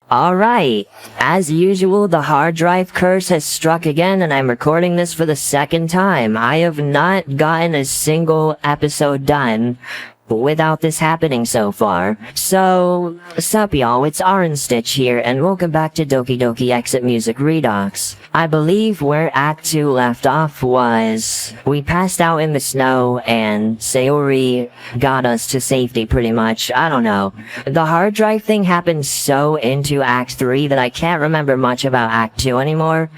Alright, as usual, the hard drive curse has struck again and I'm recording this for the second time. I have not gotten a single episode done without this happening so far. So, sup y'all, it's Arin Stitch here, and welcome back to Doki Doki Exit Music Redux. I believe where Act 2 left off was, we passed out in the snow, and Sayori got us to safety pretty much. I don't know. The hard drive thing happened so into Act 3 that I can't remember much about Act 2 anymore.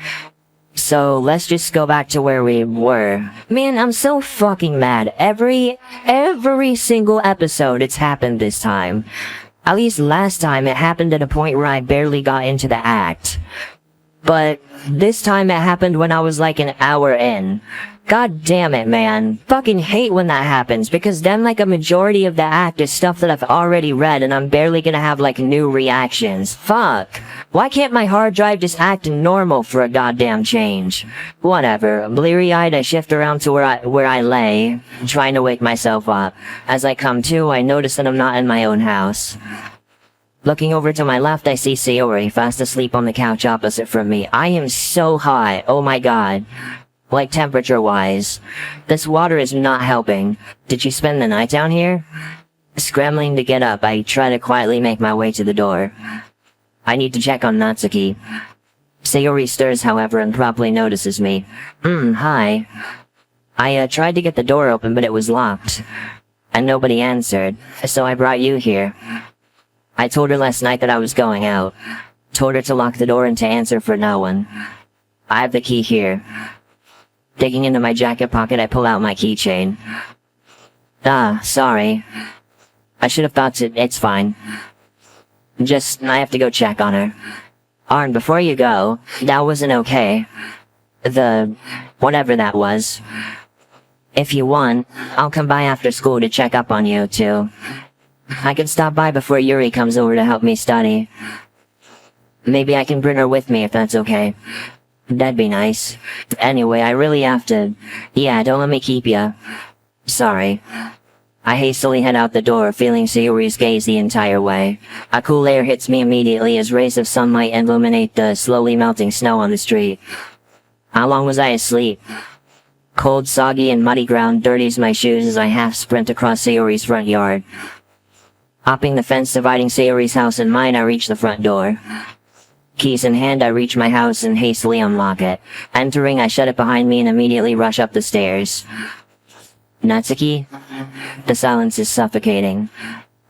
So, let's just go back to where we were. Man, I'm so fucking mad. Every single episode it's happened this time. At least last time it happened at a point where I barely got into the act. But this time it happened when I was like an hour in. God damn it, man. Fucking hate when that happens, because then like a majority of the act is stuff that I've already read and I'm barely gonna have like new reactions. Fuck. Why can't my hard drive just act normal for a goddamn change? Whatever. Bleary-eyed, I shift around to where I lay, trying to wake myself up. As I come to, I notice that I'm not in my own house. Looking over to my left, I see Sayori fast asleep on the couch opposite from me. I am so hot. Oh my god. Like temperature-wise. This water is not helping. Did she spend the night down here? Scrambling to get up, I try to quietly make my way to the door. I need to check on Natsuki. Sayori stirs, however, and promptly notices me. Hi. I tried to get the door open, but it was locked. And nobody answered, so I brought you here. I told her last night that I was going out. Told her to lock the door and to answer for no one. I have the key here. Digging into my jacket pocket, I pull out my keychain. Sorry. I should have thought it's fine. I have to go check on her. Arin, before you go, that wasn't okay. Whatever that was. If you want, I'll come by after school to check up on you, too. I can stop by before Yuri comes over to help me study. Maybe I can bring her with me if that's okay. That'd be nice. Anyway, I really have to... Yeah, don't let me keep ya. Sorry. I hastily head out the door, feeling Sayori's gaze the entire way. A cool air hits me immediately as rays of sunlight illuminate the slowly melting snow on the street. How long was I asleep? Cold, soggy, and muddy ground dirties my shoes as I half sprint across Sayori's front yard. Hopping the fence dividing Sayori's house and mine, I reach the front door. Keys in hand, I reach my house and hastily unlock it. Entering, I shut it behind me and immediately rush up the stairs. Natsuki? The silence is suffocating.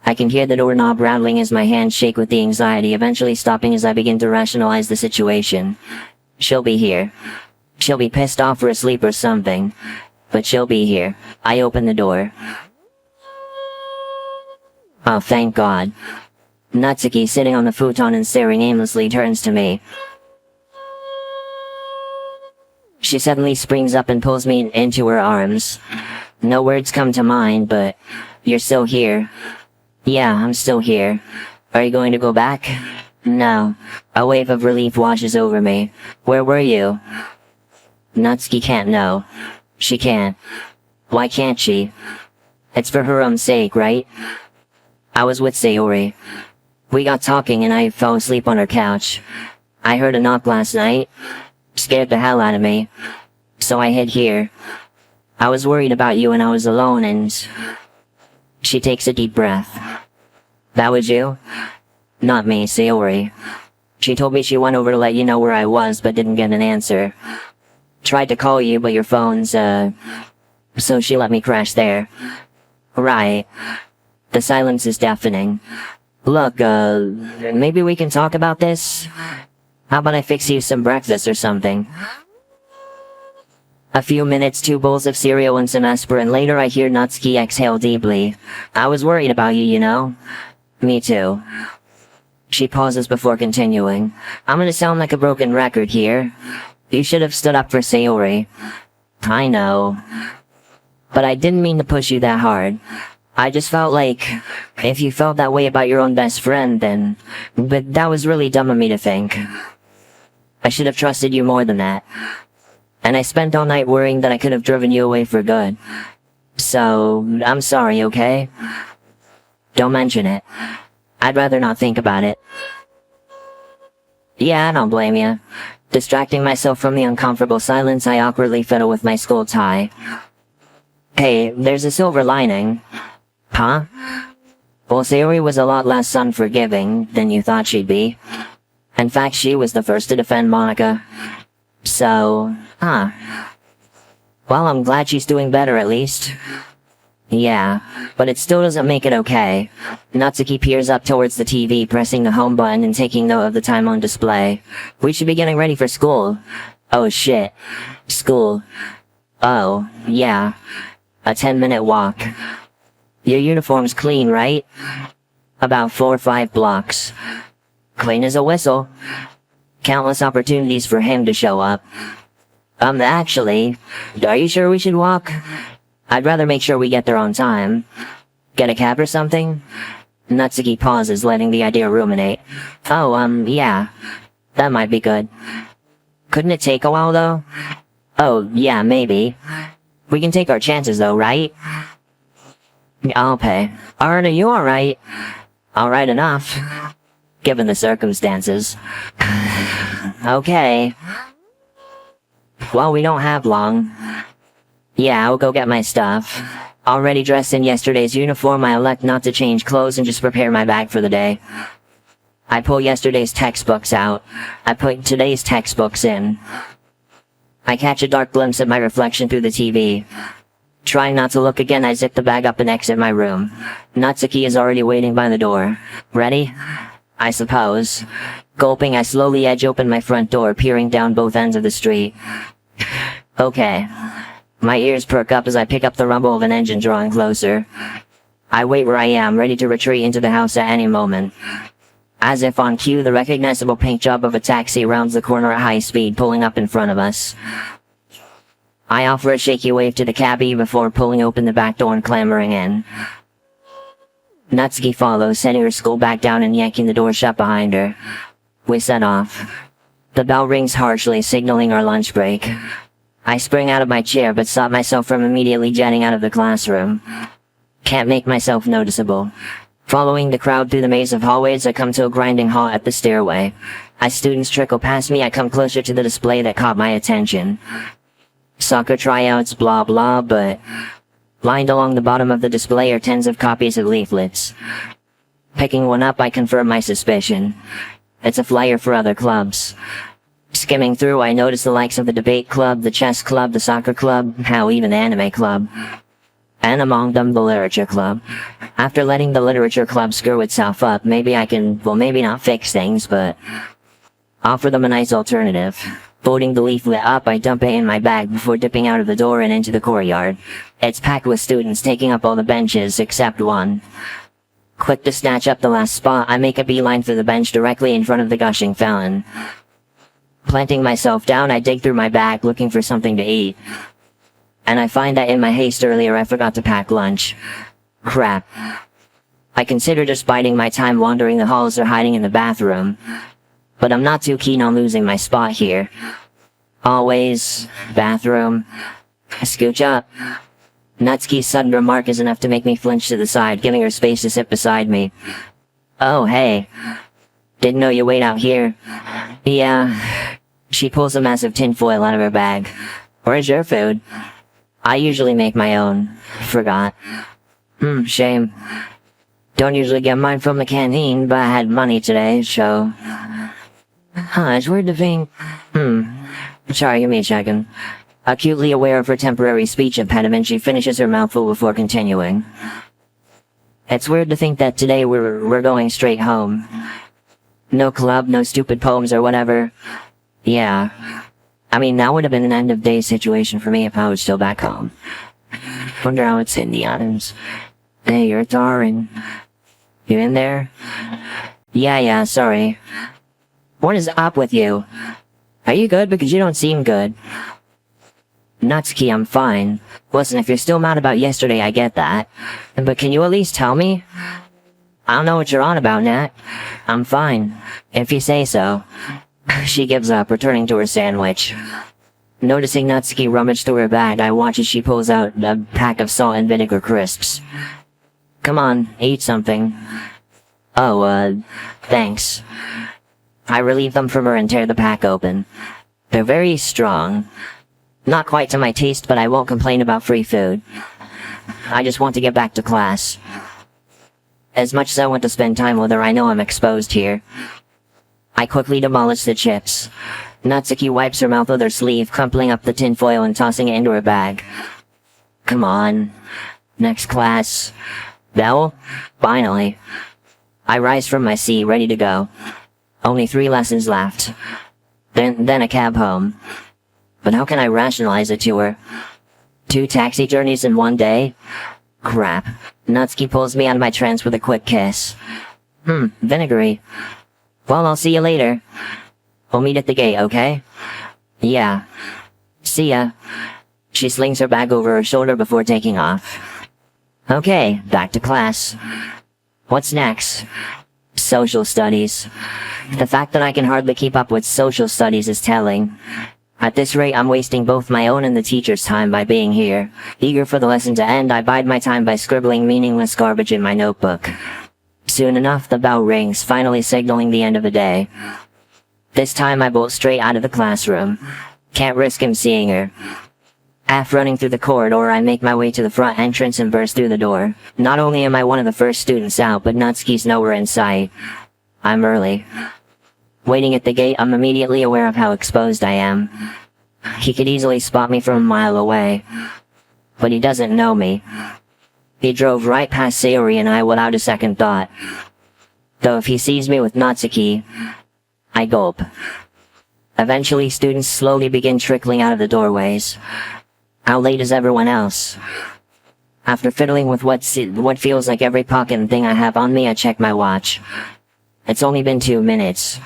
I can hear the doorknob rattling as my hands shake with the anxiety, eventually stopping as I begin to rationalize the situation. She'll be here. She'll be pissed off or asleep or something. But she'll be here. I open the door. Oh, thank God. Natsuki, sitting on the futon and staring aimlessly, turns to me. She suddenly springs up and pulls me into her arms. No words come to mind, but you're still here. Yeah, I'm still here. Are you going to go back? No. A wave of relief washes over me. Where were you? Natsuki can't know. She can't. Why can't she? It's for her own sake, right? I was with Sayori. We got talking and I fell asleep on her couch. I heard a knock last night. Scared the hell out of me. So I hid here. I was worried about you and I was alone and... She takes a deep breath. That was you? Not me, Sayori. She told me she went over to let you know where I was but didn't get an answer. Tried to call you but your phone's, So she let me crash there. Right. The silence is deafening. Look, maybe we can talk about this? How about I fix you some breakfast or something? A few minutes, 2 bowls of cereal and some aspirin later, I hear Natsuki exhale deeply. I was worried about you, you know? Me too. She pauses before continuing. I'm gonna sound like a broken record here. You should have stood up for Sayori. I know. But I didn't mean to push you that hard. I just felt like, if you felt that way about your own best friend, then... But that was really dumb of me to think. I should have trusted you more than that. And I spent all night worrying that I could have driven you away for good. So, I'm sorry, okay? Don't mention it. I'd rather not think about it. Yeah, I don't blame you. Distracting myself from the uncomfortable silence, I awkwardly fiddle with my school tie. Hey, there's a silver lining. Huh? Well, Sayori was a lot less unforgiving than you thought she'd be. In fact, she was the first to defend Monica. So, well, I'm glad she's doing better at least. Yeah, but it still doesn't make it okay. Natsuki peers up towards the TV, pressing the home button and taking note of the time on display. We should be getting ready for school. Oh shit. School. Oh, yeah. A 10-minute walk. Your uniform's clean, right? About 4 or 5 blocks. Clean as a whistle. Countless opportunities for him to show up. Actually, are you sure we should walk? I'd rather make sure we get there on time. Get a cab or something? Natsuki pauses, letting the idea ruminate. Oh, yeah. That might be good. Couldn't it take a while, though? Oh, yeah, maybe. We can take our chances, though, right? I'll pay. Arin, are you alright? Alright enough. Given the circumstances. Okay. Well, we don't have long. Yeah, I'll go get my stuff. Already dressed in yesterday's uniform, I elect not to change clothes and just prepare my bag for the day. I pull yesterday's textbooks out. I put today's textbooks in. I catch a dark glimpse at my reflection through the TV. Trying not to look again, I zip the bag up and exit my room. Natsuki is already waiting by the door. Ready? I suppose. Gulping, I slowly edge open my front door, peering down both ends of the street. Okay. My ears perk up as I pick up the rumble of an engine drawing closer. I wait where I am, ready to retreat into the house at any moment. As if on cue, the recognizable paint job of a taxi rounds the corner at high speed, pulling up in front of us. I offer a shaky wave to the cabbie before pulling open the back door and clambering in. Natsuki follows, setting her school bag down and yanking the door shut behind her. We set off. The bell rings harshly, signaling our lunch break. I spring out of my chair but stop myself from immediately jetting out of the classroom. Can't make myself noticeable. Following the crowd through the maze of hallways, I come to a grinding halt at the stairway. As students trickle past me, I come closer to the display that caught my attention. Soccer tryouts, blah blah, but lined along the bottom of the display are tens of copies of leaflets. Picking one up, I confirm my suspicion. It's a flyer for other clubs. Skimming through, I notice the likes of the debate club, the chess club, the soccer club, hell, even the anime club. And among them, the literature club. After letting the literature club screw itself up, maybe I can, well, maybe not fix things, but offer them a nice alternative. Folding the leaflet up, I dump it in my bag before dipping out of the door and into the courtyard. It's packed with students, taking up all the benches except one. Quick to snatch up the last spot, I make a beeline for the bench directly in front of the gushing fountain. Planting myself down, I dig through my bag looking for something to eat. And I find that in my haste earlier I forgot to pack lunch. Crap. I consider just biding my time wandering the halls or hiding in the bathroom. But I'm not too keen on losing my spot here. Always, bathroom. Scooch up. Natsuki's sudden remark is enough to make me flinch to the side, giving her space to sit beside me. Oh, hey. Didn't know you wait out here. Yeah. She pulls a massive tinfoil out of her bag. Where's your food? I usually make my own. Forgot. Shame. Don't usually get mine from the canteen, but I had money today, so... it's weird to think... Sorry, give me a second. Acutely aware of her temporary speech impediment, she finishes her mouthful before continuing. It's weird to think that today we're going straight home. No club, no stupid poems or whatever. Yeah. I mean, that would have been an end-of-day situation for me if I was still back home. Wonder how it's hitting the items. Hey, you're Arin. You in there? Yeah, sorry. What is up with you? Are you good? Because you don't seem good. Natsuki, I'm fine. Listen, if you're still mad about yesterday, I get that. But can you at least tell me? I don't know what you're on about, Nat. I'm fine. If you say so. She gives up, returning to her sandwich. Noticing Natsuki rummage through her bag, I watch as she pulls out a pack of salt and vinegar crisps. Come on, eat something. Oh, thanks. I relieve them from her and tear the pack open. They're very strong. Not quite to my taste, but I won't complain about free food. I just want to get back to class. As much as I want to spend time with her, I know I'm exposed here. I quickly demolish the chips. Natsuki wipes her mouth with her sleeve, crumpling up the tinfoil and tossing it into her bag. Come on. Next class. Bell? Finally. I rise from my seat, ready to go. Only 3 lessons left. Then a cab home. But how can I rationalize it to her? 2 taxi journeys in 1 day? Crap. Natsuki pulls me out of my trance with a quick kiss. Vinegary. Well, I'll see you later. We'll meet at the gate, okay? Yeah. See ya. She slings her bag over her shoulder before taking off. Okay, back to class. What's next? Social studies. The fact that I can hardly keep up with social studies is telling. At this rate, I'm wasting both my own and the teacher's time by being here. Eager for the lesson to end, I bide my time by scribbling meaningless garbage in my notebook. Soon enough, the bell rings, finally signaling the end of the day. This time I bolt straight out of the classroom. Can't risk him seeing her. Half running through the corridor, I make my way to the front entrance and burst through the door. Not only am I one of the first students out, but Natsuki's nowhere in sight. I'm early. Waiting at the gate, I'm immediately aware of how exposed I am. He could easily spot me from a mile away. But he doesn't know me. He drove right past Sayori and I without a second thought. Though if he sees me with Natsuki, I gulp. Eventually, students slowly begin trickling out of the doorways. How late is everyone else? After fiddling with what feels like every pocket and thing I have on me, I check my watch. It's only been 2 minutes.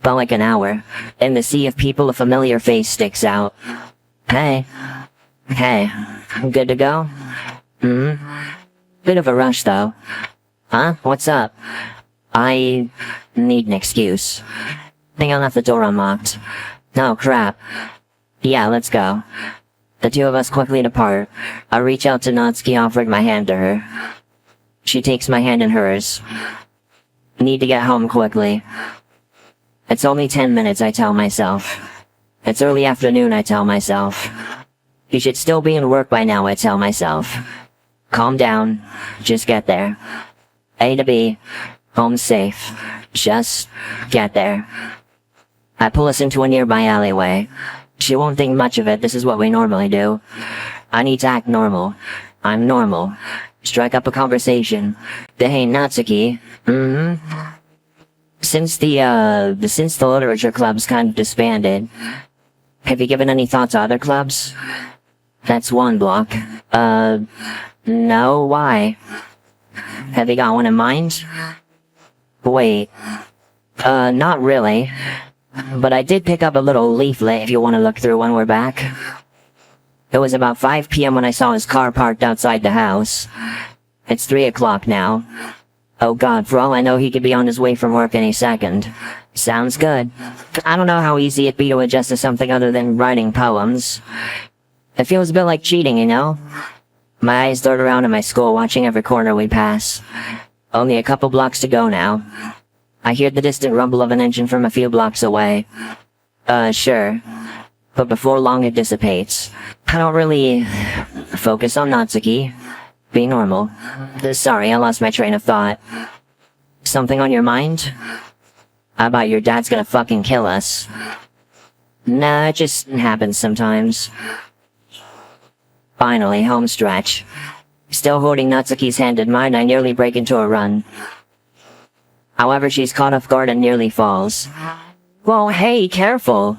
Felt like an hour. In the sea of people, a familiar face sticks out. Hey. Hey. Good to go? Bit of a rush, though. Huh? What's up? I need an excuse. Think I left the door unlocked. No, crap. Yeah, let's go. The 2 of us quickly depart. I reach out to Natsuki, offering my hand to her. She takes my hand in hers. Need to get home quickly. It's only 10 minutes, I tell myself. It's early afternoon, I tell myself. You should still be in work by now, I tell myself. Calm down. Just get there. A to B. Home safe. Just get there. I pull us into a nearby alleyway. She won't think much of it, this is what we normally do. I need to act normal. I'm normal. Strike up a conversation. Hey, Natsuki. Since the literature club's kind of disbanded, have you given any thought to other clubs? That's 1 block. No, why? Have you got one in mind? Wait. Not really. But I did pick up a little leaflet if you want to look through when we're back. It was about 5 p.m. when I saw his car parked outside the house. It's 3 o'clock now. Oh god, for all I know he could be on his way from work any second. Sounds good. I don't know how easy it'd be to adjust to something other than writing poems. It feels a bit like cheating, you know? My eyes dart around in my school, watching every corner we pass. Only a couple blocks to go now. I hear the distant rumble of an engine from a few blocks away. Sure. But before long it dissipates. I don't really focus on Natsuki. Be normal. Sorry, I lost my train of thought. Something on your mind? How about your dad's gonna fucking kill us? Nah, it just happens sometimes. Finally, home stretch. Still holding Natsuki's hand in mine, I nearly break into a run. However, she's caught off guard and nearly falls. Whoa, hey, careful!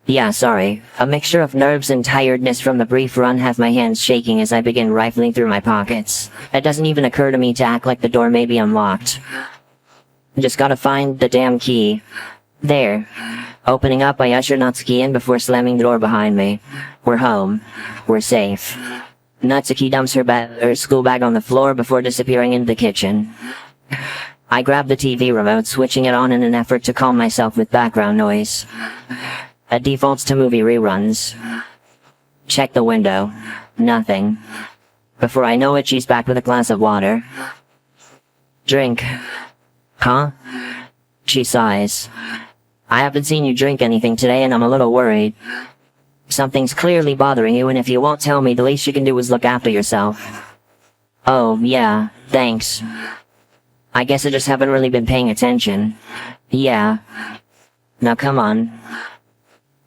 Yeah, sorry. A mixture of nerves and tiredness from the brief run have my hands shaking as I begin rifling through my pockets. It doesn't even occur to me to act like the door may be unlocked. Just gotta find the damn key. There. Opening up, I usher Natsuki in before slamming the door behind me. We're home. We're safe. Natsuki dumps her school bag on the floor before disappearing into the kitchen. I grab the TV remote, switching it on in an effort to calm myself with background noise. It defaults to movie reruns. Check the window. Nothing. Before I know it, she's back with a glass of water. Drink. Huh? She sighs. I haven't seen you drink anything today and I'm a little worried. Something's clearly bothering you, and if you won't tell me, the least you can do is look after yourself. Oh, yeah, thanks. I guess I just haven't really been paying attention. Yeah. Now come on.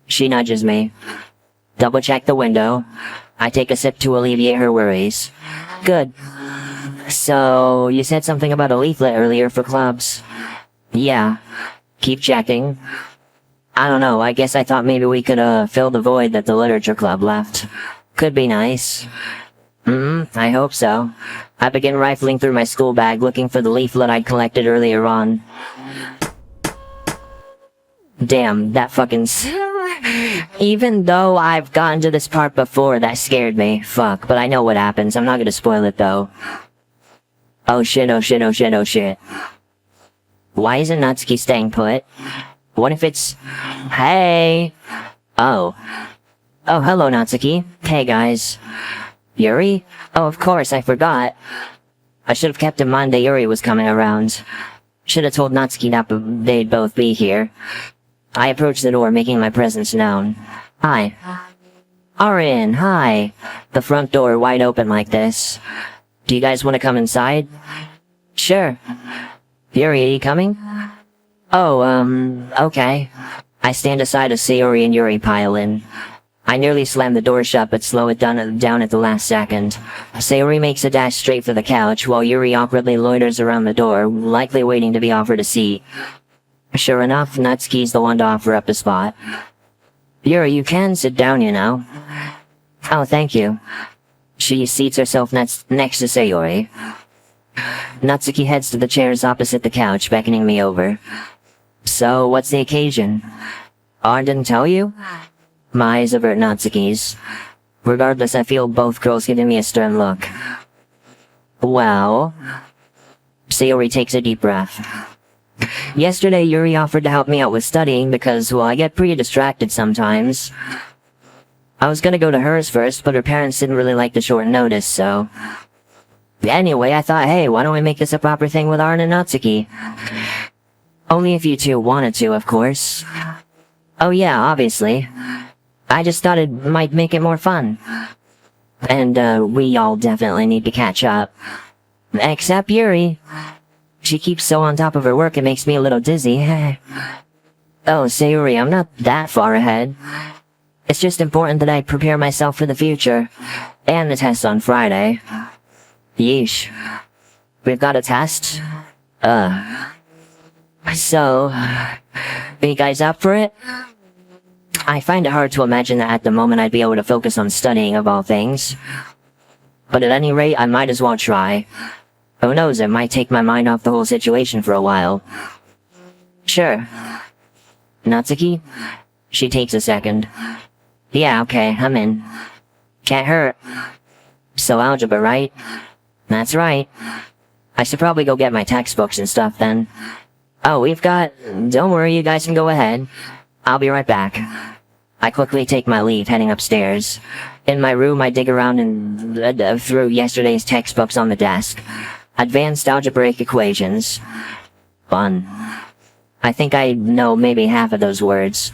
She nudges me. Double check the window. I take a sip to alleviate her worries. Good. So, you said something about a leaflet earlier for clubs. Yeah. Keep checking. I don't know, I guess I thought maybe we could, fill the void that the literature club left. Could be nice. I hope so. I begin rifling through my school bag looking for the leaflet I'd collected earlier on. Damn, that fucking Even though I've gotten to this part before, that scared me. Fuck, but I know what happens. I'm not gonna spoil it though. Oh shit, oh shit, oh shit, oh shit. Why isn't Natsuki staying put? What if it's... Hey! Oh. Oh, hello, Natsuki. Hey, guys. Yuri? Oh, of course, I forgot. I should have kept in mind that Yuri was coming around. Should have told Natsuki that they'd both be here. I approached the door, making my presence known. Hi. Arin, hi. The front door wide open like this. Do you guys want to come inside? Sure. Yuri, are you coming? Oh, okay. I stand aside as Sayori and Yuri pile in. I nearly slam the door shut but slow it down at the last second. Sayori makes a dash straight for the couch while Yuri awkwardly loiters around the door, likely waiting to be offered a seat. Sure enough, Natsuki's the one to offer up a spot. Yuri, you can sit down, you know. Oh, thank you. She seats herself next to Sayori. Natsuki heads to the chairs opposite the couch, beckoning me over. So, what's the occasion? Arin didn't tell you? My eyes avert Natsuki's. Regardless, I feel both girls giving me a stern look. Well... Sayori takes a deep breath. Yesterday, Yuri offered to help me out with studying because, well, I get pretty distracted sometimes. I was gonna go to hers first, but her parents didn't really like the short notice, so... Anyway, I thought, hey, why don't we make this a proper thing with Arin and Natsuki? Only if you two wanted to, of course. Oh yeah, obviously. I just thought it might make it more fun. And, we all definitely need to catch up. Except Yuri. She keeps so on top of her work it makes me a little dizzy. Oh, Sayori, I'm not that far ahead. It's just important that I prepare myself for the future. And the test on Friday. Yeesh. We've got a test? So, are you guys up for it? I find it hard to imagine that at the moment I'd be able to focus on studying of all things. But at any rate, I might as well try. Who knows, it might take my mind off the whole situation for a while. Sure. Natsuki? She takes a second. Yeah, okay, I'm in. Can't hurt. So algebra, right? That's right. I should probably go get my textbooks and stuff then. Oh, we've got... Don't worry, you guys can go ahead. I'll be right back. I quickly take my leave, heading upstairs. In my room, I dig around and through yesterday's textbooks on the desk. Advanced algebraic equations. Fun. I think I know maybe half of those words.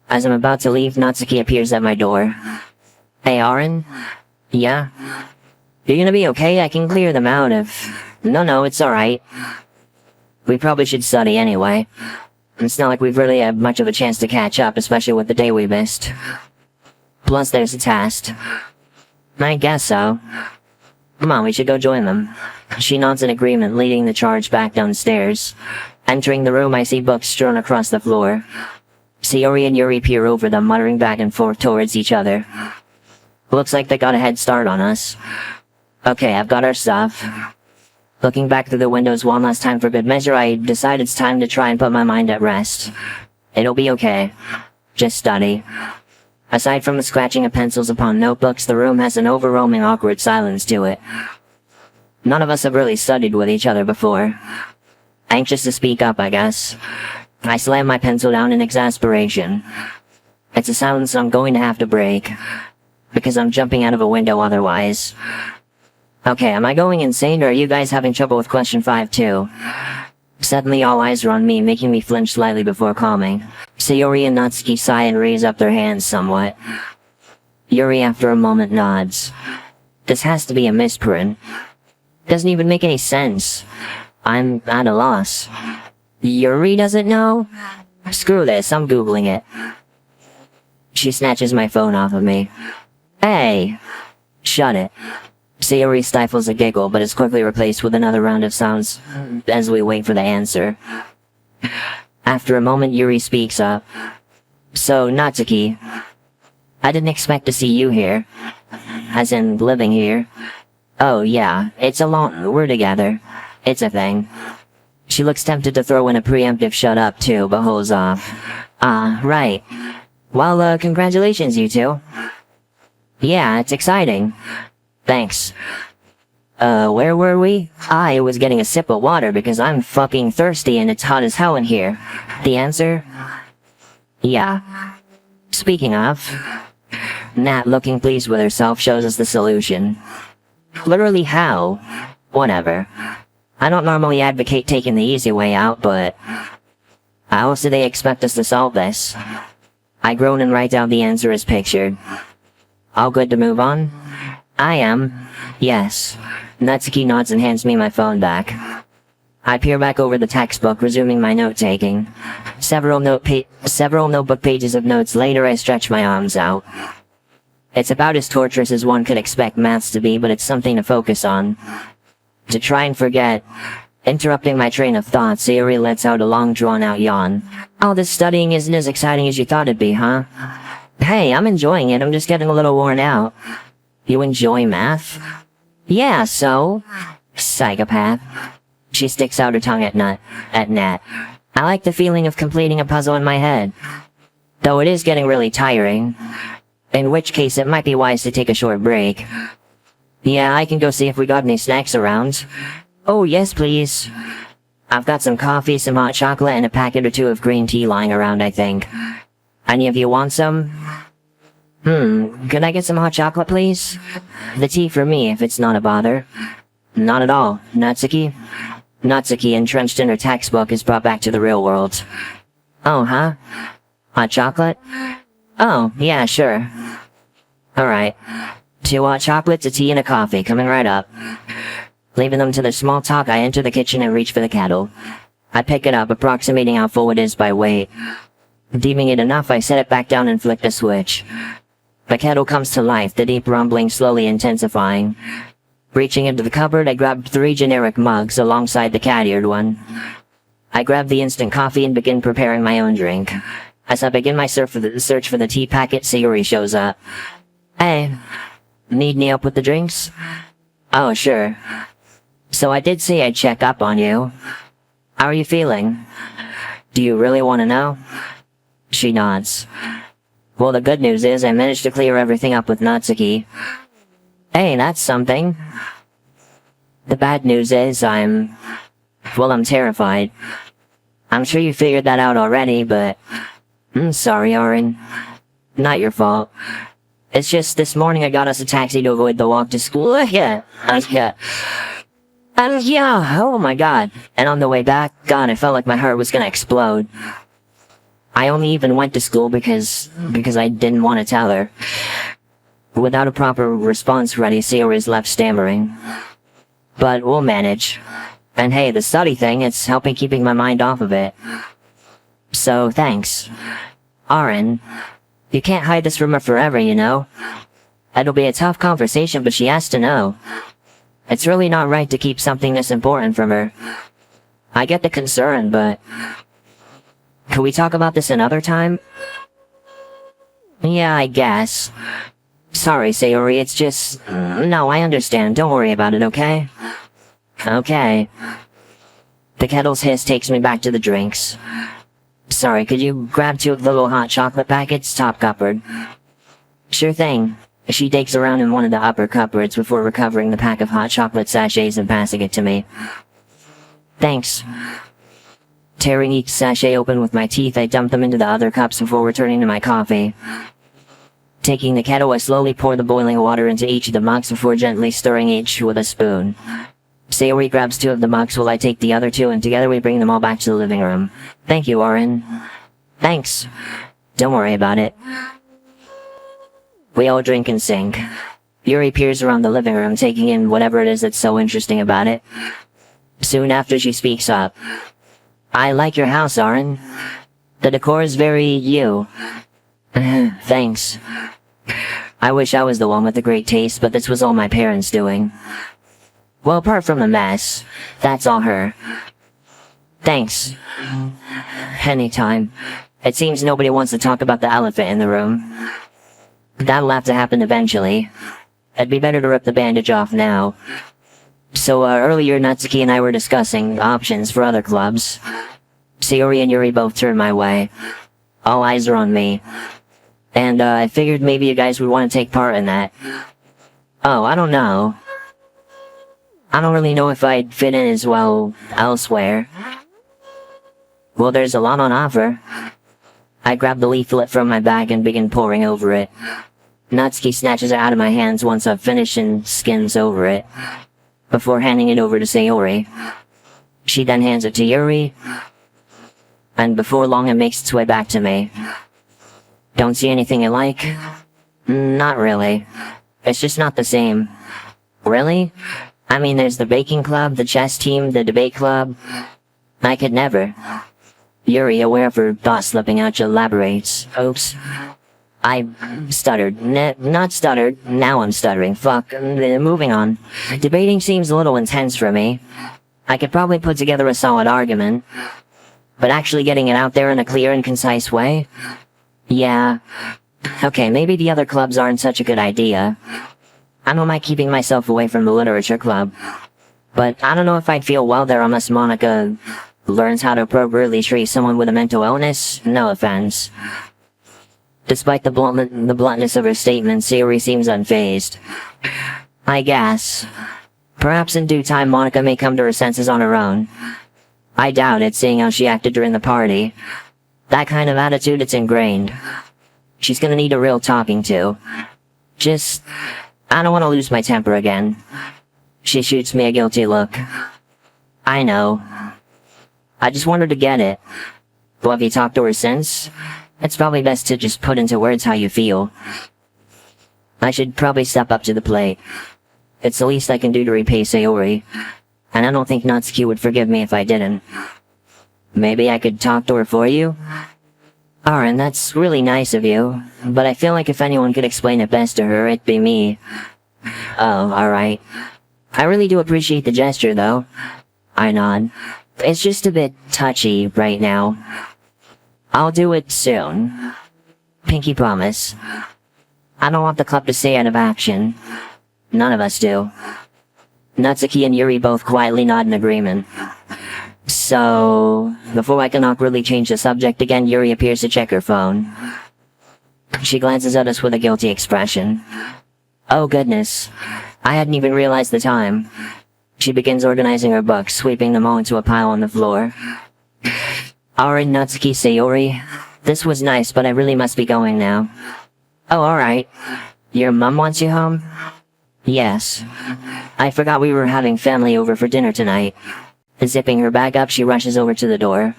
As I'm about to leave, Natsuki appears at my door. Hey, Arin? Yeah? You're gonna be okay? I can clear them out if... No, it's alright. We probably should study anyway. It's not like we've really had much of a chance to catch up, especially with the day we missed. Plus there's a test. I guess so. Come on, we should go join them. She nods in agreement, leading the charge back downstairs. Entering the room, I see books strewn across the floor. Sayori and Yuri peer over them, muttering back and forth towards each other. Looks like they got a head start on us. Okay, I've got our stuff. Looking back through the windows one last time for good measure, I decide it's time to try and put my mind at rest. It'll be okay. Just study. Aside from the scratching of pencils upon notebooks, the room has an overwhelming awkward silence to it. None of us have really studied with each other before. Anxious to speak up, I guess. I slam my pencil down in exasperation. It's a silence I'm going to have to break. Because I'm jumping out of a window otherwise. Okay, am I going insane or are you guys having trouble with question 5 too? Suddenly all eyes are on me, making me flinch slightly before calming. Sayori and Natsuki sigh and raise up their hands somewhat. Yuri after a moment nods. This has to be a misprint. Doesn't even make any sense. I'm at a loss. Yuri doesn't know? Screw this, I'm googling it. She snatches my phone off of me. Hey! Shut it. Sayori stifles a giggle, but is quickly replaced with another round of sounds as we wait for the answer. After a moment, Yuri speaks up. So, Natsuki, I didn't expect to see you here. As in, living here. Oh yeah, we're together. It's a thing. She looks tempted to throw in a preemptive shut up too, but holds off. Right. Well, congratulations you two. Yeah, it's exciting. Thanks. Where were we? I was getting a sip of water because I'm fucking thirsty and it's hot as hell in here. The answer? Yeah. Speaking of, Nat, looking pleased with herself, shows us the solution. Literally how? Whatever. I don't normally advocate taking the easy way out, but how else do they expect us to solve this? I groan and write down the answer as pictured. All good to move on? I am. Yes. Natsuki nods and hands me my phone back. I peer back over the textbook, resuming my note-taking. Several notebook pages of notes later, I stretch my arms out. It's about as torturous as one could expect maths to be, but it's something to focus on. To try and forget. Interrupting my train of thought, Sayori lets out a long drawn-out yawn. All this studying isn't as exciting as you thought it'd be, huh? Hey, I'm enjoying it, I'm just getting a little worn out. You enjoy math? Yeah, so? Psychopath. She sticks out her tongue at Nat. I like the feeling of completing a puzzle in my head. Though it is getting really tiring. In which case it might be wise to take a short break. Yeah, I can go see if we got any snacks around. Oh, yes please. I've got some coffee, some hot chocolate, and a packet or two of green tea lying around, I think. Any of you want some? Could I get some hot chocolate, please? The tea for me, if it's not a bother. Not at all, Natsuki. Natsuki, entrenched in her textbook, is brought back to the real world. Oh, huh? Hot chocolate? Oh, yeah, sure. Alright. 2 hot chocolates, a tea, and a coffee, coming right up. Leaving them to their small talk, I enter the kitchen and reach for the kettle. I pick it up, approximating how full it is by weight. Deeming it enough, I set it back down and flick the switch. The kettle comes to life, the deep rumbling slowly intensifying. Reaching into the cupboard, I grabbed 3 generic mugs alongside the cat-eared one. I grab the instant coffee and begin preparing my own drink. As I begin my search for the tea packet, Sayori shows up. Hey, need any help with the drinks? Oh, sure. So I did say I'd check up on you. How are you feeling? Do you really want to know? She nods. Well, the good news is I managed to clear everything up with Natsuki. Hey, that's something. The bad news is I'm terrified. I'm sure you figured that out already, but sorry, Arin. Not your fault. It's just this morning I got us a taxi to avoid the walk to school. Oh my god. And on the way back, God, I felt like my heart was gonna explode. I only even went to school because I didn't want to tell her. Without a proper response ready, Sayori is left stammering. But we'll manage. And hey, the study thing, it's helping keeping my mind off of it. So, thanks. Arin, you can't hide this from her forever, you know? It'll be a tough conversation, but she has to know. It's really not right to keep something this important from her. I get the concern, but... Can we talk about this another time? Yeah, I guess. Sorry, Sayori, it's just... No, I understand. Don't worry about it, okay? Okay. The kettle's hiss takes me back to the drinks. Sorry, could you grab 2 of the little hot chocolate packets, top cupboard? Sure thing. She digs around in one of the upper cupboards before recovering the pack of hot chocolate sachets and passing it to me. Thanks. Tearing each sachet open with my teeth, I dump them into the other cups before returning to my coffee. Taking the kettle, I slowly pour the boiling water into each of the mugs before gently stirring each with a spoon. Sayori grabs 2 of the mugs while I take the other 2 and together we bring them all back to the living room. Thank you, Arin. Thanks. Don't worry about it. We all drink and sing. Yuri peers around the living room taking in whatever it is that's so interesting about it. Soon after she speaks up. I like your house, Arin. The decor is very you. Thanks. I wish I was the one with the great taste, but this was all my parents doing. Well, apart from the mess, that's all her. Thanks. Anytime. It seems nobody wants to talk about the elephant in the room. That'll have to happen eventually. It'd be better to rip the bandage off now. So, earlier Natsuki and I were discussing options for other clubs. Sayori and Yuri both turned my way. All eyes are on me. And, I figured maybe you guys would want to take part in that. Oh, I don't know. I don't really know if I'd fit in as well elsewhere. Well, there's a lot on offer. I grab the leaflet from my bag and begin poring over it. Natsuki snatches it out of my hands once I've finished and skims over it, before handing it over to Sayori. She then hands it to Yuri, and before long it makes its way back to me. Don't see anything you like? Not really. It's just not the same. Really? I mean, there's the baking club, the chess team, the debate club. I could never. Yuri, aware of her thought slipping out, elaborates. Oops. I stuttered. Not stuttered. Now I'm stuttering. Fuck. Moving on. Debating seems a little intense for me. I could probably put together a solid argument. But actually getting it out there in a clear and concise way? Yeah. Okay, maybe the other clubs aren't such a good idea. I don't mind keeping myself away from the literature club. But I don't know if I'd feel well there unless Monica learns how to appropriately treat someone with a mental illness. No offense. Despite the bluntness of her statement, Sayori seems unfazed. I guess. Perhaps in due time Monica may come to her senses on her own. I doubt it, seeing how she acted during the party. That kind of attitude, it's ingrained. She's gonna need a real talking to. I don't want to lose my temper again. She shoots me a guilty look. I know. I just wanted to get it. Well, have you talked to her since? It's probably best to just put into words how you feel. I should probably step up to the plate. It's the least I can do to repay Sayori. And I don't think Natsuki would forgive me if I didn't. Maybe I could talk to her for you? Arin, that's really nice of you, but I feel like if anyone could explain it best to her, it'd be me. Oh, alright. I really do appreciate the gesture, though. I nod. It's just a bit touchy right now. I'll do it soon. Pinky promise. I don't want the club to stay out of action. None of us do. Natsuki and Yuri both quietly nod in agreement. So, before I can awkwardly change the subject again, Yuri appears to check her phone. She glances at us with a guilty expression. Oh goodness. I hadn't even realized the time. She begins organizing her books, sweeping them all into a pile on the floor. Arin, Natsuki, Sayori. This was nice, but I really must be going now. Oh, alright. Your mom wants you home? Yes. I forgot we were having family over for dinner tonight. Zipping her bag up, she rushes over to the door.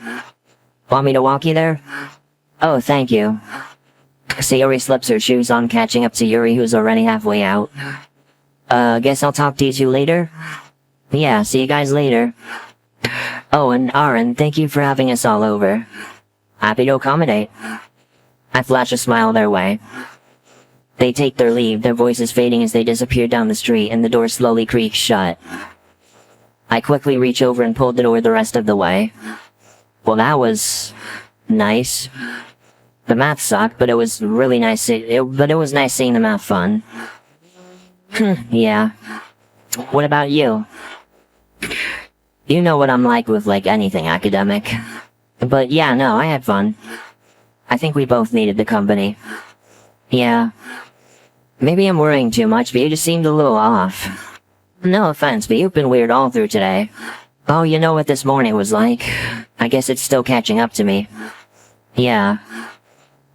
Want me to walk you there? Oh, thank you. Sayori slips her shoes on, catching up to Yuri, who's already halfway out. Guess I'll talk to you two later? Yeah, see you guys later. Oh, and Arin, thank you for having us all over. Happy to accommodate. I flash a smile their way. They take their leave, their voices fading as they disappear down the street, and the door slowly creaks shut. I quickly reach over and pull the door the rest of the way. Well, that was nice. The math sucked, but it was really nice. It was nice seeing them have fun. Yeah. What about you? You know what I'm like with, anything academic. But yeah, no, I had fun. I think we both needed the company. Yeah. Maybe I'm worrying too much, but you just seemed a little off. No offense, but you've been weird all through today. Oh, you know what this morning was like? I guess it's still catching up to me. Yeah.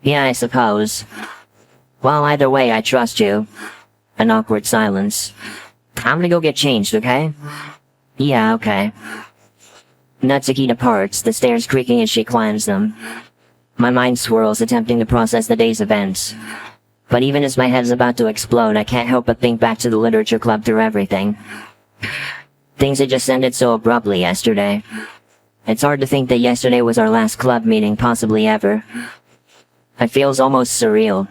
Yeah, I suppose. Well, either way, I trust you. An awkward silence. I'm gonna go get changed, okay? Yeah, okay. Natsuki departs, the stairs creaking as she climbs them. My mind swirls, attempting to process the day's events. But even as my head's about to explode, I can't help but think back to the literature club through everything. Things had just ended so abruptly yesterday. It's hard to think that yesterday was our last club meeting, possibly ever. It feels almost surreal.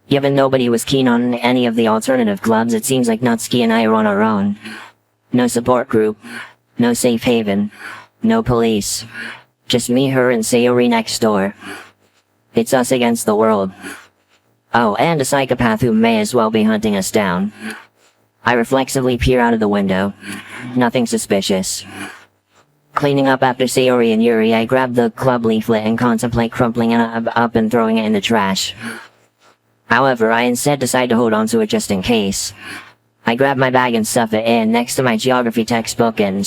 Given nobody was keen on any of the alternative clubs, it seems like Natsuki and I are on our own. No support group. No safe haven. No police. Just me, her, and Sayori next door. It's us against the world. Oh, and a psychopath who may as well be hunting us down. I reflexively peer out of the window. Nothing suspicious. Cleaning up after Sayori and Yuri, I grab the club leaflet and contemplate crumpling it up and throwing it in the trash. However, I instead decide to hold onto it just in case. I grab my bag and stuff it in next to my geography textbook and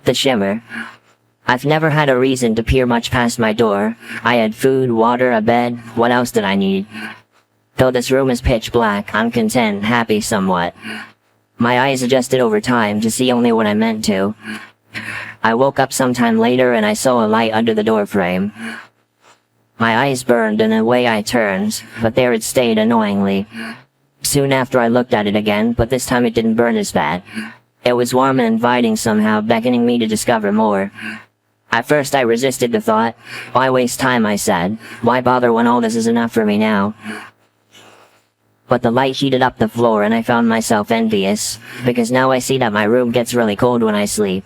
the shimmer. I've never had a reason to peer much past my door. I had food, water, a bed. What else did I need? Though this room is pitch black, I'm content, happy somewhat. My eyes adjusted over time to see only what I meant to. I woke up sometime later and I saw a light under the door frame. My eyes burned and away I turned, but there it stayed annoyingly. Soon after I looked at it again, but this time it didn't burn as bad. It was warm and inviting somehow, beckoning me to discover more. At first I resisted the thought. Why waste time, I said. Why bother when all this is enough for me now? But the light heated up the floor and I found myself envious, because now I see that my room gets really cold when I sleep.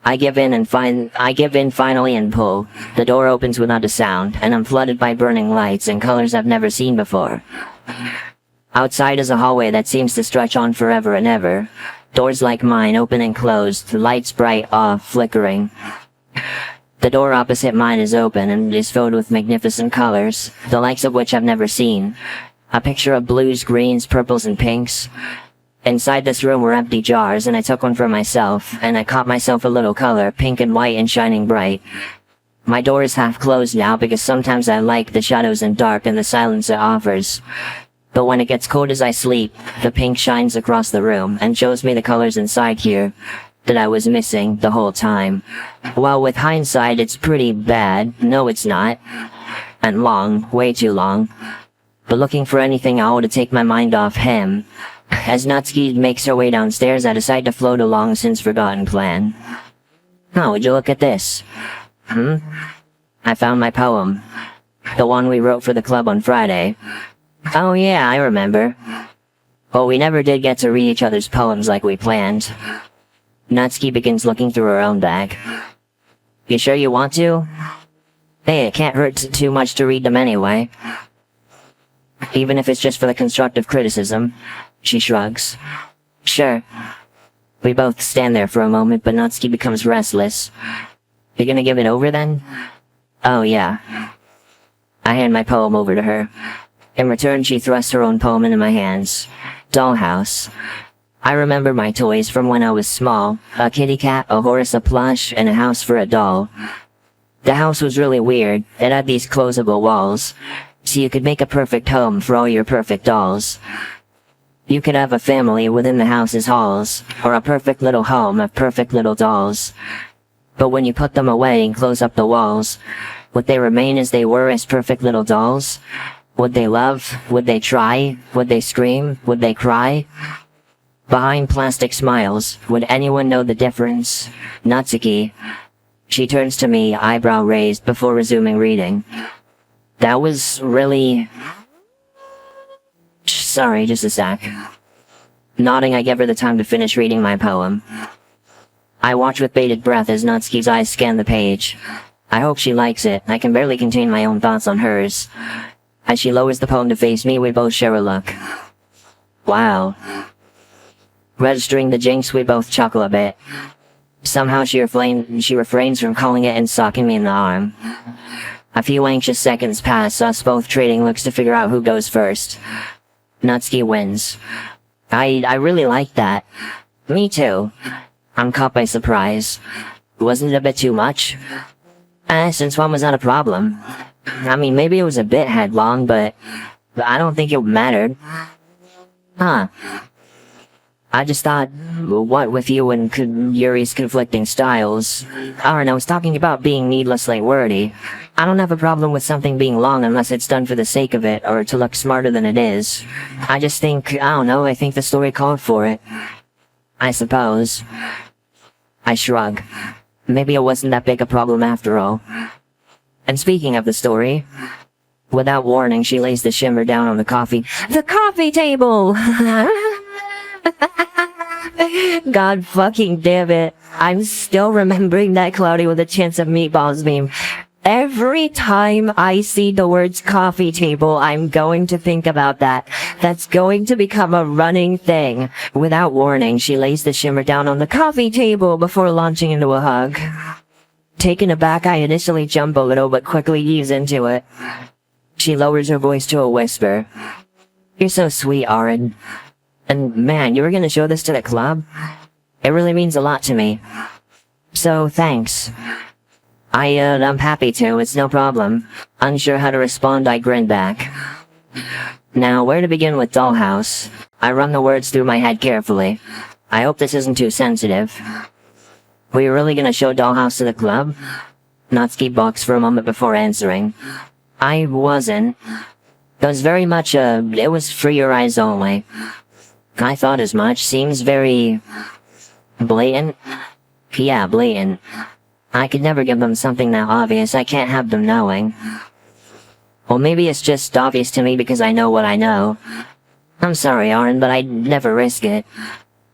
I give in finally and pull. The door opens without a sound, and I'm flooded by burning lights and colors I've never seen before. Outside is a hallway that seems to stretch on forever and ever. Doors like mine open and close, the lights bright, off, flickering. The door opposite mine is open and is filled with magnificent colors, the likes of which I've never seen. A picture of blues, greens, purples, and pinks. Inside this room were empty jars, and I took one for myself, and I caught myself a little color, pink and white and shining bright. My door is half closed now because sometimes I like the shadows and dark and the silence it offers. But when it gets cold as I sleep, the pink shines across the room and shows me the colors inside here that I was missing the whole time. Well, with hindsight, it's pretty bad. No, it's not. And long, way too long. But looking for anything to take my mind off him. As Natsuki makes her way downstairs, I decide to float along since forgotten plan. Oh, would you look at this? I found my poem. The one we wrote for the club on Friday. Oh yeah, I remember. Well, we never did get to read each other's poems like we planned. Natsuki begins looking through her own bag. You sure you want to? Hey, it can't hurt too much to read them anyway. Even if it's just for the constructive criticism. She shrugs. Sure. We both stand there for a moment, but Natsuki becomes restless. You're gonna give it over then? Oh yeah. I hand my poem over to her. In return, she thrusts her own poem into my hands. Dollhouse. I remember my toys from when I was small. A kitty cat, a horse, a plush, and a house for a doll. The house was really weird. It had these closable walls, so you could make a perfect home for all your perfect dolls. You could have a family within the house's halls, or a perfect little home of perfect little dolls. But when you put them away and close up the walls, would they remain as they were as perfect little dolls? Would they love? Would they try? Would they scream? Would they cry? Behind plastic smiles, would anyone know the difference? Natsuki. She turns to me, eyebrow raised, before resuming reading. That was really... Sorry, just a sec. Nodding, I give her the time to finish reading my poem. I watch with bated breath as Natsuki's eyes scan the page. I hope she likes it. I can barely contain my own thoughts on hers. As she lowers the poem to face me, we both share a look. Wow. Registering the jinx, we both chuckle a bit. Somehow she refrains from calling it and socking me in the arm. A few anxious seconds pass, us both trading looks to figure out who goes first. Natsuki wins. I really like that. Me too. I'm caught by surprise. Wasn't it a bit too much? Since one was not a problem. I mean, maybe it was a bit headlong, but I don't think it mattered. Huh. I just thought, what with you and Yuri's conflicting styles? Arin, I was talking about being needlessly wordy. I don't have a problem with something being long unless it's done for the sake of it, or to look smarter than it is. I just think, I don't know, I think the story called for it. I suppose. I shrug. Maybe it wasn't that big a problem after all. And speaking of the story, without warning, she lays the shimmer down on the coffee table! God fucking damn it. I'm still remembering that Cloudy with a Chance of Meatballs meme. Every time I see the words coffee table, I'm going to think about that. That's going to become a running thing. Without warning, she lays the shimmer down on the coffee table before launching into a hug. Taken aback, I initially jump a little but quickly ease into it. She lowers her voice to a whisper. You're so sweet, Arin. And man, you were gonna show this to the club? It really means a lot to me. So, thanks. I'm happy to, it's no problem. Unsure how to respond, I grin back. Now, where to begin with Dollhouse? I run the words through my head carefully. I hope this isn't too sensitive. Were you really gonna show Dollhouse to the club? Natsuki balks for a moment before answering. I wasn't. It was very much it was for your eyes only. I thought as much. Seems very blatant. Yeah, blatant. I could never give them something that obvious. I can't have them knowing. Well, maybe it's just obvious to me because I know what I know. I'm sorry, Arin, but I'd never risk it.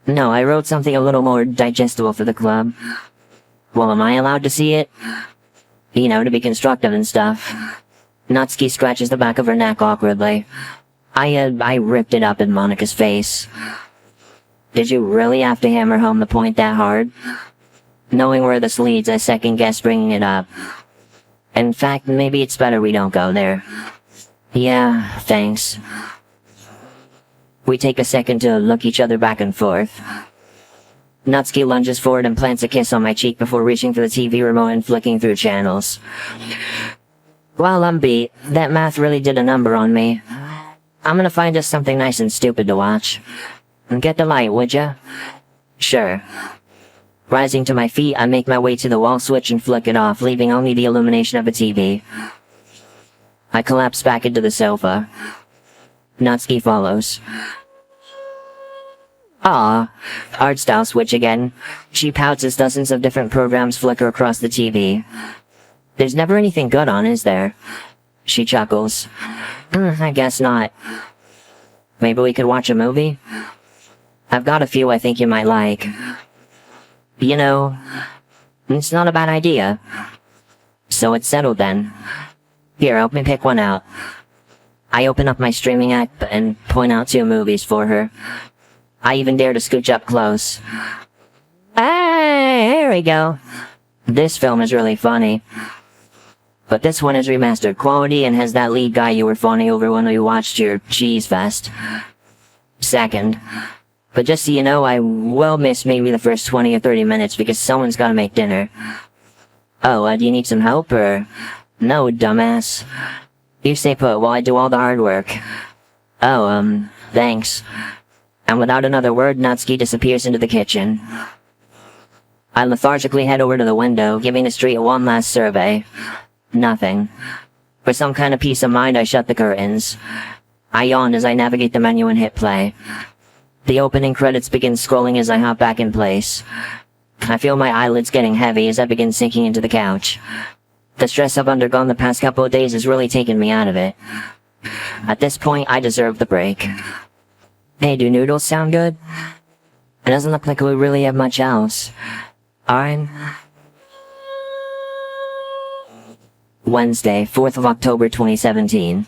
No, I wrote something a little more digestible for the club. Well, am I allowed to see it? You know, to be constructive and stuff. Natsuki scratches the back of her neck awkwardly. I ripped it up in Monika's face. Did you really have to hammer home the point that hard? Knowing where this leads, I second-guess bringing it up. In fact, maybe it's better we don't go there. Yeah, thanks. We take a second to look each other back and forth. Natsuki lunges forward and plants a kiss on my cheek before reaching for the TV remote and flicking through channels. Well, I'm beat. That math really did a number on me. I'm gonna find us something nice and stupid to watch. Get the light, would ya? Sure. Rising to my feet, I make my way to the wall switch and flick it off, leaving only the illumination of a TV. I collapse back into the sofa. Natsuki follows. Ah, art style switch again. She pouts as dozens of different programs flicker across the TV. There's never anything good on, is there? She chuckles. I guess not. Maybe we could watch a movie? I've got a few I think you might like. You know, it's not a bad idea. So it's settled then. Here, help me pick one out. I open up my streaming app and point out 2 movies for her. I even dare to scooch up close. Hey, here we go. This film is really funny. But this one is remastered quality and has that lead guy you were fawning over when we watched your cheese fest. Second. But just so you know, I will miss maybe the first 20 or 30 minutes because someone's gotta make dinner. Oh, do you need some help or? No, dumbass. You stay put while I do all the hard work. Oh, thanks. And without another word, Natsuki disappears into the kitchen. I lethargically head over to the window, giving the street one last survey. Nothing. For some kind of peace of mind, I shut the curtains. I yawned as I navigate the menu and hit play. The opening credits begin scrolling as I hop back in place. I feel my eyelids getting heavy as I begin sinking into the couch. The stress I've undergone the past couple of days has really taken me out of it. At this point, I deserve the break. Hey, do noodles sound good? It doesn't look like we really have much else. Arin? Wednesday, 4th of October 2017.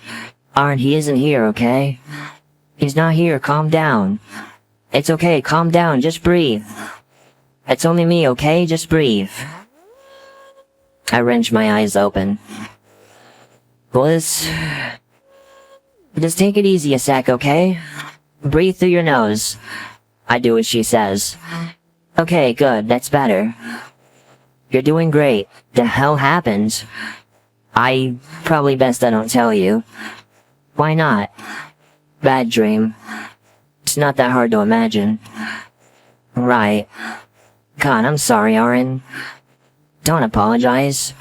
Arin, he isn't here, okay? He's not here, calm down. It's okay, calm down, just breathe. It's only me, okay? Just breathe. I wrench my eyes open. Just take it easy a sec, okay? Breathe through your nose. I do as she says. Okay, good, that's better. You're doing great. The hell happened? Probably best I don't tell you. Why not? Bad dream. It's not that hard to imagine. Right. God, I'm sorry, Arin. Don't apologize.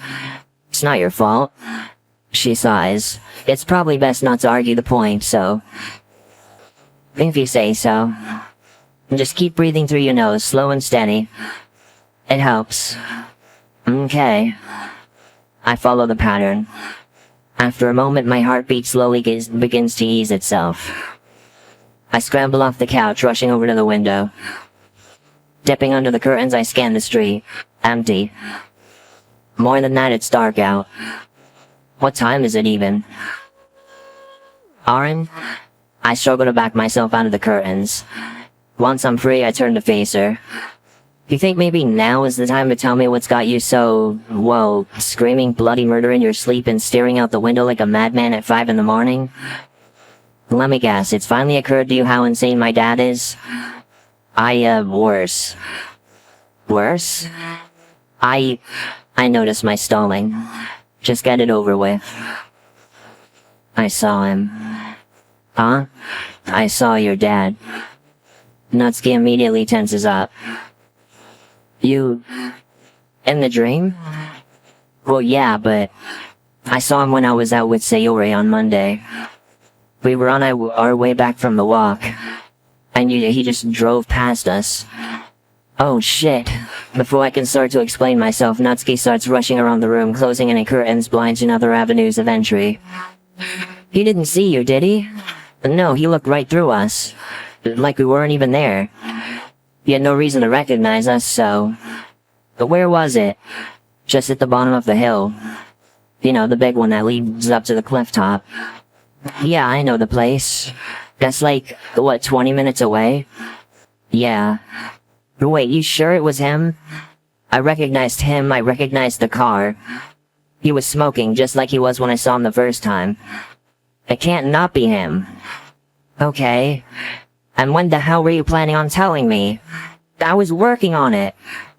It's not your fault. She sighs. It's probably best not to argue the point, so... if you say so. Just keep breathing through your nose, slow and steady. It helps. Okay. I follow the pattern. After a moment, my heartbeat slowly begins to ease itself. I scramble off the couch, rushing over to the window. Dipping under the curtains, I scan the street. Empty. More than that, it's dark out. What time is it even? Arin? I struggle to back myself out of the curtains. Once I'm free, I turn to face her. You think maybe now is the time to tell me what's got you so, well, screaming bloody murder in your sleep and staring out the window like a madman at 5 in the morning? Let me guess, it's finally occurred to you how insane my dad is? Worse. Worse? I noticed my stalling. Just get it over with. I saw him. Huh? I saw your dad. Natsuki immediately tenses up. You... in the dream? Well, yeah, but... I saw him when I was out with Sayori on Monday. We were on our way back from the walk. And he just drove past us. Oh shit. Before I can start to explain myself, Natsuki starts rushing around the room, closing any curtains, blinds, and other avenues of entry. He didn't see you, did he? No, he looked right through us. Like we weren't even there. He had no reason to recognize us, so... But where was it? Just at the bottom of the hill. You know, the big one that leads up to the cliff top. Yeah, I know the place. That's like, what, 20 minutes away? Yeah. Wait, you sure it was him? I recognized him, I recognized the car. He was smoking, just like he was when I saw him the first time. It can't not be him. Okay. And when the hell were you planning on telling me? I was working on it.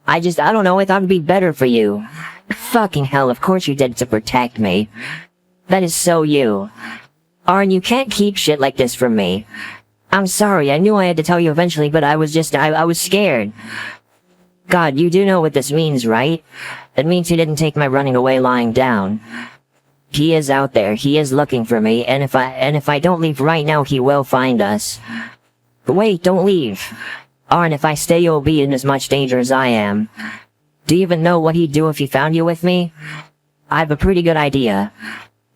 I don't know, I thought it'd be better for you. Fucking hell, of course you did it to protect me. That is so you. Arin, you can't keep shit like this from me. I'm sorry, I knew I had to tell you eventually, but I was scared. God, you do know what this means, right? It means he didn't take my running away lying down. He is out there, he is looking for me, and if I don't leave right now, he will find us. Wait, don't leave. Arin, if I stay, you'll be in as much danger as I am. Do you even know what he'd do if he found you with me? I have a pretty good idea.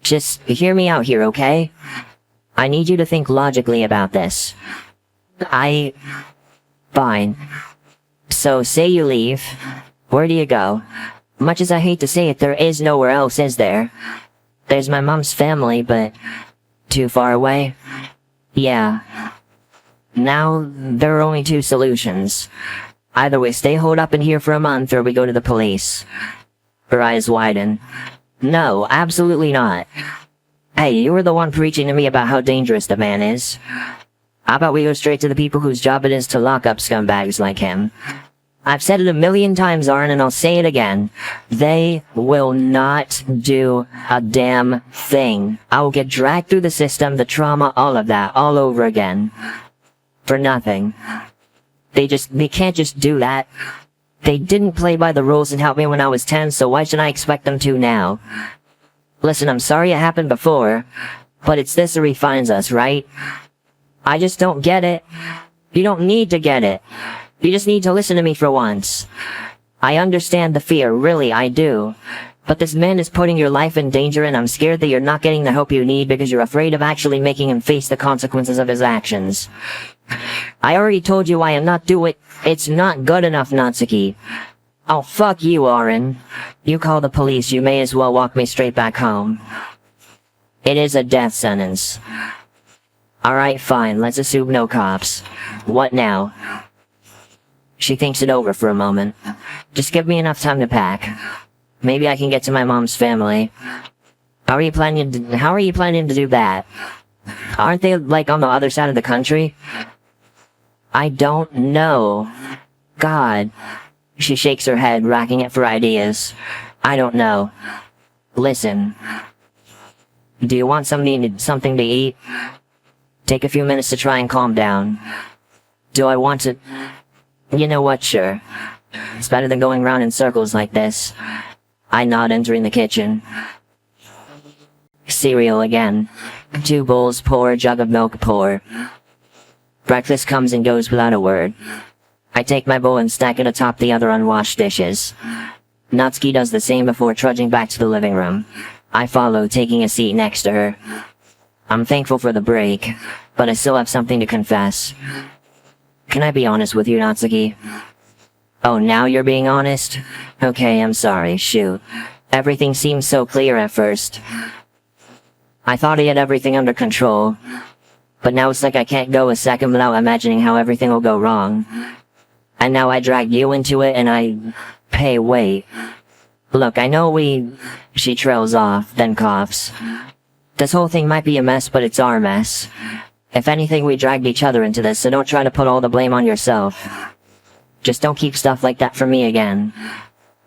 Just hear me out here, okay? I need you to think logically about this. Fine. So, say you leave. Where do you go? Much as I hate to say it, there is nowhere else, is there? There's my mom's family, but... too far away? Yeah. Now, there are only two solutions. Either we stay holed up in here for a month, or we go to the police. Her eyes widen. No, absolutely not. Hey, you were the one preaching to me about how dangerous the man is. How about we go straight to the people whose job it is to lock up scumbags like him? I've said it 1,000,000 times, Arin, and I'll say it again. They will not do a damn thing. I will get dragged through the system, the trauma, all of that, all over again. For nothing. They can't just do that. They didn't play by the rules and help me when I was 10, so why should I expect them to now? Listen, I'm sorry it happened before, but it's this that refines us, right? I just don't get it. You don't need to get it. You just need to listen to me for once. I understand the fear, really, I do. But this man is putting your life in danger, and I'm scared that you're not getting the help you need because you're afraid of actually making him face the consequences of his actions. I already told you I am not doing. It's not good enough, Natsuki. Oh, fuck you, Arin. You call the police, you may as well walk me straight back home. It is a death sentence. Alright, fine, let's assume no cops. What now? She thinks it over for a moment. Just give me enough time to pack. Maybe I can get to my mom's family. How are you planning to do that? Aren't they, like, on the other side of the country? I don't know. God. She shakes her head, racking it for ideas. I don't know. Listen. Do you want something to eat? Take a few minutes to try and calm down. Do I want to? You know what, sure. It's better than going round in circles like this. I nod, entering the kitchen. Cereal again. 2 bowls, pour, jug of milk, pour. Breakfast comes and goes without a word. I take my bowl and stack it atop the other unwashed dishes. Natsuki does the same before trudging back to the living room. I follow, taking a seat next to her. I'm thankful for the break, but I still have something to confess. Can I be honest with you, Natsuki? Oh, now you're being honest? Okay, I'm sorry, shoot. Everything seemed so clear at first. I thought I had everything under control. But now it's like I can't go a second without imagining how everything will go wrong. And now I drag you into it and Hey, wait. Look, I know She trails off, then coughs. This whole thing might be a mess, but it's our mess. If anything, we dragged each other into this, so don't try to put all the blame on yourself. Just don't keep stuff like that from me again.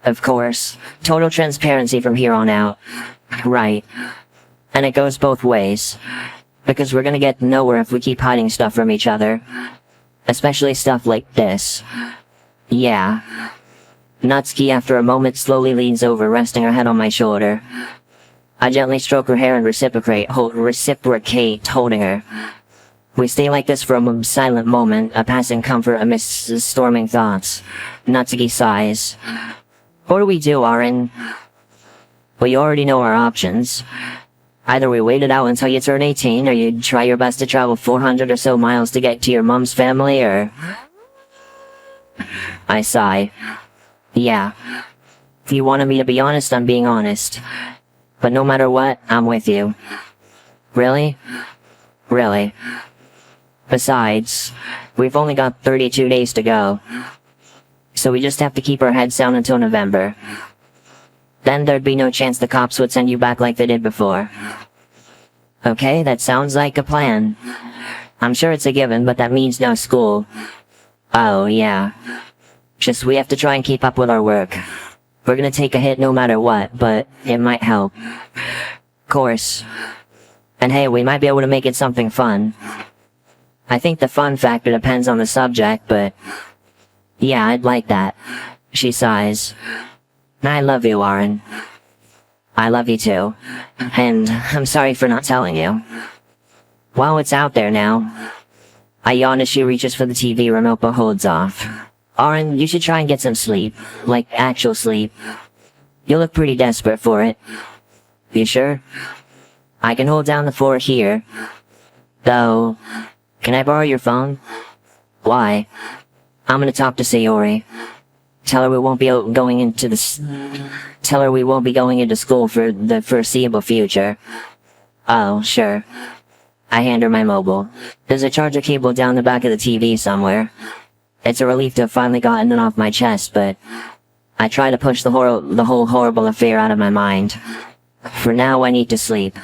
Of course. Total transparency from here on out. Right. And it goes both ways. Because we're gonna get nowhere if we keep hiding stuff from each other. Especially stuff like this. Yeah. Natsuki, after a moment, slowly leans over, resting her head on my shoulder. I gently stroke her hair and reciprocate, holding her. We stay like this for a silent moment, a passing comfort amidst storming thoughts. Natsuki sighs. What do we do, Arin? Well, you already know our options. Either we wait it out until you turn 18, or you try your best to travel 400 or so miles to get to your mom's family, or... I sigh. Yeah. If you wanted me to be honest, I'm being honest. But no matter what, I'm with you. Really? Really. Besides, we've only got 32 days to go. So we just have to keep our heads down until November. Then there'd be no chance the cops would send you back like they did before. Okay, that sounds like a plan. I'm sure it's a given, but that means no school. Oh, yeah. Just we have to try and keep up with our work. We're gonna take a hit no matter what, but it might help. Course. And hey, we might be able to make it something fun. I think the fun factor depends on the subject, but... Yeah, I'd like that. She sighs. I love you, Arin. I love you too. And I'm sorry for not telling you. Well, it's out there now. I yawn as she reaches for the TV remote but holds off. Arin, you should try and get some sleep. Like, actual sleep. You look pretty desperate for it. You sure? I can hold down the fort here. Though... Can I borrow your phone? Why? I'm gonna talk to Sayori. Tell her we won't be going into Tell her we won't be going into school for the foreseeable future. Oh, sure. I hand her my mobile. There's a charger cable down the back of the TV somewhere. It's a relief to have finally gotten it off my chest, but... I try to push the whole horrible affair out of my mind. For now, I need to sleep.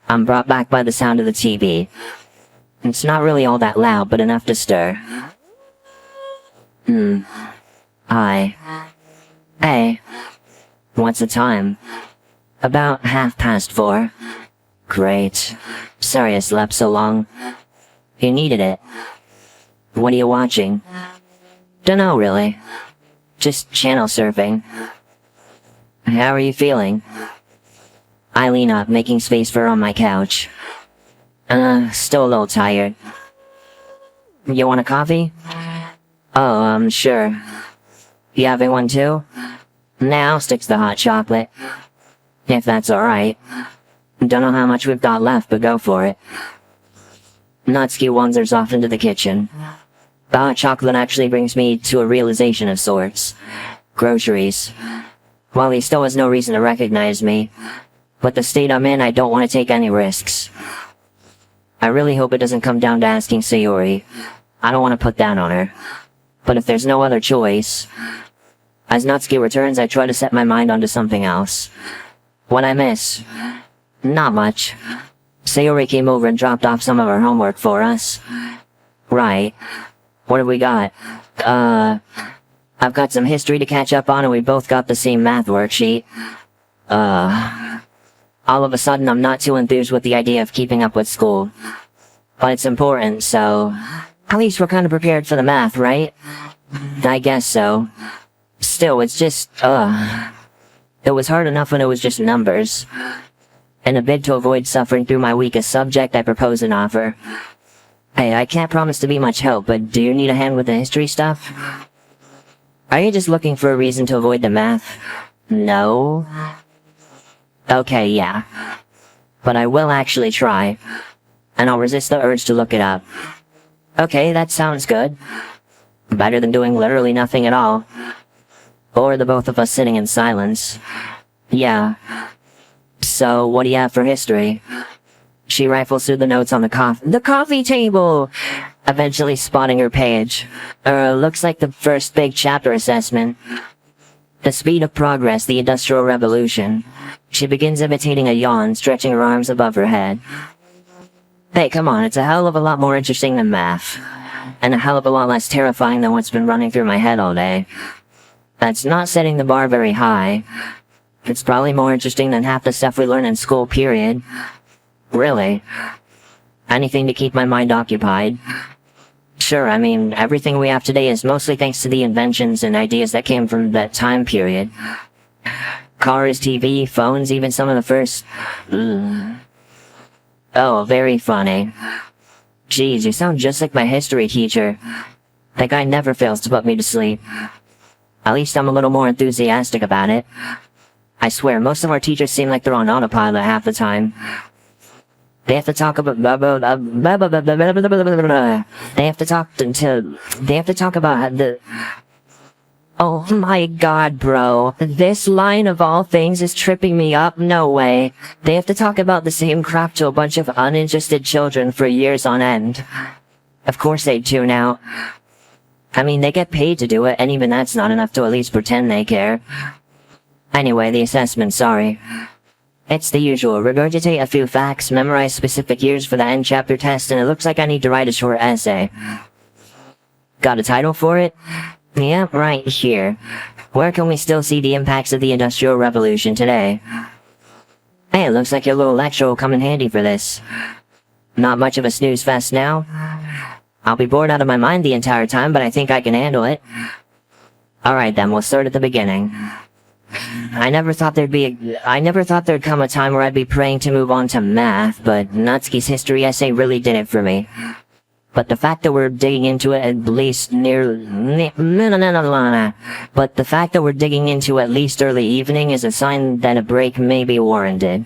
I'm brought back by the sound of the TV. It's not really all that loud, but enough to stir. Hi. Hey. What's the time? About 4:30. Great. Sorry I slept so long. You needed it. What are you watching? Dunno, really. Just channel surfing. How are you feeling? I lean up, making space for her on my couch. Still a little tired. You want a coffee? Oh, sure. You having one too? Nah, I'll stick to the hot chocolate. If that's alright. Don't know how much we've got left, but go for it. Natsuki wanders off into the kitchen. The hot chocolate actually brings me to a realization of sorts. Groceries. Well, he still has no reason to recognize me. But the state I'm in, I don't want to take any risks. I really hope it doesn't come down to asking Sayori. I don't want to put that on her. But if there's no other choice... As Natsuki returns, I try to set my mind onto something else. What I miss? Not much. Sayori came over and dropped off some of her homework for us. Right. What have we got? I've got some history to catch up on and we both got the same math worksheet. All of a sudden I'm not too enthused with the idea of keeping up with school. but it's important, so at least we're kind of prepared for the math, right? I guess so. Still, it's just, it was hard enough when it was just numbers. In a bid to avoid suffering through my weakest subject, I propose an offer. Hey, I can't promise to be much help, but do you need a hand with the history stuff? Are you just looking for a reason to avoid the math? No. Okay, yeah. But I will actually try. And I'll resist the urge to look it up. Okay, that sounds good. Better than doing literally nothing at all. Or the both of us sitting in silence. Yeah. So, what do you have for history? She rifles through the notes on the coffee table! Eventually spotting her page. Looks like the first big chapter assessment. The speed of progress, the Industrial Revolution. She begins imitating a yawn, stretching her arms above her head. Hey, come on, it's a hell of a lot more interesting than math. And a hell of a lot less terrifying than what's been running through my head all day. That's not setting the bar very high. It's probably more interesting than half the stuff we learn in school, period. Really. Anything to keep my mind occupied. Sure, I mean, everything we have today is mostly thanks to the inventions and ideas that came from that time period. Cars, TV, phones, even some of the first... Oh, very funny. Jeez, you sound just like my history teacher. That guy never fails to put me to sleep. At least I'm a little more enthusiastic about it. I swear, most of our teachers seem like they're on autopilot half the time. They have to talk about the... Oh my god, bro. This line of all things is tripping me up, no way. They have to talk about the same crap to a bunch of uninterested children for years on end. Of course they tune out. I mean, they get paid to do it, and even that's not enough to at least pretend they care. Anyway, the assessment, sorry. It's the usual, regurgitate a few facts, memorize specific years for the end chapter test, and it looks like I need to write a short essay. Got a title for it? Yep, right here. Where can we still see the impacts of the Industrial Revolution today? Hey, it looks like your little lecture will come in handy for this. Not much of a snooze fest now. I'll be bored out of my mind the entire time, but I think I can handle it. Alright then, we'll start at the beginning. I never thought there'd come a time where I'd be praying to move on to math, but Natsuki's history essay really did it for me. But the fact that we're digging into it at least early evening is a sign that a break may be warranted.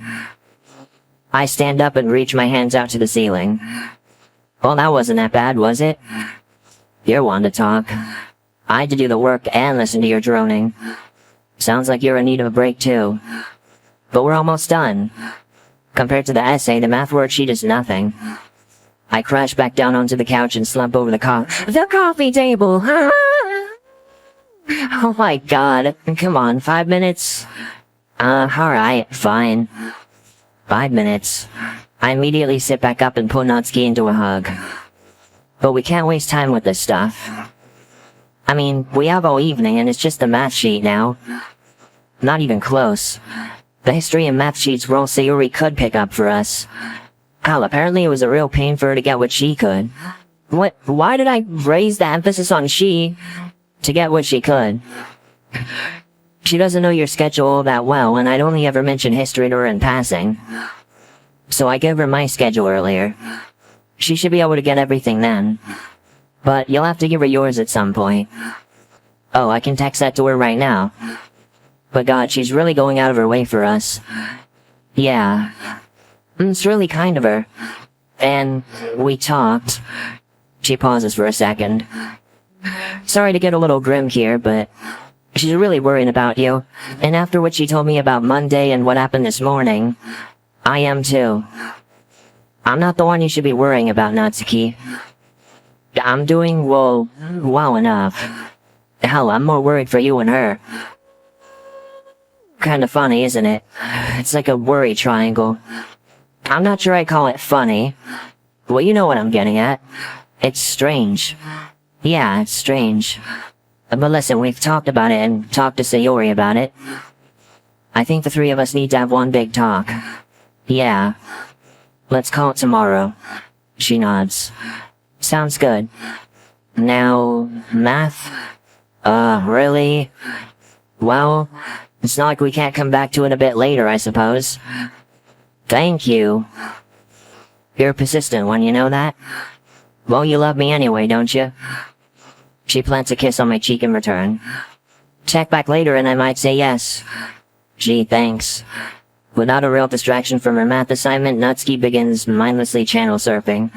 I stand up and reach my hands out to the ceiling. Well, that wasn't that bad, was it? You're one to talk. I had to do the work and listen to your droning. Sounds like you're in need of a break too. But we're almost done. Compared to the essay, the math worksheet is nothing. I crash back down onto the couch and slump over the coffee table. Oh my god. Come on, 5 minutes? Alright, fine. 5 minutes. I immediately sit back up and pull Natsuki into a hug. But we can't waste time with this stuff. I mean, we have all evening and it's just the math sheet now. Not even close. The history and math sheets role Sayuri could pick up for us. Hell, apparently it was a real pain for her to get what she could. Why did I raise the emphasis on she? To get what she could. She doesn't know your schedule that well, and I'd only ever mention history to her in passing. So I gave her my schedule earlier. She should be able to get everything then. But you'll have to give her yours at some point. Oh, I can text that to her right now. But god, she's really going out of her way for us. Yeah. It's really kind of her. And we talked. She pauses for a second. Sorry to get a little grim here, but she's really worrying about you. And after what she told me about Monday and what happened this morning, I am too. I'm not the one you should be worrying about, Natsuki. I'm doing, well enough. Hell, I'm more worried for you and her. Kinda funny, isn't it? It's like a worry triangle. I'm not sure I'd call it funny. Well, you know what I'm getting at. It's strange. Yeah, it's strange. But listen, we've talked about it and talked to Sayori about it. I think the three of us need to have one big talk. Yeah. Let's call it tomorrow. She nods. Sounds good. Now, math? Really? Well, it's not like we can't come back to it a bit later, I suppose. Thank you. You're a persistent one, you know that? Well, you love me anyway, don't you? She plants a kiss on my cheek in return. Check back later and I might say yes. Gee, thanks. Without a real distraction from her math assignment, Natsuki begins mindlessly channel surfing.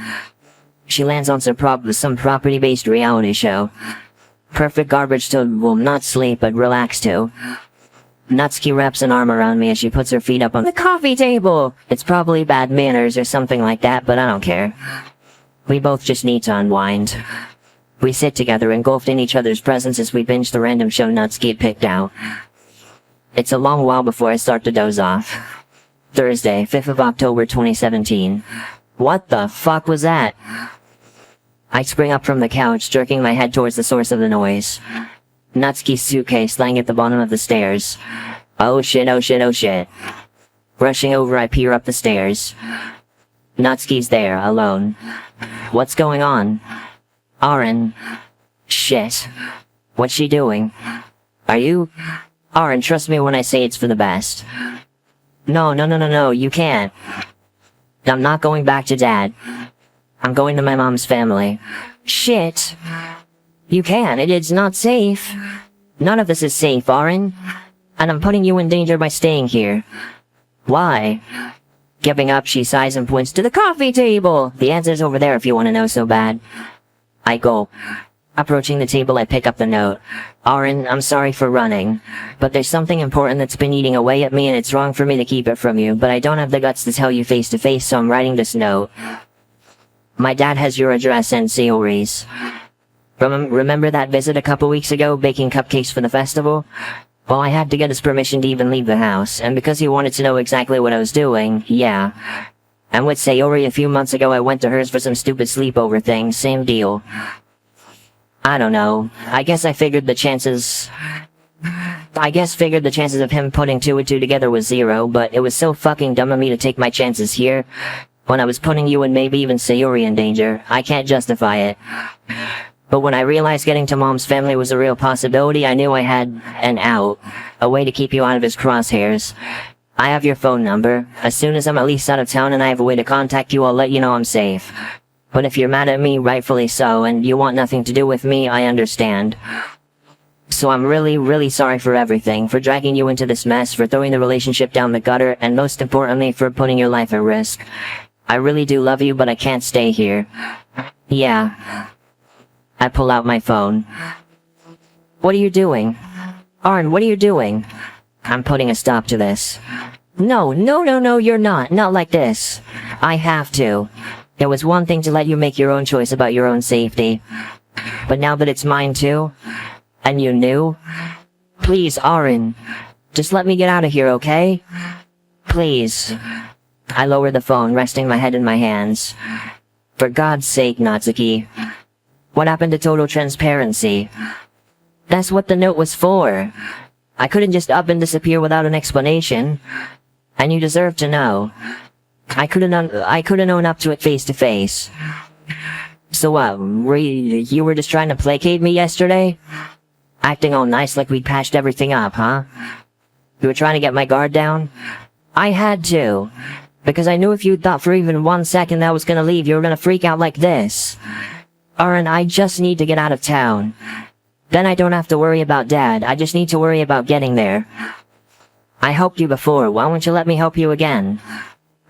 She lands on some property-based reality show. Perfect garbage to, well, not sleep, but relax to. Natsuki wraps an arm around me as she puts her feet up on the coffee table! It's probably bad manners or something like that, but I don't care. We both just need to unwind. We sit together, engulfed in each other's presence as we binge the random show Natsuki had picked out. It's a long while before I start to doze off. Thursday, 5th of October 2017. What the fuck was that? I spring up from the couch, jerking my head towards the source of the noise. Natsuki's suitcase lying at the bottom of the stairs. Oh shit, oh shit, oh shit. Rushing over, I peer up the stairs. Natsuki's there, alone. What's going on? Arin. Shit. What's she doing? Are you... Arin, trust me when I say it's for the best. No, you can't. I'm not going back to Dad. I'm going to my mom's family. Shit. You can, it is not safe. None of this is safe, Arin. And I'm putting you in danger by staying here. Why? Giving up, she sighs and points to the coffee table! The answer's over there if you want to know so bad. I gulp. Approaching the table, I pick up the note. Arin, I'm sorry for running, but there's something important that's been eating away at me and it's wrong for me to keep it from you, but I don't have the guts to tell you face to face, so I'm writing this note. My dad has your address and Sayori's. Remember that visit a couple weeks ago, baking cupcakes for the festival? Well, I had to get his permission to even leave the house, and because he wanted to know exactly what I was doing, yeah. And with Sayori a few months ago, I went to hers for some stupid sleepover thing, same deal. I don't know. I guess figured the chances of him putting two and two together was 0, but it was so fucking dumb of me to take my chances here. When I was putting you and maybe even Sayori in danger, I can't justify it. But when I realized getting to Mom's family was a real possibility, I knew I had an out. A way to keep you out of his crosshairs. I have your phone number. As soon as I'm at least out of town and I have a way to contact you, I'll let you know I'm safe. But if you're mad at me, rightfully so, and you want nothing to do with me, I understand. So I'm really, really sorry for everything, for dragging you into this mess, for throwing the relationship down the gutter, and most importantly, for putting your life at risk. I really do love you, but I can't stay here. Yeah. I pull out my phone. What are you doing? Arin, what are you doing? I'm putting a stop to this. No, you're not. Not like this. I have to. It was one thing to let you make your own choice about your own safety. But now that it's mine too, and you knew, please, Arin, just let me get out of here, okay? Please. I lower the phone, resting my head in my hands. For God's sake, Natsuki. What happened to total transparency? That's what the note was for. I couldn't just up and disappear without an explanation. And you deserve to know. I couldn't own up to it face to face. So what, you were just trying to placate me yesterday? Acting all nice like we'd patched everything up, huh? You were trying to get my guard down? I had to. Because I knew if you thought for even 1 second that I was gonna leave, you were gonna freak out like this. Arin, I just need to get out of town. Then I don't have to worry about Dad, I just need to worry about getting there. I helped you before, why won't you let me help you again?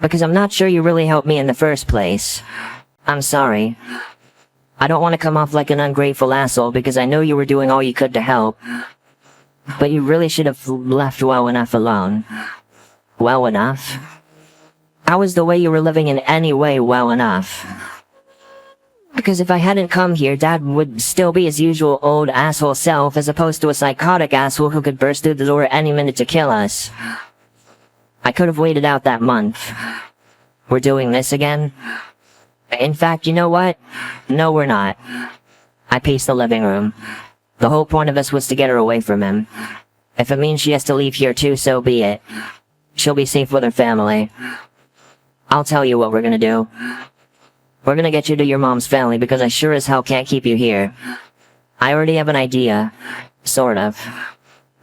Because I'm not sure you really helped me in the first place. I'm sorry. I don't want to come off like an ungrateful asshole because I know you were doing all you could to help. But you really should have left well enough alone. Well enough? How was the way you were living in any way well enough? Because if I hadn't come here, Dad would still be his usual old asshole self as opposed to a psychotic asshole who could burst through the door any minute to kill us. I could have waited out that month. We're doing this again? In fact, you know what? No, we're not. I pace the living room. The whole point of us was to get her away from him. If it means she has to leave here too, so be it. She'll be safe with her family. I'll tell you what we're gonna do. We're gonna get you to your mom's family because I sure as hell can't keep you here. I already have an idea. Sort of.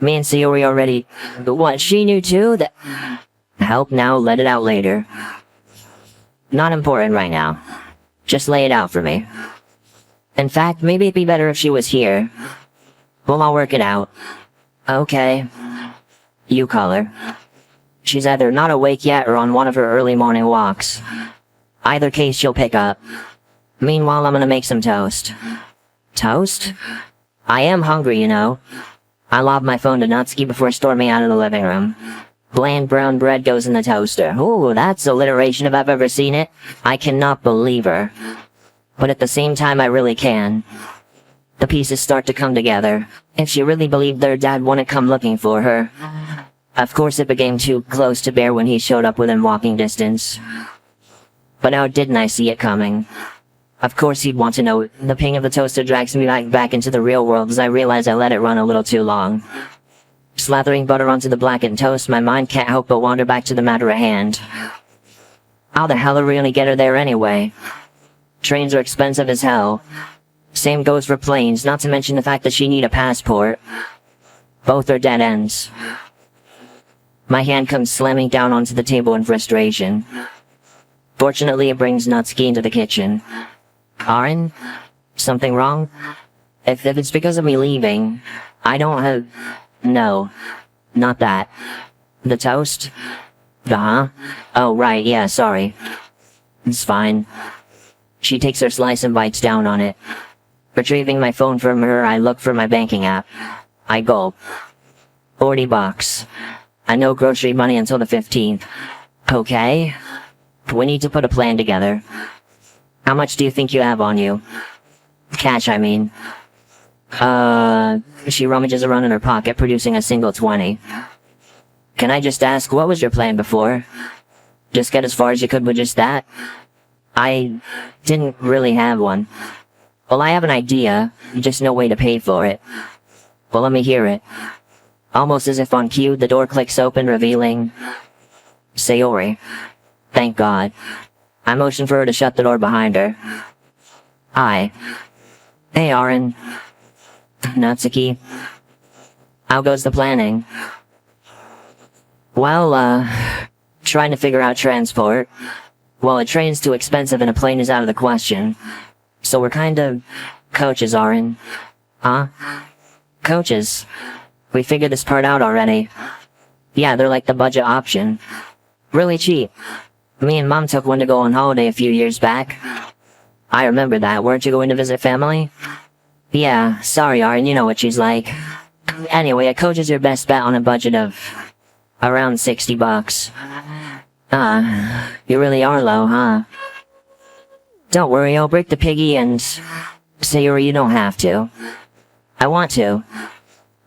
Me and Sayori already... What, she knew too? That... Help now, let it out later. Not important right now. Just lay it out for me. In fact, maybe it'd be better if she was here. Well, I'll work it out. Okay. You call her. She's either not awake yet or on one of her early morning walks. Either case, she'll pick up. Meanwhile, I'm gonna make some toast. Toast? I am hungry, you know. I lob my phone to Natsuki before storming out of the living room. Bland brown bread goes in the toaster. Ooh, that's alliteration if I've ever seen it. I cannot believe her. But at the same time, I really can. The pieces start to come together. If she really believed their dad wouldn't come looking for her. Of course it became too close to bear when he showed up within walking distance. But how didn't I see it coming? Of course he'd want to know. The ping of the toaster drags me back into the real world as I realize I let it run a little too long. Slathering butter onto the blackened toast, my mind can't help but wander back to the matter at hand. How the hell are we gonna get her there anyway? Trains are expensive as hell. Same goes for planes, not to mention the fact that she need a passport. Both are dead ends. My hand comes slamming down onto the table in frustration. Fortunately, it brings Natsuki into the kitchen. Arin? Something wrong? If it's because of me leaving, I don't have... No. Not that. The toast? Uh-huh. Oh, right, yeah, sorry. It's fine. She takes her slice and bites down on it. Retrieving my phone from her, I look for my banking app. I gulp. $40. I no grocery money until the 15th. Okay. We need to put a plan together. How much do you think you have on you? Cash, I mean. She rummages around in her pocket, producing a single 20. Can I just ask, what was your plan before? Just get as far as you could with just that? I didn't really have one. Well, I have an idea, just no way to pay for it. Well, let me hear it. Almost as if on cue, the door clicks open, revealing... Sayori. Thank God. I motion for her to shut the door behind her. Hi. Hey, Arin. Natsuki. How goes the planning? Well, trying to figure out transport. Well, a train's too expensive and a plane is out of the question. So we're kind of... coaches, Arin. Huh? Coaches. We figured this part out already. Yeah, they're like the budget option. Really cheap. Me and Mom took one to go on holiday a few years back. I remember that. Weren't you going to visit family? Yeah, sorry, Arin, you know what she's like. Anyway, a coach is your best bet on a budget of... around $60. You really are low, huh? Don't worry, I'll break the piggy and... Sayori, you don't have to. I want to.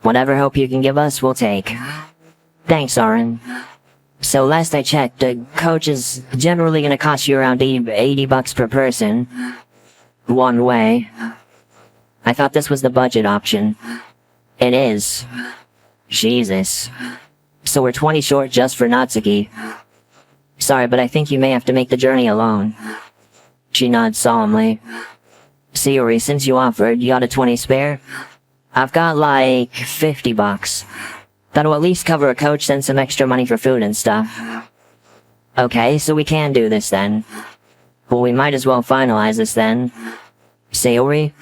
Whatever help you can give us, we'll take. Thanks, Arin. So last I checked, the coach is generally gonna cost you around $80 per person. One way. I thought this was the budget option. It is. Jesus. So we're 20 short just for Natsuki. Sorry, but I think you may have to make the journey alone. She nods solemnly. Sayori, since you offered, you got a 20 spare? I've got like $50. That'll at least cover a coach and some extra money for food and stuff. Okay, so we can do this then. Well, we might as well finalize this then. Sayori?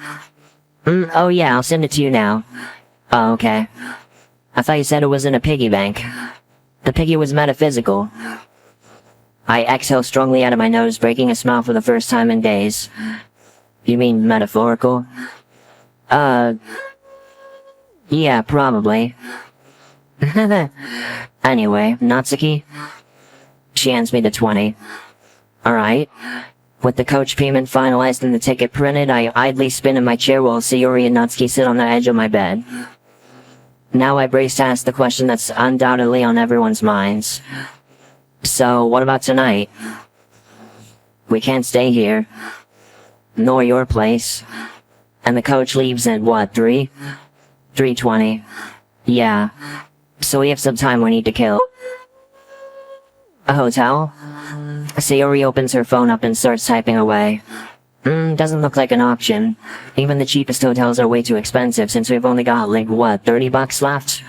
Oh yeah, I'll send it to you now. Oh, okay. I thought you said it was in a piggy bank. The piggy was metaphysical. I exhale strongly out of my nose, breaking a smile for the first time in days. You mean metaphorical? Yeah, probably. Anyway, Natsuki? She hands me the 20. Alright. With the coach payment finalized and the ticket printed, I idly spin in my chair while Sayori and Natsuki sit on the edge of my bed. Now I brace to ask the question that's undoubtedly on everyone's minds. So, what about tonight? We can't stay here. Nor your place. And the coach leaves at what, 3? 3:20. Yeah. So we have some time we need to kill. A hotel? Sayori opens her phone up and starts typing away. Doesn't look like an option. Even the cheapest hotels are way too expensive since we've only got, like, what, $30 left?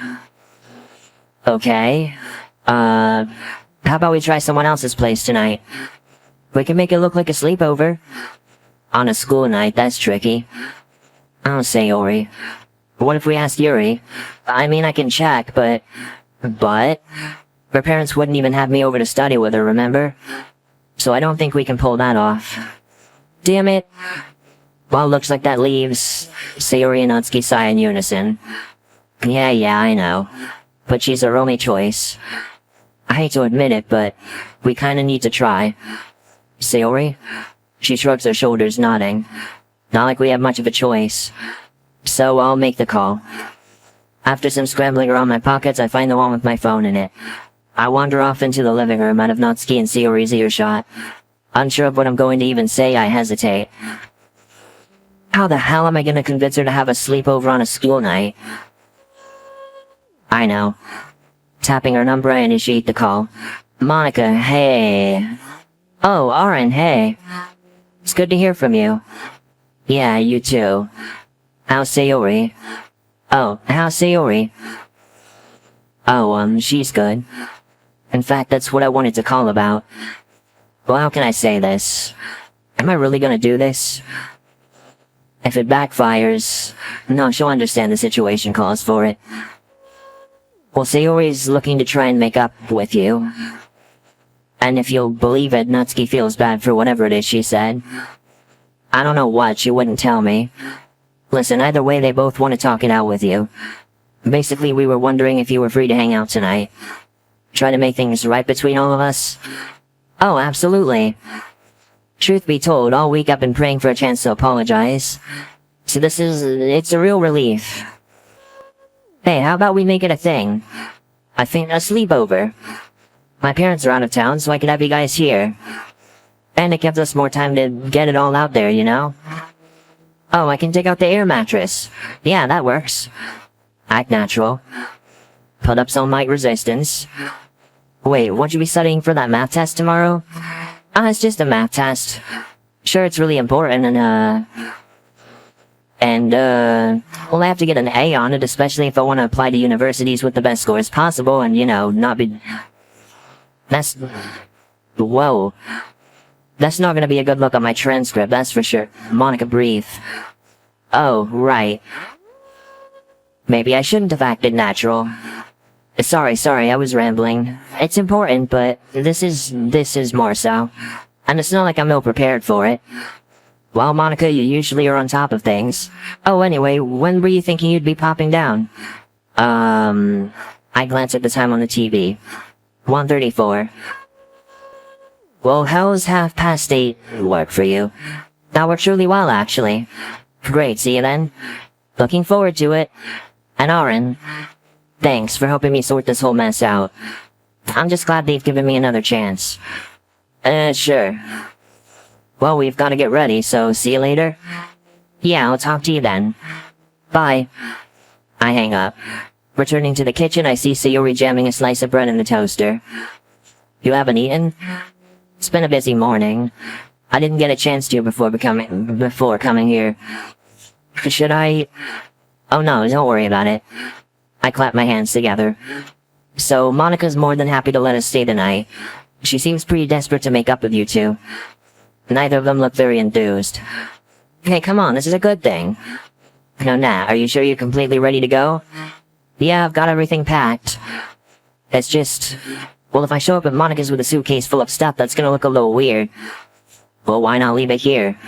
Okay. How about we try someone else's place tonight? We can make it look like a sleepover. On a school night, that's tricky. Oh, Sayori. What if we asked Yuri? I mean, I can check, but... Her parents wouldn't even have me over to study with her, remember? So I don't think we can pull that off. Damn it. Well, looks like that leaves Sayori and Natsuki sigh in unison. Yeah, I know. But she's our only choice. I hate to admit it, but we kinda need to try. Sayori? She shrugs her shoulders, nodding. Not like we have much of a choice. So I'll make the call. After some scrambling around my pockets, I find the one with my phone in it. I wander off into the living room out of Natsuki and Sayori's earshot. Unsure of what I'm going to even say, I hesitate. How the hell am I gonna convince her to have a sleepover on a school night? I know. Tapping her number, I initiate the call. Monica, hey. Oh, Arin, hey. It's good to hear from you. Yeah, you too. How's Sayori? Oh, how's Sayori? Oh, she's good. In fact, that's what I wanted to call about. Well, how can I say this? Am I really gonna do this? If it backfires... No, she'll understand the situation calls for it. Well, Sayori's looking to try and make up with you. And if you'll believe it, Natsuki feels bad for whatever it is she said. I don't know what, she wouldn't tell me. Listen, either way, they both want to talk it out with you. Basically, we were wondering if you were free to hang out tonight. Try to make things right between all of us. Oh, absolutely. Truth be told, all week I've been praying for a chance to apologize. So it's a real relief. Hey, how about we make it a thing? I think a sleepover. My parents are out of town, so I could have you guys here. And it gives us more time to get it all out there, you know? Oh, I can take out the air mattress. Yeah, that works. Act natural. Put up some light resistance. Wait, won't you be studying for that math test tomorrow? It's just a math test. Sure, it's really important, well, I have to get an A on it, especially if I want to apply to universities with the best scores possible, and, you know, not be... Whoa. That's not gonna be a good look on my transcript, that's for sure. Monica, breathe. Oh, right. Maybe I shouldn't have acted natural. Sorry, I was rambling. It's important, but this is more so. And it's not like I'm ill-prepared for it. Well, Monica, you usually are on top of things. Oh, anyway, when were you thinking you'd be popping down? I glanced at the time on the TV. 1:34. Well, how's 8:30 work for you? That works really well, actually. Great, see you then. Looking forward to it. And Arin, thanks for helping me sort this whole mess out. I'm just glad they've given me another chance. Sure. Well, we've got to get ready, so see you later? Yeah, I'll talk to you then. Bye. I hang up. Returning to the kitchen, I see Sayori jamming a slice of bread in the toaster. You haven't eaten? It's been a busy morning. I didn't get a chance to before coming here. Should I? Oh no, don't worry about it. I clap my hands together. So, Monica's more than happy to let us stay the night. She seems pretty desperate to make up with you two. Neither of them look very enthused. Hey, come on, this is a good thing. No, Nat, are you sure you're completely ready to go? Yeah, I've got everything packed. It's just... Well, if I show up at Monica's with a suitcase full of stuff, that's gonna look a little weird. Well, why not leave it here?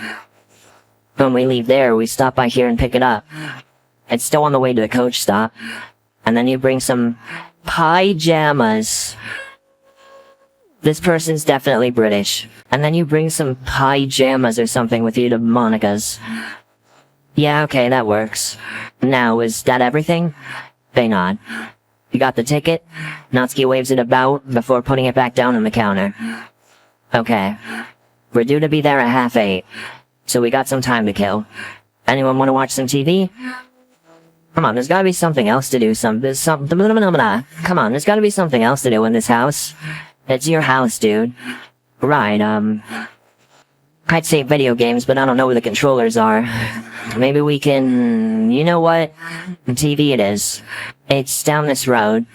When we leave there, we stop by here and pick it up. It's still on the way to the coach stop. And then you bring some... pajamas. This person's definitely British. And then you bring some pajamas or something with you to Monica's. Yeah, okay, that works. Now, is that everything? They nod. You got the ticket? Natsuki waves it about before putting it back down on the counter. Okay. We're due to be there at 8:30. So we got some time to kill. Anyone want to watch some TV? Come on, there's gotta be something else to do. Come on, there's gotta be something else to do in this house. It's your house, dude. Right, I'd say video games, but I don't know where the controllers are. Maybe we can... You know what? TV it is. It's down this road.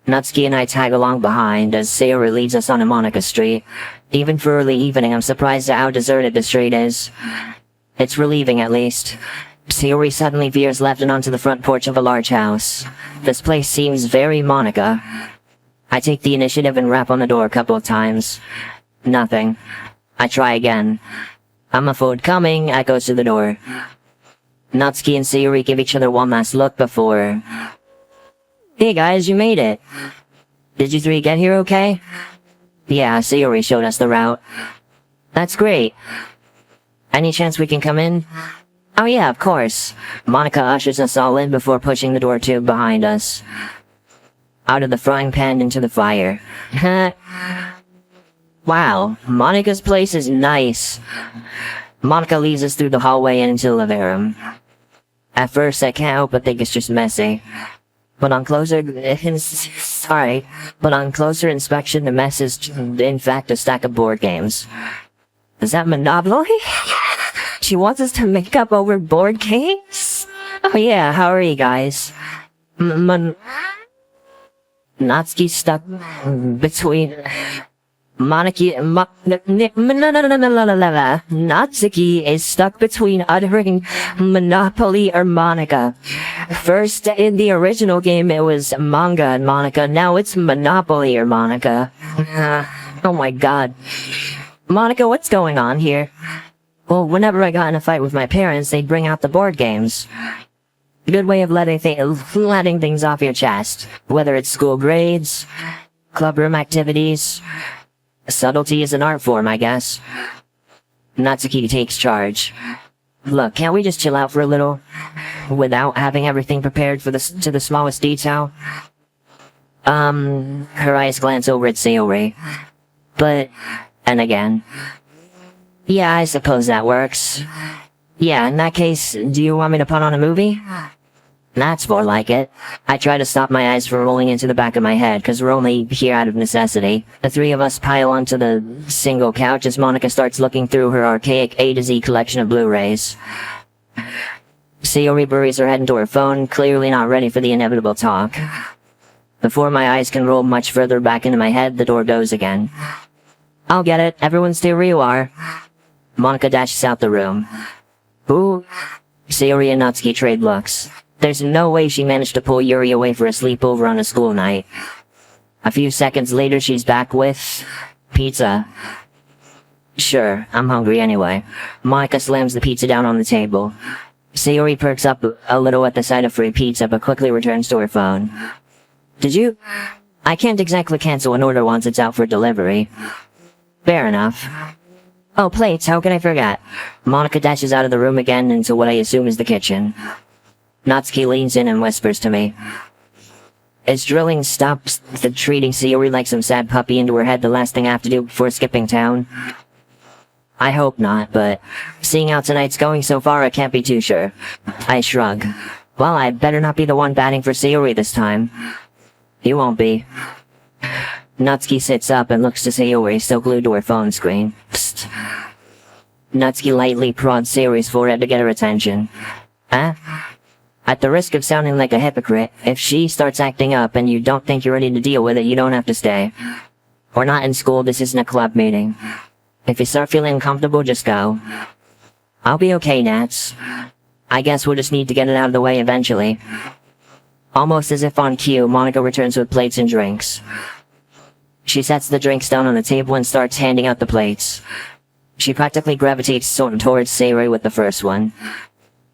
Natsuki and I tag along behind as Sayori leads us onto Monica Street. Even for early evening, I'm surprised at how deserted the street is. It's relieving, at least. Sayori suddenly veers left and onto the front porch of a large house. This place seems very Monica. I take the initiative and rap on the door a couple of times. Nothing. I try again. I'm muffled coming, echoes to the door. Natsuki and Sayori give each other one last look before... Hey guys, you made it. Did you three get here okay? Yeah, Sayori showed us the route. That's great. Any chance we can come in? Oh yeah, of course. Monica ushers us all in before pushing the door tube behind us. Out of the frying pan into the fire. Wow, Monica's place is nice. Monica leads us through the hallway and into the living room. At first, I can't help but think it's just messy. But on closer inspection, the mess is, in fact, a stack of board games. Is that Monopoly? She wants us to make up over board games? Oh yeah, how are you guys? Natsuki stuck between... Natsuki is stuck between uttering Monopoly or Monica. First, in the original game, it was manga and Monica. Now it's Monopoly or Monica. Oh my god. Monica, what's going on here? Well, whenever I got in a fight with my parents, they'd bring out the board games. Good way of letting things off your chest. Whether it's school grades, clubroom activities... Subtlety is an art form, I guess. Natsuki takes charge. Look, can't we just chill out for a little? Without having everything prepared to the smallest detail? Her eyes glance over at Sayori. But, and again. Yeah, I suppose that works. Yeah, in that case, do you want me to put on a movie? That's more like it. I try to stop my eyes from rolling into the back of my head, cause we're only here out of necessity. The three of us pile onto the single couch as Monica starts looking through her archaic A to Z collection of Blu-rays. Sayori buries her head into her phone, clearly not ready for the inevitable talk. Before my eyes can roll much further back into my head, the door goes again. I'll get it, everyone stay where you are. Monica dashes out the room. Ooh. Sayori and Natsuki trade looks. There's no way she managed to pull Yuri away for a sleepover on a school night. A few seconds later, she's back with... pizza. Sure, I'm hungry anyway. Monica slams the pizza down on the table. Sayori perks up a little at the sight of free pizza, but quickly returns to her phone. Did you... I can't exactly cancel an order once it's out for delivery. Fair enough. Oh, plates, how can I forget? Monica dashes out of the room again into what I assume is the kitchen. Natsuki leans in and whispers to me. Is drilling stops the treating Sayori like some sad puppy into her head the last thing I have to do before skipping town? I hope not, but seeing how tonight's going so far, I can't be too sure. I shrug. Well, I'd better not be the one batting for Sayori this time. You won't be. Natsuki sits up and looks to Sayori, still glued to her phone screen. Psst. Natsuki lightly prods Sayori's forehead to get her attention. Huh? At the risk of sounding like a hypocrite, if she starts acting up and you don't think you're ready to deal with it, you don't have to stay. We're not in school, this isn't a club meeting. If you start feeling uncomfortable, just go. I'll be okay, Nats. I guess we'll just need to get it out of the way eventually. Almost as if on cue, Monica returns with plates and drinks. She sets the drinks down on the table and starts handing out the plates. She practically gravitates towards Sayori with the first one.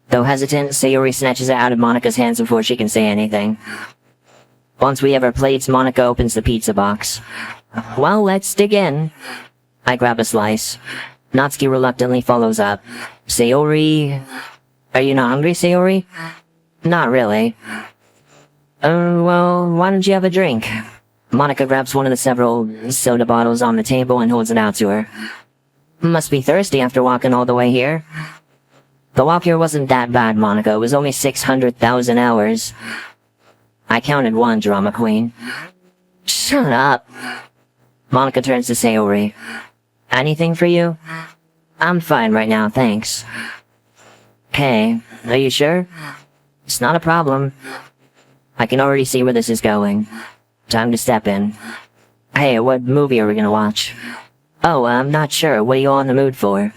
Though hesitant, Sayori snatches it out of Monica's hands before she can say anything. Once we have our plates, Monica opens the pizza box. Well, let's dig in. I grab a slice. Natsuki reluctantly follows up. Sayori... Are you not hungry, Sayori? Not really. Well, why don't you have a drink? Monica grabs one of the several soda bottles on the table and holds it out to her. Must be thirsty after walking all the way here. The walk here wasn't that bad, Monica. It was only 600,000 hours. I counted one, drama queen. Shut up. Monica turns to Sayori. Anything for you? I'm fine right now, thanks. Okay, are you sure? It's not a problem. I can already see where this is going. Time to step in. Hey, what movie are we gonna watch? Oh, I'm not sure. What are you all in the mood for?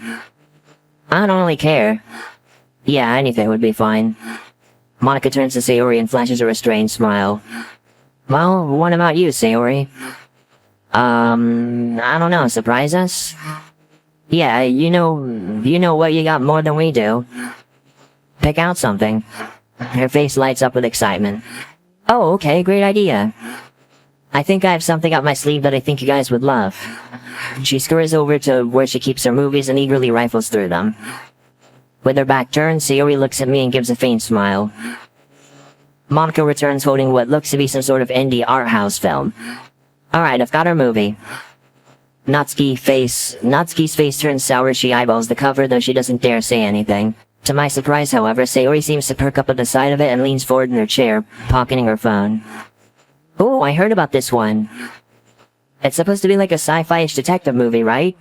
I don't really care. Yeah, anything would be fine. Monica turns to Sayori and flashes a restrained smile. Well, what about you, Sayori? I don't know, surprise us? Yeah, you know what you got more than we do. Pick out something. Her face lights up with excitement. Oh, okay, great idea. I think I have something up my sleeve that I think you guys would love. She scurries over to where she keeps her movies and eagerly rifles through them. With her back turned, Sayori looks at me and gives a faint smile. Monica returns holding what looks to be some sort of indie art house film. Alright, I've got her movie. Natsuki's face turns sour as she eyeballs the cover, though she doesn't dare say anything. To my surprise, however, Sayori seems to perk up at the sight of it and leans forward in her chair, pocketing her phone. Oh, I heard about this one. It's supposed to be like a sci-fi-ish detective movie, right?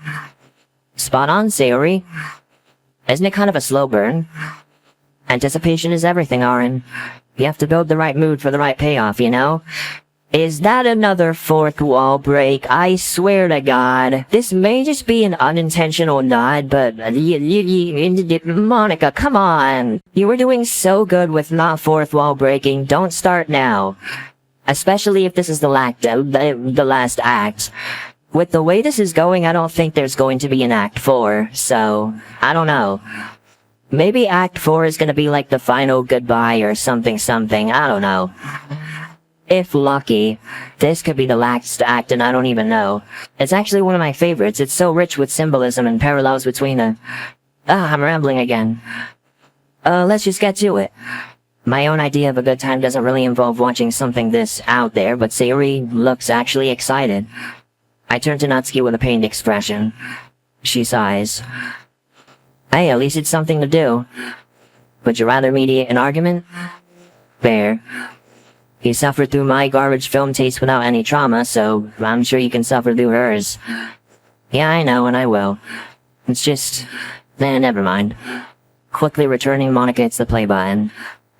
Spot on, Sayori. Isn't it kind of a slow burn? Anticipation is everything, Arin. You have to build the right mood for the right payoff, you know? Is that another fourth wall break? I swear to God. This may just be an unintentional nod, but Monica, come on. You were doing so good with not fourth wall breaking. Don't start now. Especially if this is the last act. With the way this is going, I don't think there's going to be an Act 4, so I don't know. Maybe Act 4 is gonna be like the final goodbye or something, I don't know. If lucky, this could be the last act and I don't even know. It's actually one of my favorites. It's so rich with symbolism and parallels between the... I'm rambling again. Let's just get to it. My own idea of a good time doesn't really involve watching something this out there, but Sayori looks actually excited. I turn to Natsuki with a pained expression. She sighs. Hey, at least it's something to do. Would you rather mediate an argument? Fair. You suffered through my garbage film taste without any trauma, so I'm sure you can suffer through hers. Yeah, I know, and I will. It's just... never mind. Quickly returning, Monica hits the play button.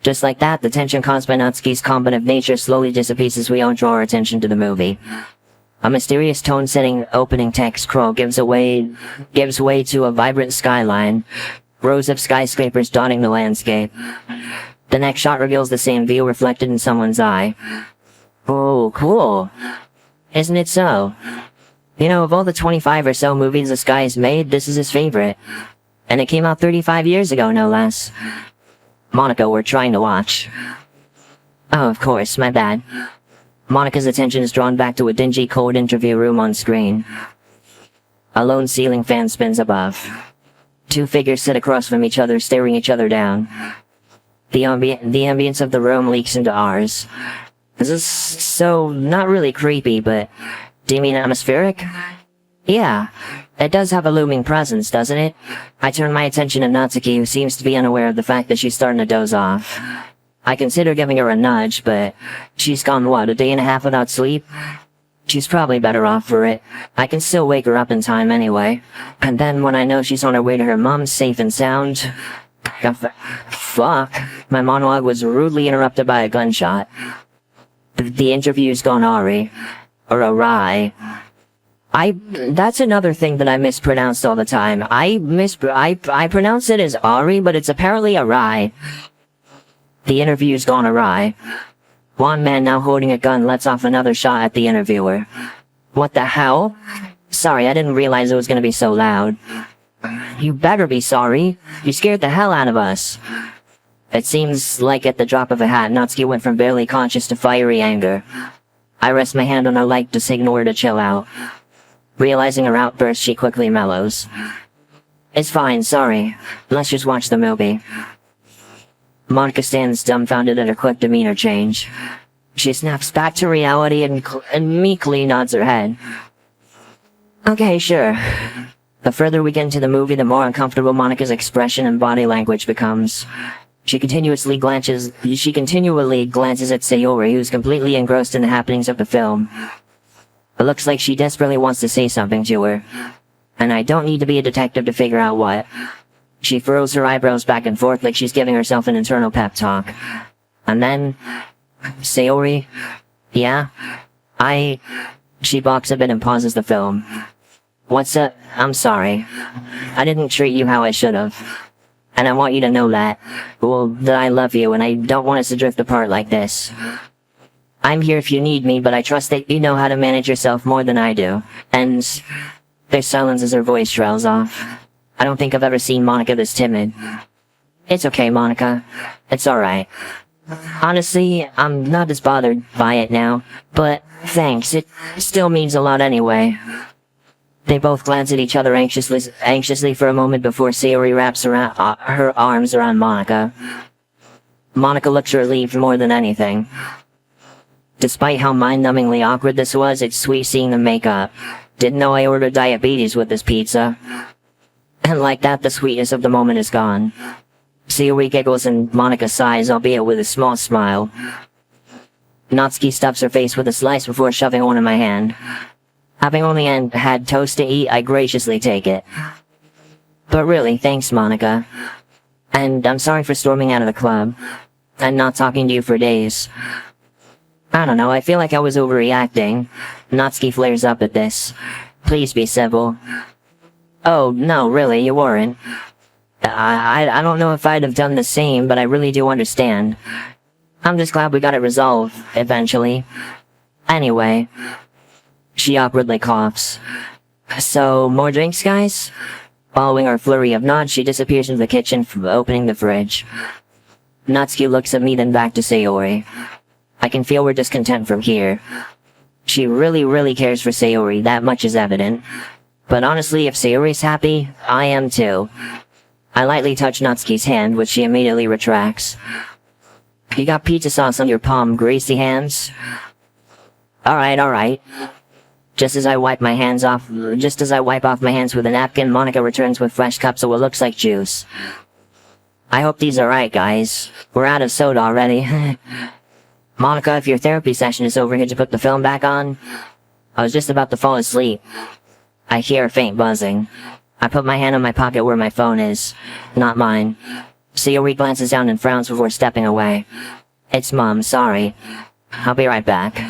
Just like that, the tension caused by Natsuki's combative nature slowly dissipates as we all draw our attention to the movie. A mysterious tone-setting opening text scroll gives way to a vibrant skyline, rows of skyscrapers dotting the landscape. The next shot reveals the same view reflected in someone's eye. Oh, cool. Isn't it so? You know, of all the 25 or so movies this guy has made, this is his favorite. And it came out 35 years ago, no less. Monica, we're trying to watch. Oh, of course, my bad. Monica's attention is drawn back to a dingy, cold interview room on screen. A lone ceiling fan spins above. Two figures sit across from each other, staring each other down. The ambience of the room leaks into ours. This is so, not really creepy, but... do you mean atmospheric? Yeah. It does have a looming presence, doesn't it? I turn my attention to Natsuki, who seems to be unaware of the fact that she's starting to doze off. I consider giving her a nudge, but she's gone, what, a day and a half without sleep? She's probably better off for it. I can still wake her up in time anyway. And then when I know she's on her way to her mom safe and sound... fuck. My monologue was rudely interrupted by a gunshot. The interview's gone awry. Or awry. That's another thing that I mispronounced all the time. I pronounce it as Ari, but it's apparently awry. The interview's gone awry. One man now holding a gun lets off another shot at the interviewer. What the hell? Sorry, I didn't realize it was gonna be so loud. You better be sorry. You scared the hell out of us. It seems like at the drop of a hat, Natsuki went from barely conscious to fiery anger. I rest my hand on her leg to signal her to chill out. Realizing her outburst, she quickly mellows. It's fine, sorry. Let's just watch the movie. Monica stands dumbfounded at her quick demeanor change. She snaps back to reality and meekly nods her head. Okay, sure. The further we get into the movie, the more uncomfortable Monica's expression and body language becomes. She continually glances at Sayori, who's completely engrossed in the happenings of the film. It looks like she desperately wants to say something to her. And I don't need to be a detective to figure out what. She furrows her eyebrows back and forth like she's giving herself an internal pep talk. And then... Sayori? Yeah? She balks a bit and pauses the film. What's up? I'm sorry. I didn't treat you how I should've. And I want you to know that. Well, that I love you and I don't want us to drift apart like this. I'm here if you need me, but I trust that you know how to manage yourself more than I do. And... There's silence as her voice trails off. I don't think I've ever seen Monica this timid. It's okay, Monica. It's alright. Honestly, I'm not as bothered by it now, but thanks, it still means a lot anyway. They both glance at each other anxiously for a moment before Sayori wraps her arms around Monica. Monica looks relieved more than anything. Despite how mind-numbingly awkward this was, it's sweet seeing them make up. Didn't know I ordered diabetes with this pizza. And like that, the sweetness of the moment is gone. Sayori giggles and Monica sighs, albeit with a small smile. Natsuki stuffs her face with a slice before shoving one in my hand. Having only had toast to eat, I graciously take it. But really, thanks, Monica. And I'm sorry for storming out of the club. And not talking to you for days. I don't know, I feel like I was overreacting. Natsuki flares up at this. Please be civil. Oh, no, really, you weren't. I don't know if I'd have done the same, but I really do understand. I'm just glad we got it resolved, eventually. Anyway. She awkwardly coughs. So, more drinks, guys? Following our flurry of nods, she disappears into the kitchen, opening the fridge. Natsuki looks at me, then back to Sayori. I can feel her discontent from here. She really cares for Sayori, that much is evident. But honestly, if Sayori's happy, I am too. I lightly touch Natsuki's hand, which she immediately retracts. You got pizza sauce on your palm, greasy hands? Alright. Just as I wipe off my hands with a napkin, Monica returns with fresh cups of what looks like juice. I hope these are right, guys. We're out of soda already. Monica, if your therapy session is over, could you put the film back on? I was just about to fall asleep. I hear a faint buzzing. I put my hand in my pocket where my phone is. Not mine. Sayori glances down and frowns before stepping away. It's Mom, sorry. I'll be right back.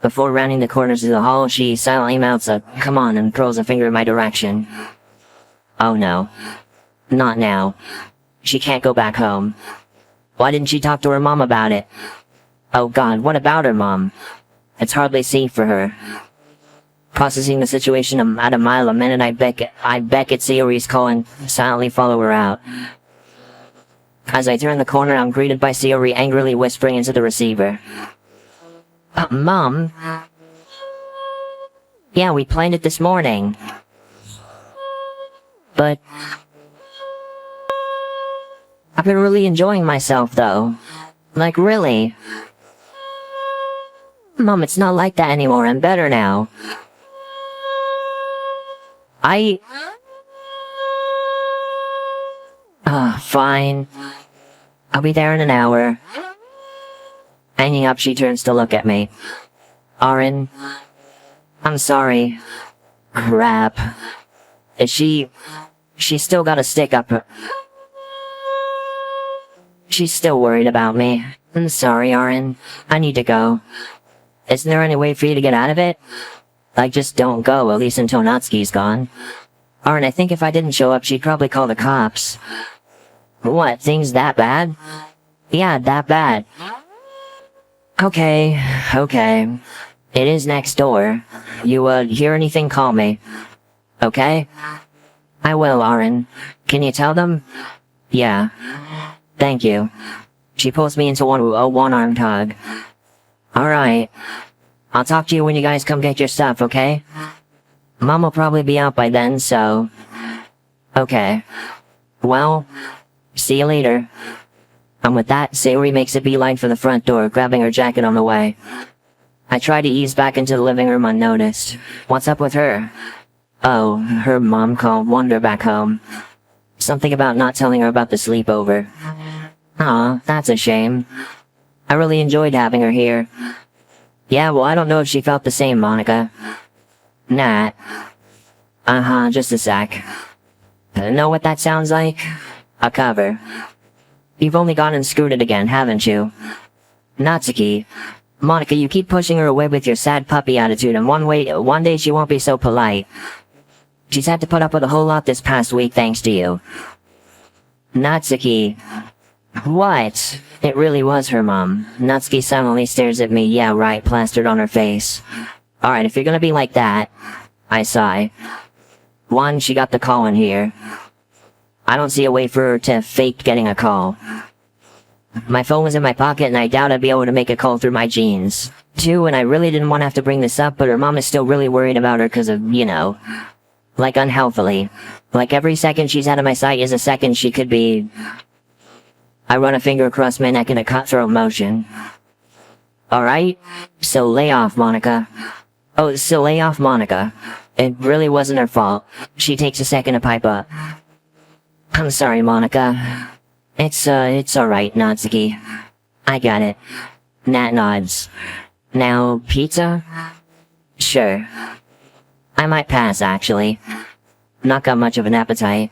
Before rounding the corners of the hall, she silently mouths a "come on" and curls a finger in my direction. Oh no. Not now. She can't go back home. Why didn't she talk to her mom about it? Oh god, what about her mom? It's hardly safe for her. Processing the situation at a mile a minute, I beck at Sayori's call and silently follow her out. As I turn the corner, I'm greeted by Sayori angrily whispering into the receiver. Mom? Yeah, we planned it this morning. But... I've been really enjoying myself, though. Like, really. Mom, it's not like that anymore. I'm better now. Fine. I'll be there in an hour. Hanging up, she turns to look at me. Arin. I'm sorry. Crap. She's still got a stick up her... She's still worried about me. I'm sorry, Arin. I need to go. Isn't there any way for you to get out of it? Like, just don't go, at least until Natsuki's gone. Arin, I think if I didn't show up, she'd probably call the cops. What, things that bad? Yeah, that bad. Okay. It is next door. You, hear anything, call me. Okay? I will, Arin. Can you tell them? Yeah. Thank you. She pulls me into a one-armed hug. Alright. I'll talk to you when you guys come get your stuff, okay? Mom will probably be out by then, so... Okay. Well, see you later. And with that, Sayori makes a beeline for the front door, grabbing her jacket on the way. I try to ease back into the living room unnoticed. What's up with her? Oh, her mom called Wonder back home. Something about not telling her about the sleepover. Aw, that's a shame. I really enjoyed having her here. Yeah, well, I don't know if she felt the same, Monica. Nat. Just a sec. Know what that sounds like? A cover. You've only gone and screwed it again, haven't you? Natsuki. Monica, you keep pushing her away with your sad puppy attitude, and one day she won't be so polite. She's had to put up with a whole lot this past week thanks to you. Natsuki. What? It really was her mom. Natsuki silently stares at me, yeah right, plastered on her face. Alright, if you're gonna be like that, I sigh. One, she got the call in here. I don't see a way for her to fake getting a call. My phone was in my pocket and I doubt I'd be able to make a call through my jeans. Two, and I really didn't want to have to bring this up, but her mom is still really worried about her because of, you know, like unhealthily. Like every second she's out of my sight is a second she could be... I run a finger across my neck in a cutthroat motion. Alright? So lay off, Monica. Oh, so lay off, Monica. It really wasn't her fault. She takes a second to pipe up. I'm sorry, Monica. It's alright, Natsuki. I got it. Nat nods. Now, pizza? Sure. I might pass, actually. Not got much of an appetite.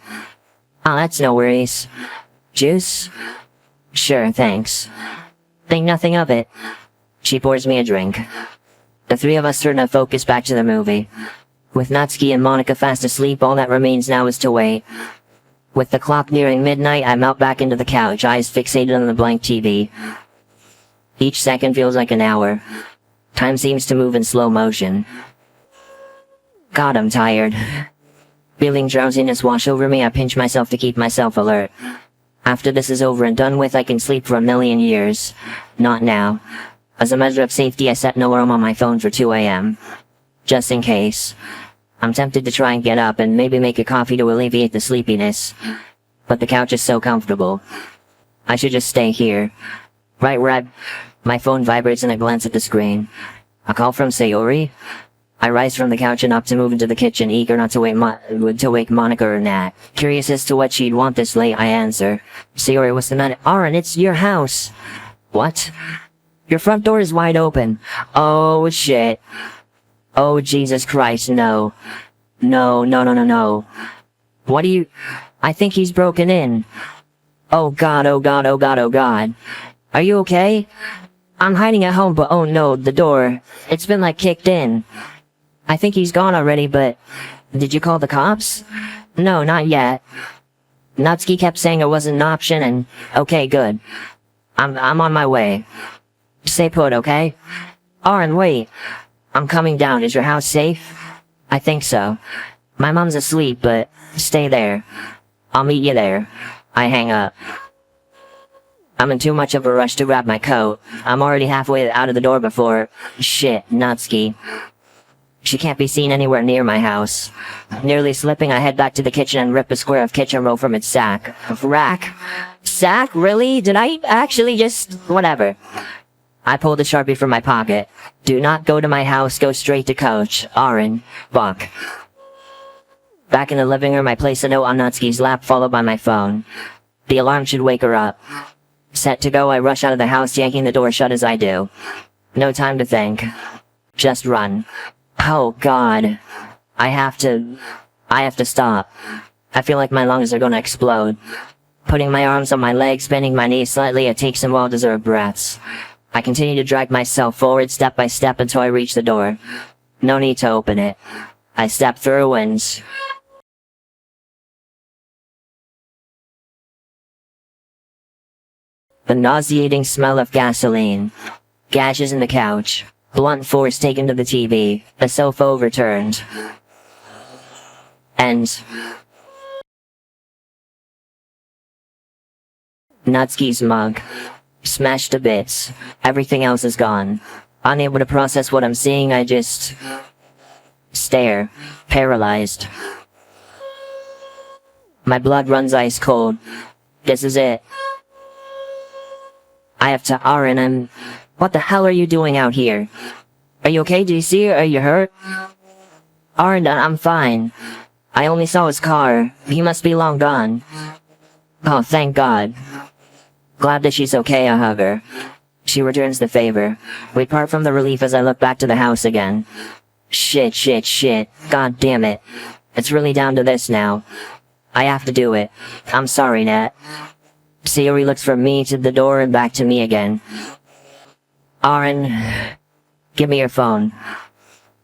Oh, that's no worries. Juice? Sure, thanks. Think nothing of it. She pours me a drink. The three of us turn our focus back to the movie. With Natsuki and Monica fast asleep, all that remains now is to wait. With the clock nearing midnight, I melt back into the couch, eyes fixated on the blank TV. Each second feels like an hour. Time seems to move in slow motion. God, I'm tired. Feeling drowsiness wash over me, I pinch myself to keep myself alert. After this is over and done with, I can sleep for a million years. Not now. As a measure of safety, I set an alarm on my phone for 2 a.m. Just in case. I'm tempted to try and get up and maybe make a coffee to alleviate the sleepiness. But the couch is so comfortable. I should just stay here. Right where my phone vibrates and I glance at the screen. A call from Sayori? I rise from the couch and up to move into the kitchen, eager not to wake Monica or Nat. Curious as to what she'd want this late, I answer. Sayori, what's the matter? Arin, it's your house. What? Your front door is wide open. Oh, shit. Oh, Jesus Christ, no. No. What do you... I think he's broken in. Oh God. Are you okay? I'm hiding at home, but oh no, the door. It's been like kicked in. I think he's gone already, but... Did you call the cops? No, not yet. Natsuki kept saying it wasn't an option and... Okay, good. I'm on my way. Stay put, okay? Arin, wait. I'm coming down. Is your house safe? I think so. My mom's asleep, but stay there. I'll meet you there. I hang up. I'm in too much of a rush to grab my coat. I'm already halfway out of the door before... Shit, Natsuki. She can't be seen anywhere near my house. Nearly slipping, I head back to the kitchen and rip a square of kitchen roll from its rack. Sack? Really? Did I actually just... Whatever. I pulled a Sharpie from my pocket. Do not go to my house, go straight to Coach. Arin. Buck. Back in the living room, I place a note on Natsuki's lap, followed by my phone. The alarm should wake her up. Set to go, I rush out of the house, yanking the door shut as I do. No time to think. Just run. Oh God. I have to stop. I feel like my lungs are gonna explode. Putting my arms on my legs, bending my knees slightly, I take some well-deserved breaths. I continue to drag myself forward step by step until I reach the door. No need to open it. I step through and... The nauseating smell of gasoline. Gashes in the couch. Blunt force taken to the TV. The sofa overturned. And... Natsuki's mug. Smashed to bits. Everything else is gone. Unable to process what I'm seeing, I just... stare. Paralyzed. My blood runs ice cold. This is it. I have to... Arin, what the hell are you doing out here? Are you okay? Do you see her? Are you hurt? Arin, I'm fine. I only saw his car. He must be long gone. Oh, thank God. Glad that she's okay, I hug her. She returns the favor. We part from the relief as I look back to the house again. Shit. God damn it. It's really down to this now. I have to do it. I'm sorry, Nat. Sayori looks from me to the door and back to me again. Arin, give me your phone.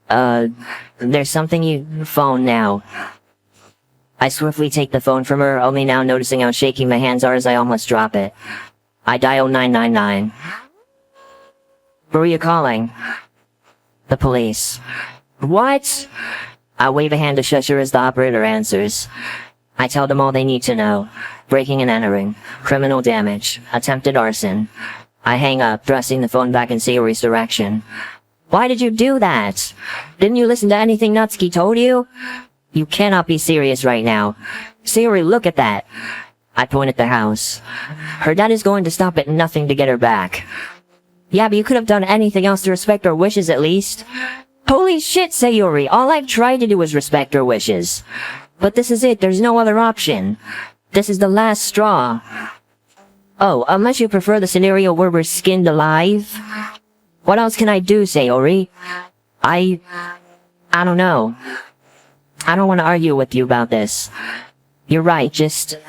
There's something you phone now. I swiftly take the phone from her, only now noticing how shaky my hands are as I almost drop it. I dial 999. Who are you calling? The police. What? I wave a hand to shush her as the operator answers. I tell them all they need to know. Breaking and entering, criminal damage, attempted arson. I hang up, thrusting the phone back in Sayori's direction. Why did you do that? Didn't you listen to anything Natsuki told you? You cannot be serious right now. Sayori, look at that. I point at the house. Her dad is going to stop at nothing to get her back. Yeah, but you could have done anything else to respect her wishes at least. Holy shit, Sayori, all I've tried to do is respect her wishes. But this is it, there's no other option. This is the last straw. Oh, unless you prefer the scenario where we're skinned alive? What else can I do, Sayori? I don't know. I don't want to argue with you about this. You're right, just...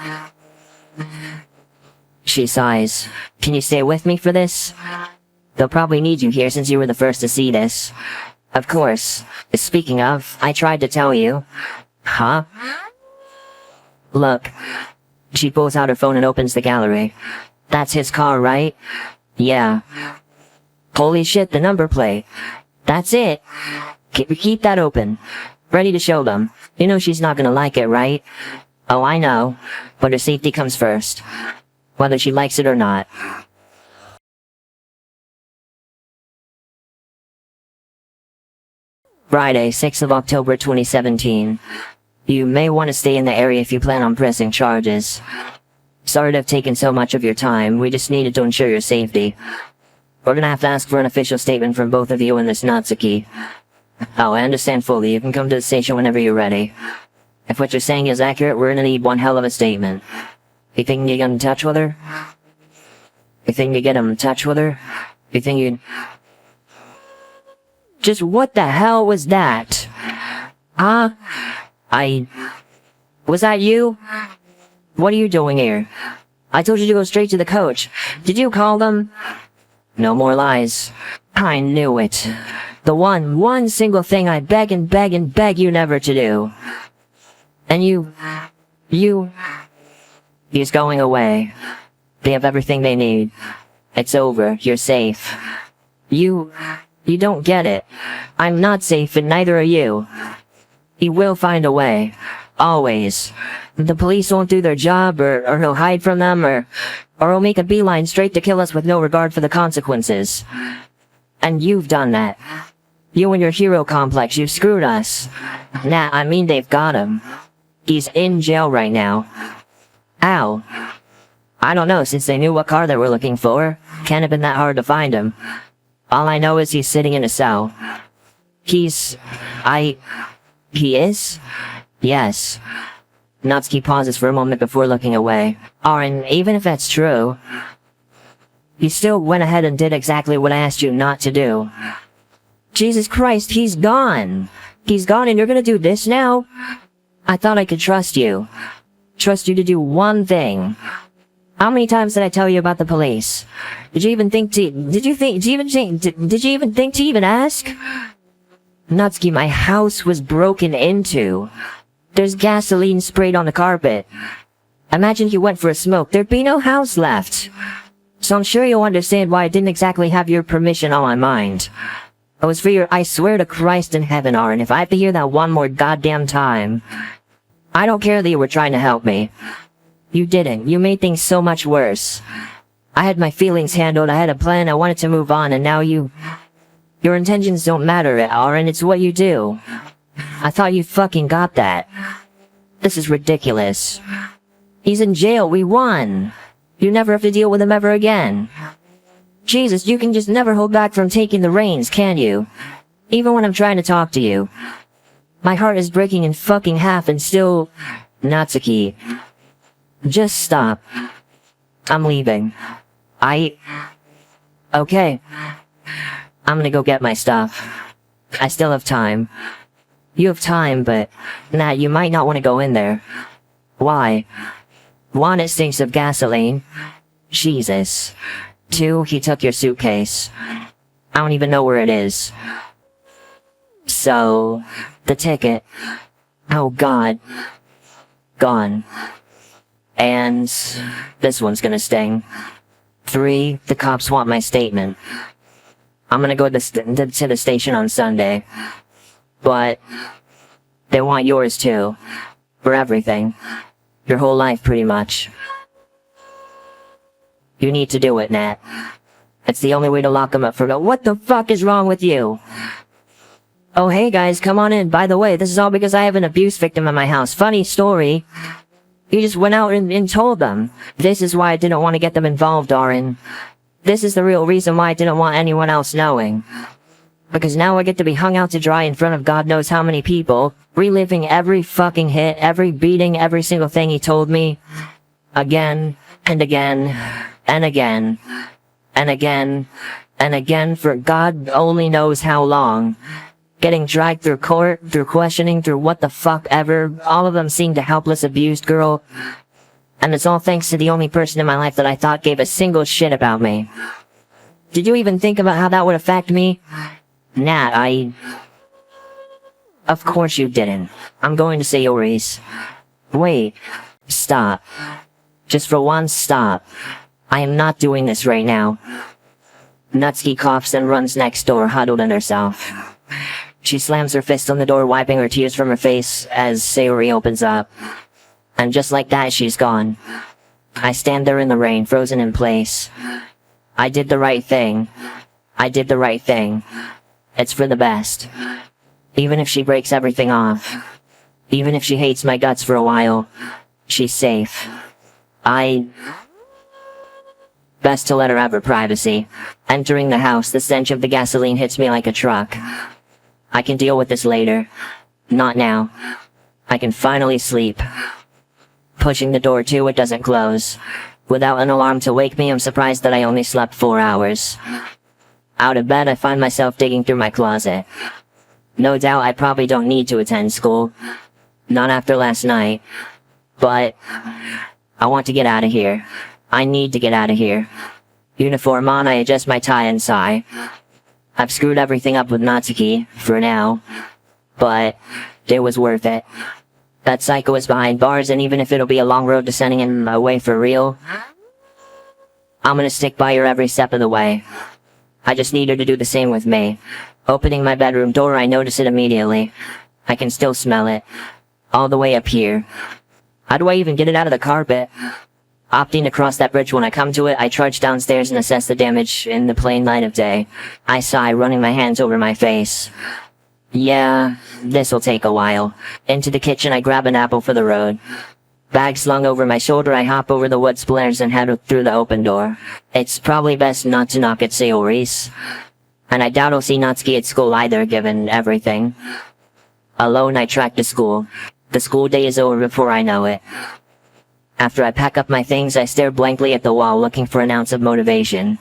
She sighs. Can you stay with me for this? They'll probably need you here since you were the first to see this. Of course. Speaking of, I tried to tell you. Huh? Look. She pulls out her phone and opens the gallery. That's his car, right? Yeah. Holy shit, the number plate. That's it. Keep that open. Ready to show them. You know she's not gonna like it, right? Oh, I know. But her safety comes first. Whether she likes it or not. Friday, 6th of October 2017. You may want to stay in the area if you plan on pressing charges. Sorry to have taken so much of your time, we just needed to ensure your safety. We're gonna have to ask for an official statement from both of you and this Natsuki. Oh, I understand fully, you can come to the station whenever you're ready. If what you're saying is accurate, we're gonna need one hell of a statement. You think you get in touch with her? You think you get in touch with her? You think you'd... Just what the hell was that? Huh? Was that you? What are you doing here? I told you to go straight to the coach. Did you call them? No more lies. I knew it. The one single thing I beg you never to do. And he's going away. They have everything they need. It's over. You're safe. You don't get it. I'm not safe and neither are you. He will find a way. Always. The police won't do their job, or he'll hide from them, or he'll make a beeline straight to kill us with no regard for the consequences. And you've done that. You and your hero complex, you've screwed us. Nah, I mean they've got him. He's in jail right now. How? I don't know, since they knew what car they were looking for. Can't have been that hard to find him. All I know is he's sitting in a cell. He is? Yes. Natsuki pauses for a moment before looking away. Arin, even if that's true, you still went ahead and did exactly what I asked you not to do. Jesus Christ, he's gone! He's gone and you're gonna do this now? I thought I could trust you. Trust you to do one thing. How many times did I tell you about the police? Did you even think to even ask? Natsuki, my house was broken into. There's gasoline sprayed on the carpet. Imagine you went for a smoke, there'd be no house left. So I'm sure you'll understand why I didn't exactly have your permission on my mind. It was for your, I swear to Christ in heaven, Arin, if I have to hear that one more goddamn time. I don't care that you were trying to help me. You didn't. You made things so much worse. I had my feelings handled, I had a plan, I wanted to move on, and now you... Your intentions don't matter, Arin, it's what you do. I thought you fucking got that. This is ridiculous. He's in jail, we won. You never have to deal with him ever again. Jesus, you can just never hold back from taking the reins, can you? Even when I'm trying to talk to you. My heart is breaking in fucking half and still... Natsuki. Just stop. I'm leaving. Okay. I'm gonna go get my stuff. I still have time. You have time, but Nat, you might not want to go in there. Why? 1, it stinks of gasoline. Jesus. 2, he took your suitcase. I don't even know where it is. So, the ticket. Oh god. Gone. And this one's gonna sting. 3, the cops want my statement. I'm gonna go to the station on Sunday. But they want yours too. For everything. Your whole life, pretty much. You need to do it, Nat. It's the only way to lock him up for what the fuck is wrong with you? Oh hey guys, come on in. By the way, this is all because I have an abuse victim in my house. Funny story. You just went out and told them. This is why I didn't want to get them involved, Arin. This is the real reason why I didn't want anyone else knowing. Because now I get to be hung out to dry in front of God knows how many people, reliving every fucking hit, every beating, every single thing he told me. Again, and again, and again, and again, and again for God only knows how long. Getting dragged through court, through questioning, through what the fuck ever, all of them seemed a helpless abused girl. And it's all thanks to the only person in my life that I thought gave a single shit about me. Did you even think about how that would affect me? Nat, Of course you didn't. I'm going to Sayori's. Wait. Stop. Just for once, stop. I am not doing this right now. Natsuki coughs and runs next door, huddled in herself. She slams her fist on the door, wiping her tears from her face as Sayori opens up. And just like that, she's gone. I stand there in the rain, frozen in place. I did the right thing. I did the right thing. It's for the best. Even if she breaks everything off. Even if she hates my guts for a while. She's safe. Best to let her have her privacy. Entering the house, the stench of the gasoline hits me like a truck. I can deal with this later. Not now. I can finally sleep. Pushing the door to, it doesn't close. Without an alarm to wake me, I'm surprised that I only slept 4 hours. Out of bed, I find myself digging through my closet. No doubt I probably don't need to attend school. Not after last night. But I want to get out of here. I need to get out of here. Uniform on, I adjust my tie and sigh. I've screwed everything up with Natsuki, for now. But it was worth it. That psycho is behind bars, and even if it'll be a long road to sending him away for real, I'm gonna stick by her every step of the way. I just need her to do the same with me. Opening my bedroom door, I notice it immediately. I can still smell it. All the way up here. How do I even get it out of the carpet? Opting to cross that bridge when I come to it, I trudge downstairs and assess the damage in the plain light of day. I sigh, running my hands over my face. Yeah, this'll take a while. Into the kitchen, I grab an apple for the road. Bag slung over my shoulder, I hop over the wood splinters and head through the open door. It's probably best not to knock at Sayori's. And I doubt I'll see Natsuki at school either, given everything. Alone, I trek to school. The school day is over before I know it. After I pack up my things, I stare blankly at the wall, looking for an ounce of motivation.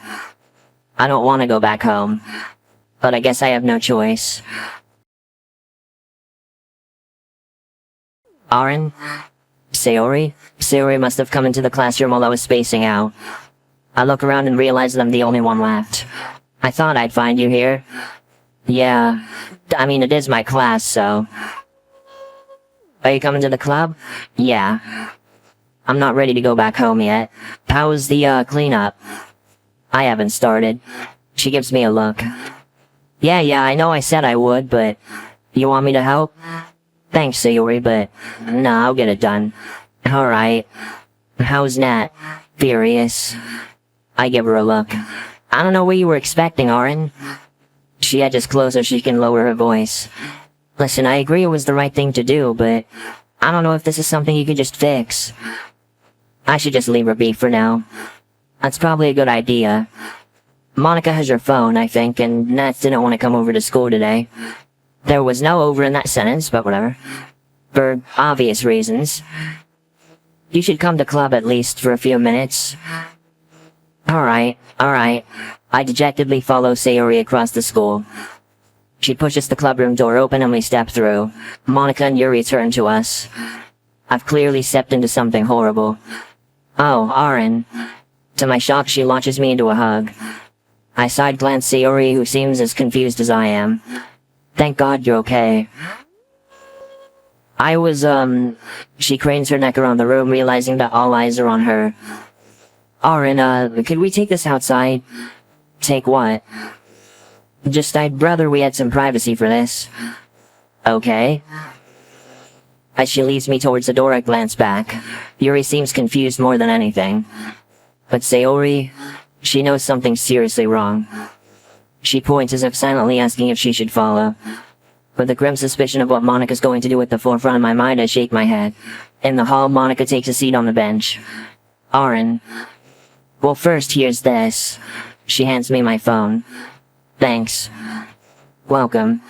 I don't want to go back home. But I guess I have no choice. Arin? Sayori? Sayori must have come into the classroom while I was spacing out. I look around and realize that I'm the only one left. I thought I'd find you here. Yeah, I mean, it is my class, so... Are you coming to the club? Yeah. I'm not ready to go back home yet. How's the, cleanup? I haven't started. She gives me a look. Yeah, I know I said I would, but... You want me to help? Thanks, Sayori, but... Nah, I'll get it done. Alright. How's Nat? Furious. I give her a look. I don't know what you were expecting, Arin. She edges closer so she can lower her voice. Listen, I agree it was the right thing to do, but... I don't know if this is something you could just fix. I should just leave her be for now. That's probably a good idea. Monica has your phone, I think, and Nat didn't want to come over to school today. There was no over in that sentence, but whatever. For obvious reasons. You should come to club at least for a few minutes. Alright. I dejectedly follow Sayori across the school. She pushes the clubroom door open and we step through. Monica and Yuri turn to us. I've clearly stepped into something horrible. Oh, Arin. To my shock, she launches me into a hug. I side-glance Sayori, who seems as confused as I am. Thank God you're okay. She cranes her neck around the room, realizing that all eyes are on her. Arin, could we take this outside? Take what? I'd rather we had some privacy for this. Okay. As she leads me towards the door, I glance back. Yuri seems confused more than anything. But Sayori, she knows something's seriously wrong. She points as if silently asking if she should follow. With a grim suspicion of what Monica's going to do at the forefront of my mind, I shake my head. In the hall, Monica takes a seat on the bench. Arin. Well, first, here's this. She hands me my phone. Thanks. Welcome.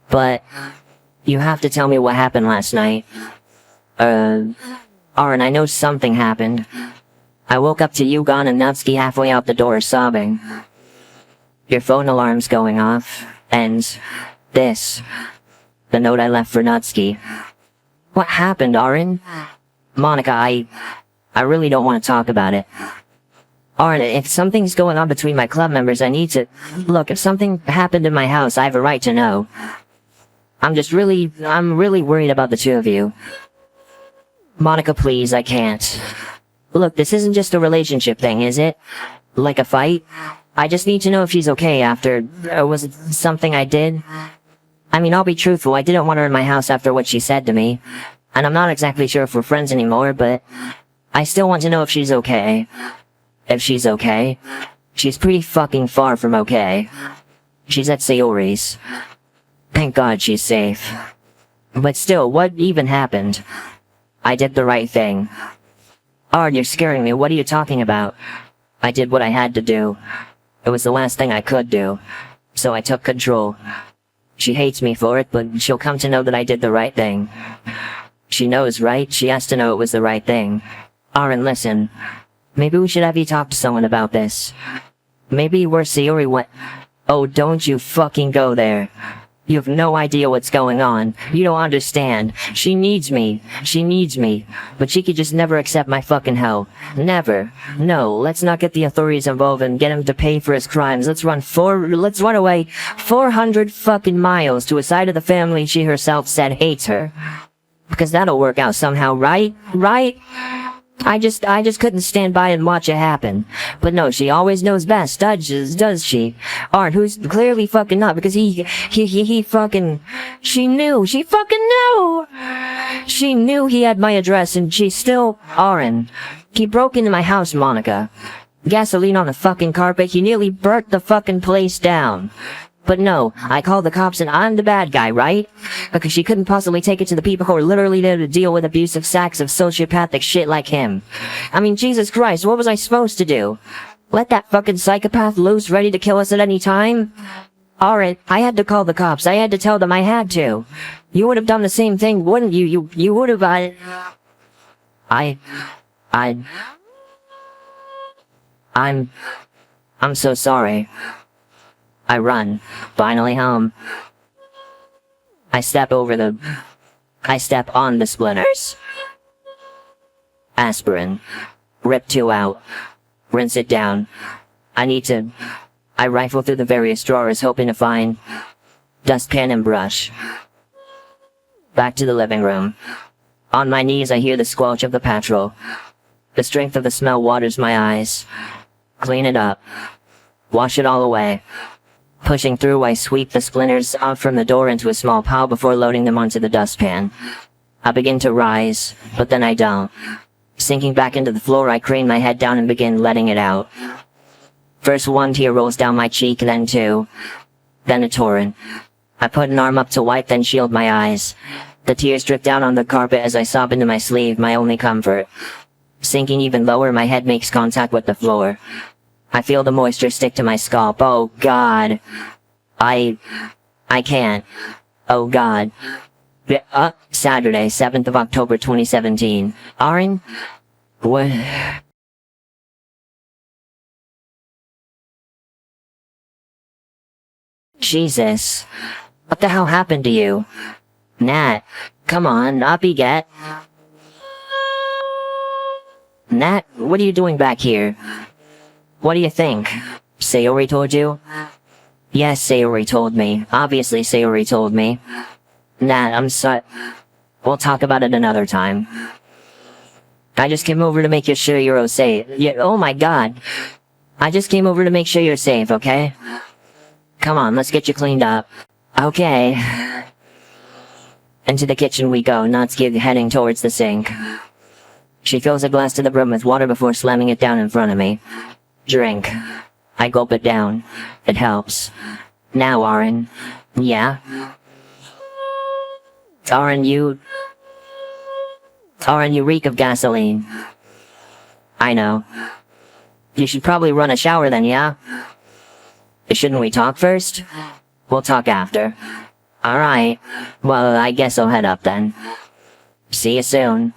But you have to tell me what happened last night. Arin, I know something happened. I woke up to you gone and Natsuki halfway out the door sobbing. Your phone alarm's going off, and this. The note I left for Natsuki. What happened, Arin? Monica, I really don't want to talk about it. Arin, if something's going on between my club members, I need to... Look, if something happened in my house, I have a right to know. I'm really worried about the two of you. Monica, please, I can't. Look, this isn't just a relationship thing, is it? Like a fight? I just need to know if she's okay after... was it something I did? I mean, I'll be truthful, I didn't want her in my house after what she said to me. And I'm not exactly sure if we're friends anymore, but... I still want to know if she's okay. If she's okay. She's pretty fucking far from okay. She's at Sayori's. Thank God she's safe. But still, what even happened? I did the right thing. Arin, you're scaring me, what are you talking about? I did what I had to do. It was the last thing I could do. So I took control. She hates me for it, but she'll come to know that I did the right thing. She knows, right? She has to know it was the right thing. Arin, listen. Maybe we should have you talk to someone about this. Maybe where Sayori went... Oh, don't you fucking go there. You have no idea what's going on. You don't understand. She needs me. She needs me. But she could just never accept my fucking help. Never. No, let's not get the authorities involved and get him to pay for his crimes. Let's run away 400 fucking miles to a side of the family she herself said hates her. Because that'll work out somehow, right? Right? I just couldn't stand by and watch it happen. But no, she always knows best, does she? Art, who's clearly fucking not, because he fucking... She fucking knew! She knew he had my address, and she still... Arin. He broke into my house, Monica. Gasoline on the fucking carpet, he nearly burnt the fucking place down. But no, I called the cops and I'm the bad guy, right? Because she couldn't possibly take it to the people who are literally there to deal with abusive sacks of sociopathic shit like him. I mean, Jesus Christ, what was I supposed to do? Let that fucking psychopath loose, ready to kill us at any time? Alright, I had to call the cops. I had to tell them I had to. You would have done the same thing, wouldn't you? You would have, I'm so sorry. I run, finally home. I step on the splinters. Aspirin. Rip 2 out. Rinse it down. I rifle through the various drawers hoping to find dustpan and brush. Back to the living room. On my knees I hear the squelch of the petrol. The strength of the smell waters my eyes. Clean it up. Wash it all away. Pushing through, I sweep the splinters out from the door into a small pile before loading them onto the dustpan. I begin to rise, but then I don't. Sinking back into the floor, I crane my head down and begin letting it out. First one tear rolls down my cheek, then two. Then a torrent. I put an arm up to wipe, then shield my eyes. The tears drip down on the carpet as I sob into my sleeve, my only comfort. Sinking even lower, my head makes contact with the floor. I feel the moisture stick to my scalp. Oh God. I can't. Oh God. Saturday, 7th of October 2017. Arin? What? Jesus. What the hell happened to you? Nat, come on, up you get. Nat, what are you doing back here? What do you think? Sayori told you? Yes, Sayori told me. Obviously, Sayori told me. Nat, we'll talk about it another time. I just came over to make sure you're safe. Yeah, oh my god. I just came over to make sure you're safe, okay? Come on, let's get you cleaned up. Okay. Into the kitchen we go, Natsuki heading towards the sink. She fills a glass to the brim with water before slamming it down in front of me. Drink. I gulp it down. It helps. Now, Arin. Yeah? Arin, you reek of gasoline. I know. You should probably run a shower then, yeah? Shouldn't we talk first? We'll talk after. Alright. Well, I guess I'll head up then. See you soon.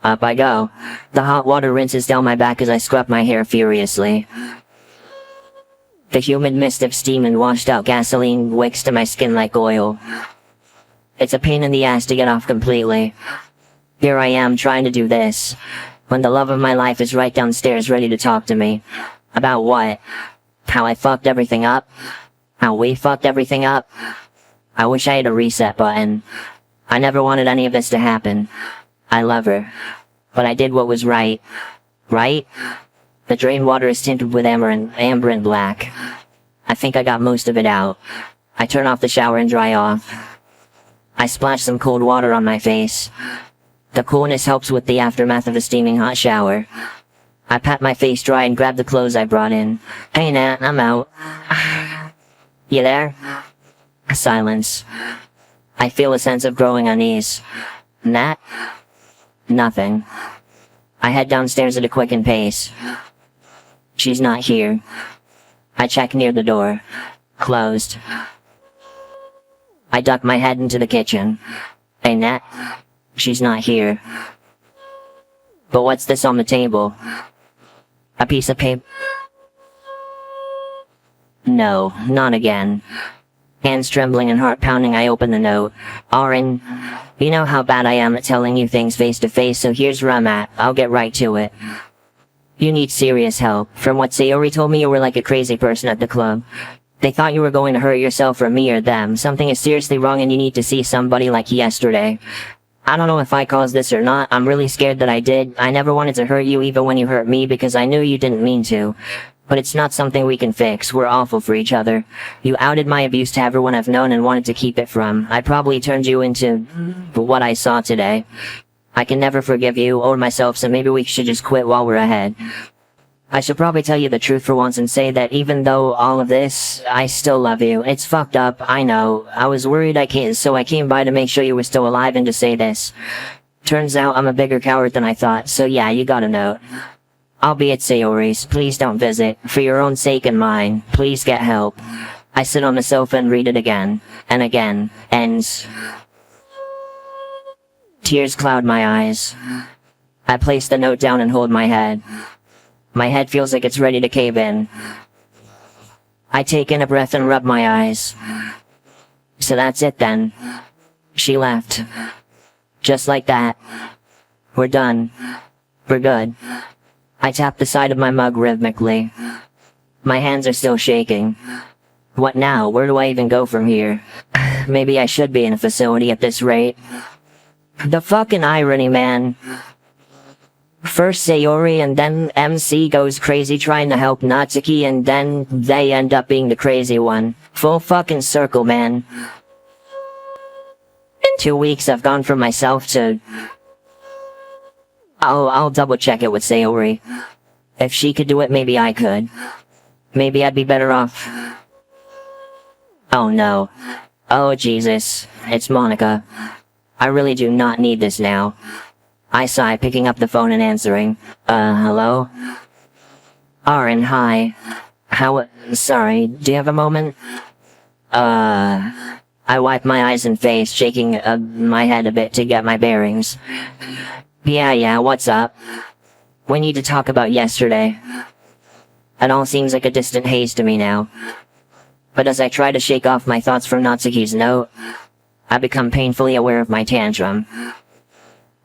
Up I go. The hot water rinses down my back as I scrub my hair furiously. The humid mist of steam and washed out gasoline wicks to my skin like oil. It's a pain in the ass to get off completely. Here I am trying to do this, when the love of my life is right downstairs ready to talk to me. About what? How I fucked everything up? How we fucked everything up? I wish I had a reset button. I never wanted any of this to happen. I love her. But I did what was right. Right? The drain water is tinted with amber and black. I think I got most of it out. I turn off the shower and dry off. I splash some cold water on my face. The coolness helps with the aftermath of a steaming hot shower. I pat my face dry and grab the clothes I brought in. Hey Nat, I'm out. You there? Silence. I feel a sense of growing unease. Nat? Nothing. I head downstairs at a quickened pace. She's not here. I check near the door. Closed. I duck my head into the kitchen. Hey Nat? She's not here. But what's this on the table? A piece of paper? No, not again. Hands trembling and heart pounding, I open the note. Arin, you know how bad I am at telling you things face to face, so here's where I'm at. I'll get right to it. You need serious help. From what Sayori told me, you were like a crazy person at the club. They thought you were going to hurt yourself or me or them. Something is seriously wrong and you need to see somebody like yesterday. I don't know if I caused this or not. I'm really scared that I did. I never wanted to hurt you even when you hurt me because I knew you didn't mean to. But it's not something we can fix. We're awful for each other. You outed my abuse to everyone I've known and wanted to keep it from. I probably turned you into what I saw today. I can never forgive you or myself, so maybe we should just quit while we're ahead. I should probably tell you the truth for once and say that even though all of this, I still love you. It's fucked up, I know. I was worried so I came by to make sure you were still alive and to say this. Turns out I'm a bigger coward than I thought, so yeah, you got a note. I'll be at Sayori's. Please don't visit. For your own sake and mine, please get help. I sit on the sofa and read it again. And again. Ends. Tears cloud my eyes. I place the note down and hold my head. My head feels like it's ready to cave in. I take in a breath and rub my eyes. So that's it then. She left. Just like that. We're done. We're good. I tap the side of my mug rhythmically. My hands are still shaking. What now? Where do I even go from here? Maybe I should be in a facility at this rate. The fucking irony, man. First Sayori and then MC goes crazy trying to help Natsuki and then they end up being the crazy one. Full fucking circle, man. In 2 weeks I've gone from myself to... I'll double check it with Sayori. If she could do it, maybe I could. Maybe I'd be better off. Oh no. Oh Jesus. It's Monica. I really do not need this now. I sigh, picking up the phone and answering. Hello? Arin, hi. Sorry, do you have a moment? I wipe my eyes and face, shaking my head a bit to get my bearings. Yeah, what's up? We need to talk about yesterday. It all seems like a distant haze to me now. But as I try to shake off my thoughts from Natsuki's note, I become painfully aware of my tantrum.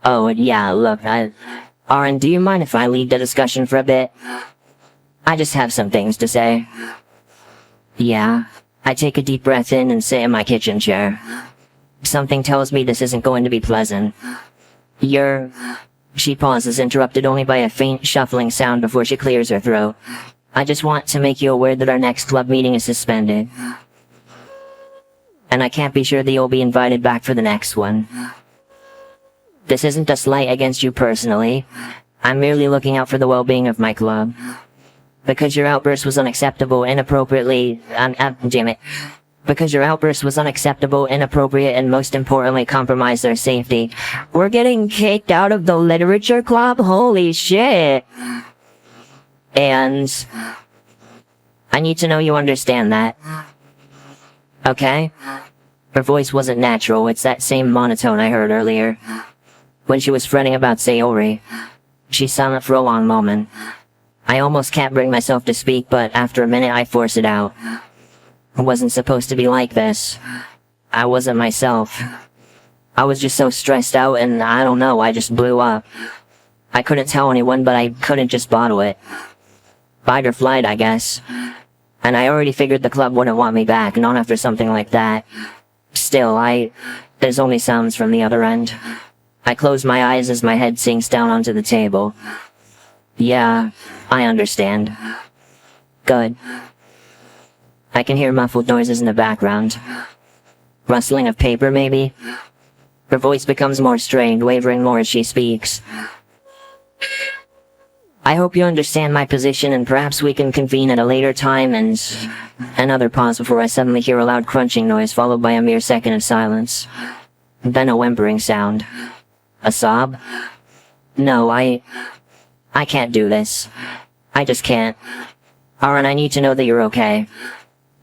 Oh, yeah, look, Arin, do you mind if I lead the discussion for a bit? I just have some things to say. Yeah, I take a deep breath in and sit in my kitchen chair. Something tells me this isn't going to be pleasant. She pauses, interrupted only by a faint shuffling sound before she clears her throat. I just want to make you aware that our next club meeting is suspended. And I can't be sure that you'll be invited back for the next one. This isn't a slight against you personally. I'm merely looking out for the well-being of my club. Because your outburst was unacceptable, inappropriately, Because your outburst was unacceptable, inappropriate, and most importantly compromised their safety. We're getting kicked out of the literature club? Holy shit! And I need to know you understand that. Okay? Her voice wasn't natural, it's that same monotone I heard earlier. When she was fretting about Sayori. She's silent for a long moment. I almost can't bring myself to speak, but after a minute I force it out. It wasn't supposed to be like this. I wasn't myself. I was just so stressed out and I don't know, I just blew up. I couldn't tell anyone, but I couldn't just bottle it. Fight or flight, I guess. And I already figured the club wouldn't want me back, not after something like that. Still, there's only sounds from the other end. I close my eyes as my head sinks down onto the table. Yeah, I understand. Good. I can hear muffled noises in the background. Rustling of paper, maybe? Her voice becomes more strained, wavering more as she speaks. I hope you understand my position and perhaps we can convene at a later time and... Another pause before I suddenly hear a loud crunching noise followed by a mere second of silence. Then a whimpering sound. A sob? No, I can't do this. I just can't. Arin, I need to know that you're okay.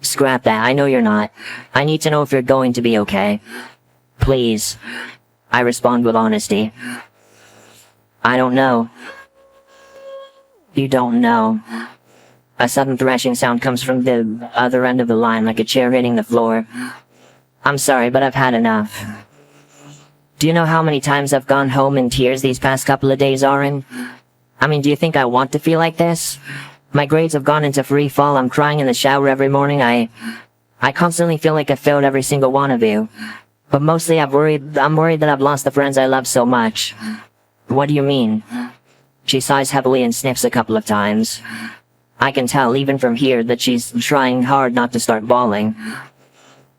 Scrap that, I know you're not. I need to know if you're going to be okay. Please. I respond with honesty. I don't know. You don't know. A sudden thrashing sound comes from the other end of the line like a chair hitting the floor. I'm sorry, but I've had enough. Do you know how many times I've gone home in tears these past couple of days, Arin? I mean, do you think I want to feel like this? My grades have gone into free fall, I'm crying in the shower every morning, I constantly feel like I failed every single one of you. But mostly I'm worried that I've lost the friends I love so much. What do you mean? She sighs heavily and sniffs a couple of times. I can tell, even from here, that she's trying hard not to start bawling.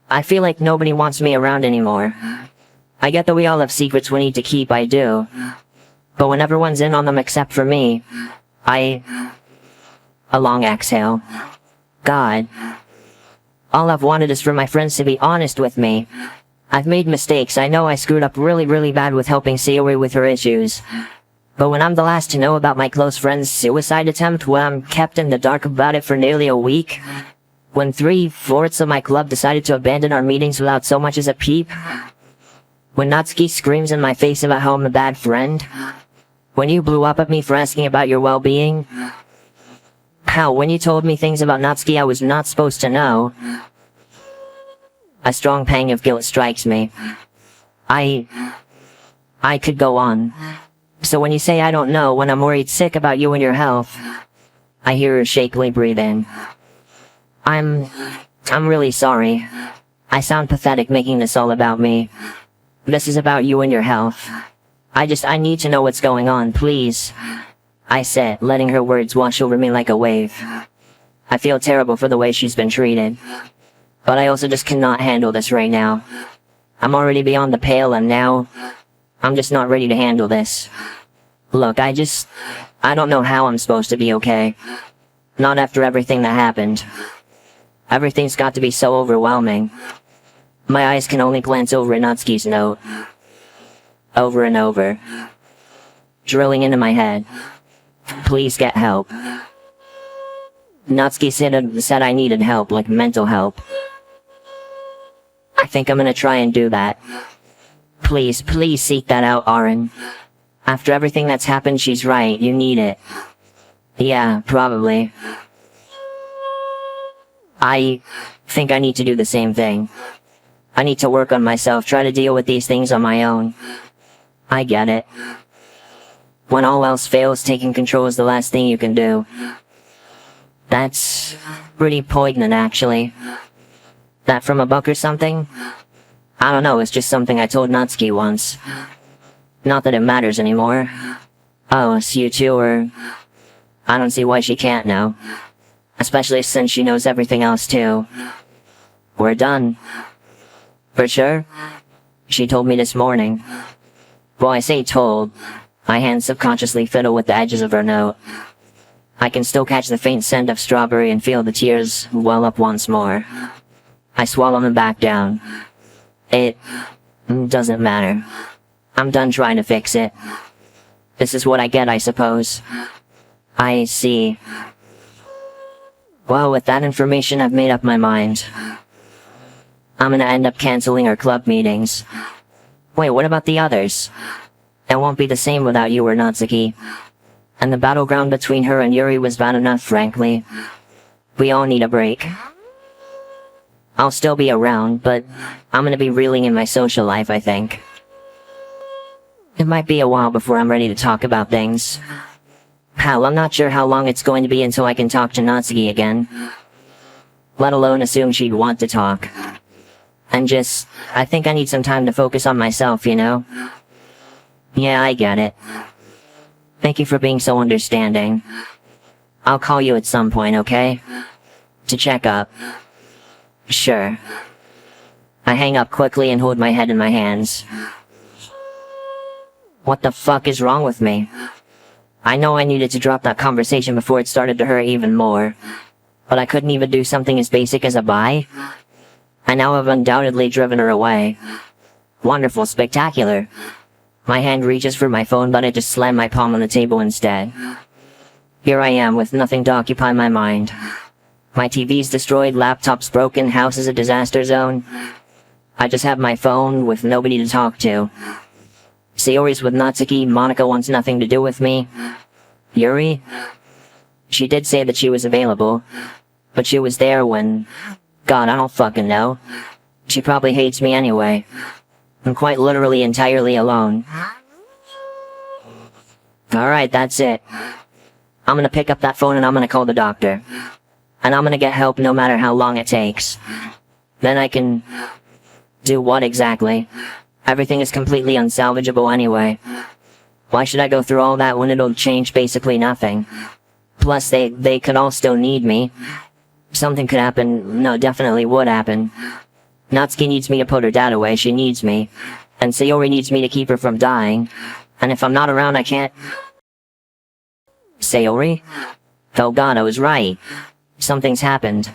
I feel like nobody wants me around anymore. I get that we all have secrets we need to keep, I do. But when everyone's in on them except for me, A long exhale. God. All I've wanted is for my friends to be honest with me. I've made mistakes, I know I screwed up really bad with helping Sayori with her issues. But when I'm the last to know about my close friend's suicide attempt, when I'm kept in the dark about it for nearly a week, when 3/4 of my club decided to abandon our meetings without so much as a peep, when Natsuki screams in my face about how I'm a bad friend, when you blew up at me for asking about your well-being, how, when you told me things about Natsuki I was not supposed to know, a strong pang of guilt strikes me. I could go on. So when you say I don't know, when I'm worried sick about you and your health, I hear her shakily breathe in. I'm really sorry. I sound pathetic making this all about me. This is about you and your health. I need to know what's going on, please. I said, letting her words wash over me like a wave. I feel terrible for the way she's been treated. But I also just cannot handle this right now. I'm already beyond the pale and now, I'm just not ready to handle this. Look, I don't know how I'm supposed to be okay. Not after everything that happened. Everything's got to be so overwhelming. My eyes can only glance over at Natsuki's note. Over and over. Drilling into my head. Please get help. Natsuki said I needed help, like mental help. I think I'm gonna try and do that. Please seek that out, Arin. After everything that's happened, she's right, you need it. Yeah, probably. think I need to do the same thing. I need to work on myself, try to deal with these things on my own. I get it. When all else fails, taking control is the last thing you can do. That's pretty poignant, actually. That from a book or something? I don't know, it's just something I told Natsuki once. Not that it matters anymore. Oh, it's you too, or... I don't see why she can't know. Especially since she knows everything else too. We're done. For sure? She told me this morning. Well, I say told. My hands subconsciously fiddle with the edges of her note. I can still catch the faint scent of strawberry and feel the tears well up once more. I swallow them back down. It doesn't matter. I'm done trying to fix it. This is what I get, I suppose. I see. Well, with that information, I've made up my mind. I'm gonna end up canceling our club meetings. Wait, what about the others? It won't be the same without you or Natsuki. And the battleground between her and Yuri was bad enough, frankly. We all need a break. I'll still be around, but I'm gonna be reeling in my social life, I think. It might be a while before I'm ready to talk about things. Hell, I'm not sure how long it's going to be until I can talk to Natsuki again. Let alone assume she'd want to talk. And I think I need some time to focus on myself, you know? Yeah, I get it. Thank you for being so understanding. I'll call you at some point, okay? To check up. Sure. I hang up quickly and hold my head in my hands. What the fuck is wrong with me? I know I needed to drop that conversation before it started to hurt even more. But I couldn't even do something as basic as a bye? I now have undoubtedly driven her away. Wonderful, spectacular. My hand reaches for my phone, but I just slam my palm on the table instead. Here I am with nothing to occupy my mind. My TV's destroyed, laptop's broken, house is a disaster zone. I just have my phone with nobody to talk to. Sayori's with Natsuki, Monica wants nothing to do with me. Yuri? She did say that she was available, but she was there when... God, I don't fucking know. She probably hates me anyway. I'm quite literally entirely alone. Alright, that's it. I'm gonna pick up that phone and I'm gonna call the doctor. And I'm gonna get help no matter how long it takes. Then I can... do what exactly? Everything is completely unsalvageable anyway. Why should I go through all that when it'll change basically nothing? Plus, they could all still need me. Something could happen, no, definitely would happen. Natsuki needs me to put her dad away, she needs me. And Sayori needs me to keep her from dying. And if I'm not around, I can't... Sayori? Oh god, I was right. Something's happened.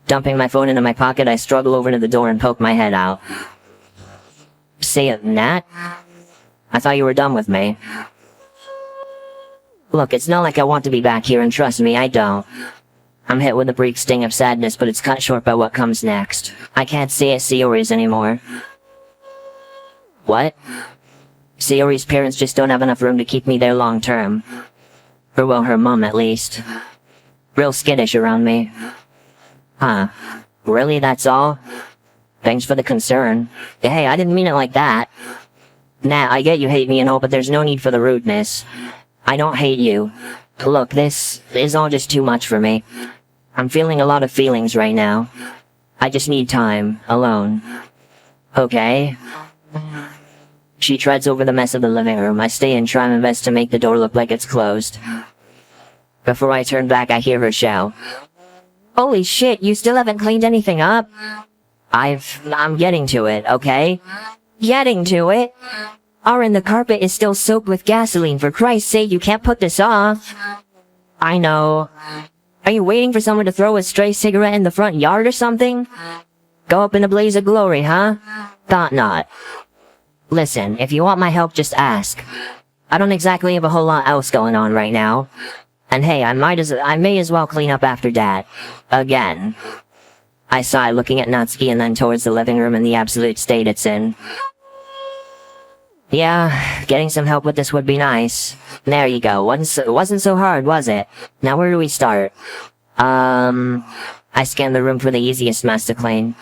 Dumping my phone into my pocket, I struggle over to the door and poke my head out. Say it, Nat? I thought you were done with me. Look, it's not like I want to be back here, and trust me, I don't. I'm hit with a brief sting of sadness, but it's cut short by what comes next. I can't stay at Sayori's anymore. What? Sayori's parents just don't have enough room to keep me there long term. Or well, her mom at least. Real skittish around me. Huh. Really, that's all? Thanks for the concern. Hey, I didn't mean it like that. Nah, I get you hate me and all, but there's no need for the rudeness. I don't hate you. Look, this is all just too much for me. I'm feeling a lot of feelings right now. I just need time, alone. Okay. She treads over the mess of the living room. I stay and try my best to make the door look like it's closed. Before I turn back, I hear her shout. Holy shit, you still haven't cleaned anything up? I'm getting to it, okay? Getting to it? Arin, the carpet is still soaked with gasoline. For Christ's sake, you can't put this off. I know. Are you waiting for someone to throw a stray cigarette in the front yard or something? Go up in a blaze of glory, huh? Thought not. Listen, if you want my help, just ask. I don't exactly have a whole lot else going on right now. And hey, I may as well clean up after Dad. Again. I sigh, looking at Natsuki and then towards the living room in the absolute state it's in. Yeah, getting some help with this would be nice. There you go. Wasn't so hard, was it? Now where do we start? I scan the room for the easiest mess to clean.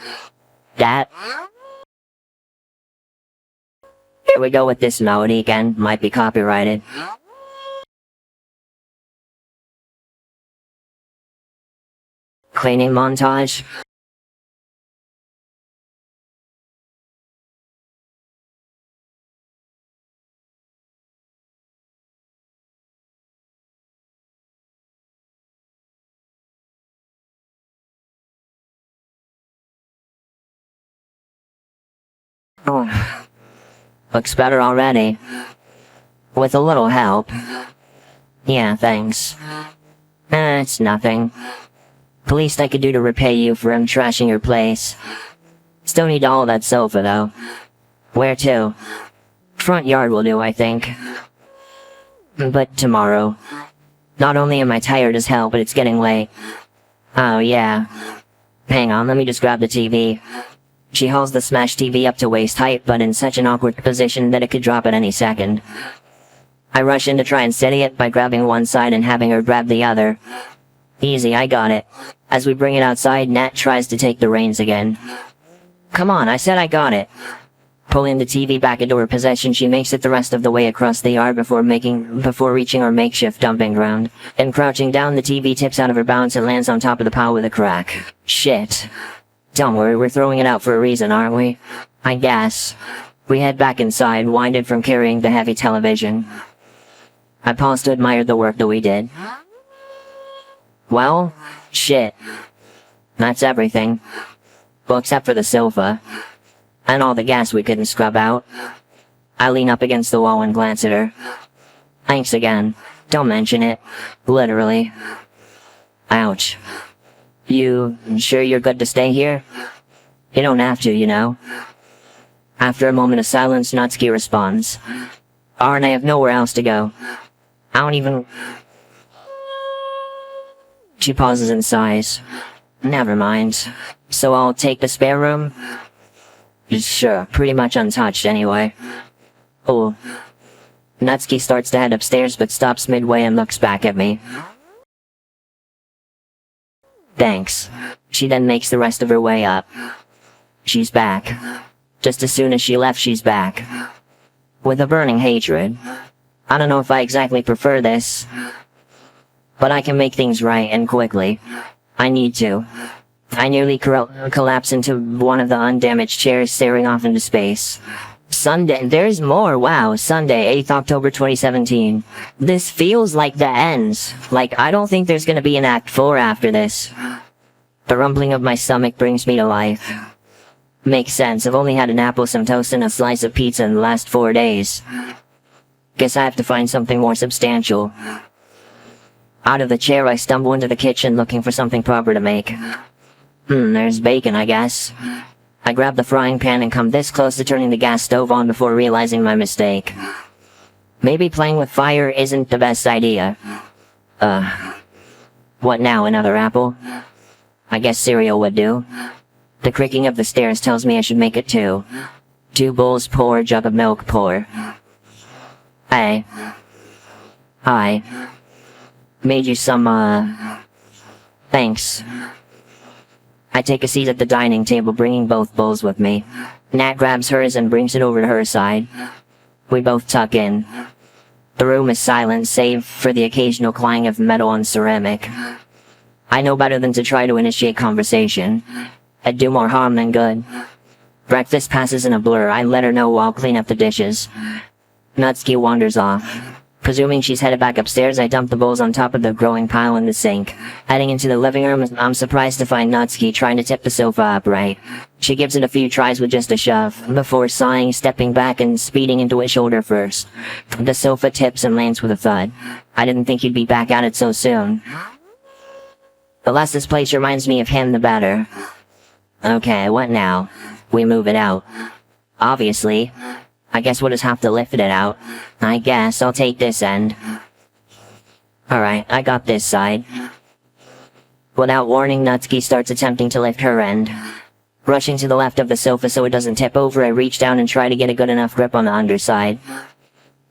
That. Here we go with this melody again, might be copyrighted. Cleaning montage. Oh, looks better already. With a little help. Yeah, thanks. It's nothing. The least I could do to repay you for trashing your place. Still need all that sofa, though. Where to? Front yard will do, I think. But tomorrow. Not only am I tired as hell, but it's getting late. Oh, yeah. Hang on, let me just grab the TV. She hauls the smashed TV up to waist height, but in such an awkward position that it could drop at any second. I rush in to try and steady it by grabbing one side and having her grab the other. Easy, I got it. As we bring it outside, Nat tries to take the reins again. Come on, I said I got it. Pulling the TV back into her possession, she makes it the rest of the way across the yard before reaching our makeshift dumping ground. And crouching down, the TV tips out of her balance and lands on top of the pile with a crack. Shit. Don't worry, we're throwing it out for a reason, aren't we? I guess. We head back inside, winded from carrying the heavy television. I pause to admire the work that we did. Well, shit. That's everything. Well, except for the sofa. And all the gas we couldn't scrub out. I lean up against the wall and glance at her. Thanks again. Don't mention it. Literally. Ouch. You sure you're good to stay here? You don't have to, you know. After a moment of silence, Natsuki responds. Arin, I have nowhere else to go. I don't even... She pauses and sighs. Never mind. So I'll take the spare room? Sure, pretty much untouched anyway. Oh. Natsuki starts to head upstairs but stops midway and looks back at me. Thanks. She then makes the rest of her way up. She's back. Just as soon as she left, she's back. With a burning hatred. I don't know if I exactly prefer this, but I can make things right and quickly. I need to. I nearly collapse into one of the undamaged chairs staring off into space. Sunday, there's more, wow, Sunday, 8th October 2017. This feels like the ends. Like, I don't think there's gonna be an Act 4 after this. The rumbling of my stomach brings me to life. Makes sense, I've only had an apple, some toast, and a slice of pizza in the last 4 days. Guess I have to find something more substantial. Out of the chair, I stumble into the kitchen looking for something proper to make. There's bacon, I guess. I grab the frying pan and come this close to turning the gas stove on before realizing my mistake. Maybe playing with fire isn't the best idea. What now, another apple? I guess cereal would do. The creaking of the stairs tells me I should make it 2. 2 bowls pour, jug of milk pour. Hey. Hi. Made you some, thanks. I take a seat at the dining table, bringing both bowls with me. Nat grabs hers and brings it over to her side. We both tuck in. The room is silent, save for the occasional clang of metal on ceramic. I know better than to try to initiate conversation. I'd do more harm than good. Breakfast passes in a blur. I let her know I'll clean up the dishes. Natsuki wanders off. Presuming she's headed back upstairs, I dump the bowls on top of the growing pile in the sink. Heading into the living room, I'm surprised to find Natsuki trying to tip the sofa upright. She gives it a few tries with just a shove, before sighing, stepping back, and speeding into it shoulder first. The sofa tips and lands with a thud. I didn't think you'd be back at it so soon. The less this place reminds me of him, the better. Okay, what now? We move it out. Obviously. I guess we'll just have to lift it out. I guess I'll take this end. Alright, I got this side. Without warning, Natsuki starts attempting to lift her end. Rushing to the left of the sofa so it doesn't tip over, I reach down and try to get a good enough grip on the underside.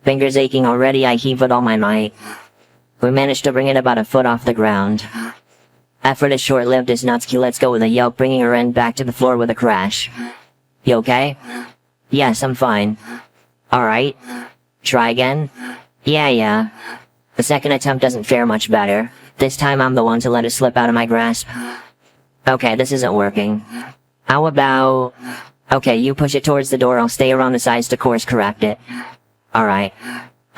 Fingers aching already, I heave with all my might. We managed to bring it about a foot off the ground. Effort is short-lived as Natsuki lets go with a yelp, bringing her end back to the floor with a crash. You okay? Yes, I'm fine. Alright. Try again? Yeah. The second attempt doesn't fare much better. This time I'm the one to let it slip out of my grasp. Okay, this isn't working. How about... Okay, you push it towards the door, I'll stay around the sides to course correct it. Alright.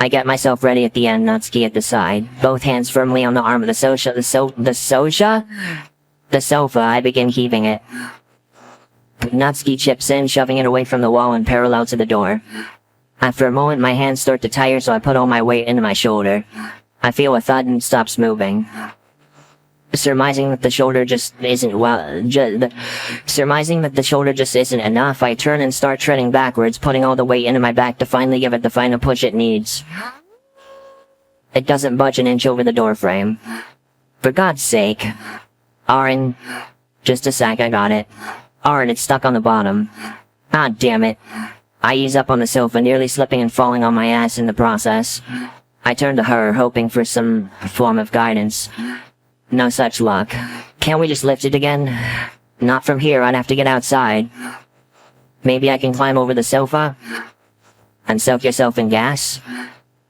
I get myself ready at the end, Natsuki at the side. Both hands firmly on the arm of the sofa. The sofa, I begin heaving it. Natsuki chips in, shoving it away from the wall and parallel to the door. After a moment, my hands start to tire, so I put all my weight into my shoulder. I feel a thud and stops moving. Surmising that the shoulder just isn't enough, I turn and start treading backwards, putting all the weight into my back to finally give it the final push it needs. It doesn't budge an inch over the door frame. For God's sake. Arin. Just a sec, I got it. Arin, it's stuck on the bottom. Ah, damn it. I ease up on the sofa, nearly slipping and falling on my ass in the process. I turn to her, hoping for some form of guidance. No such luck. Can't we just lift it again? Not from here, I'd have to get outside. Maybe I can climb over the sofa? And soak yourself in gas?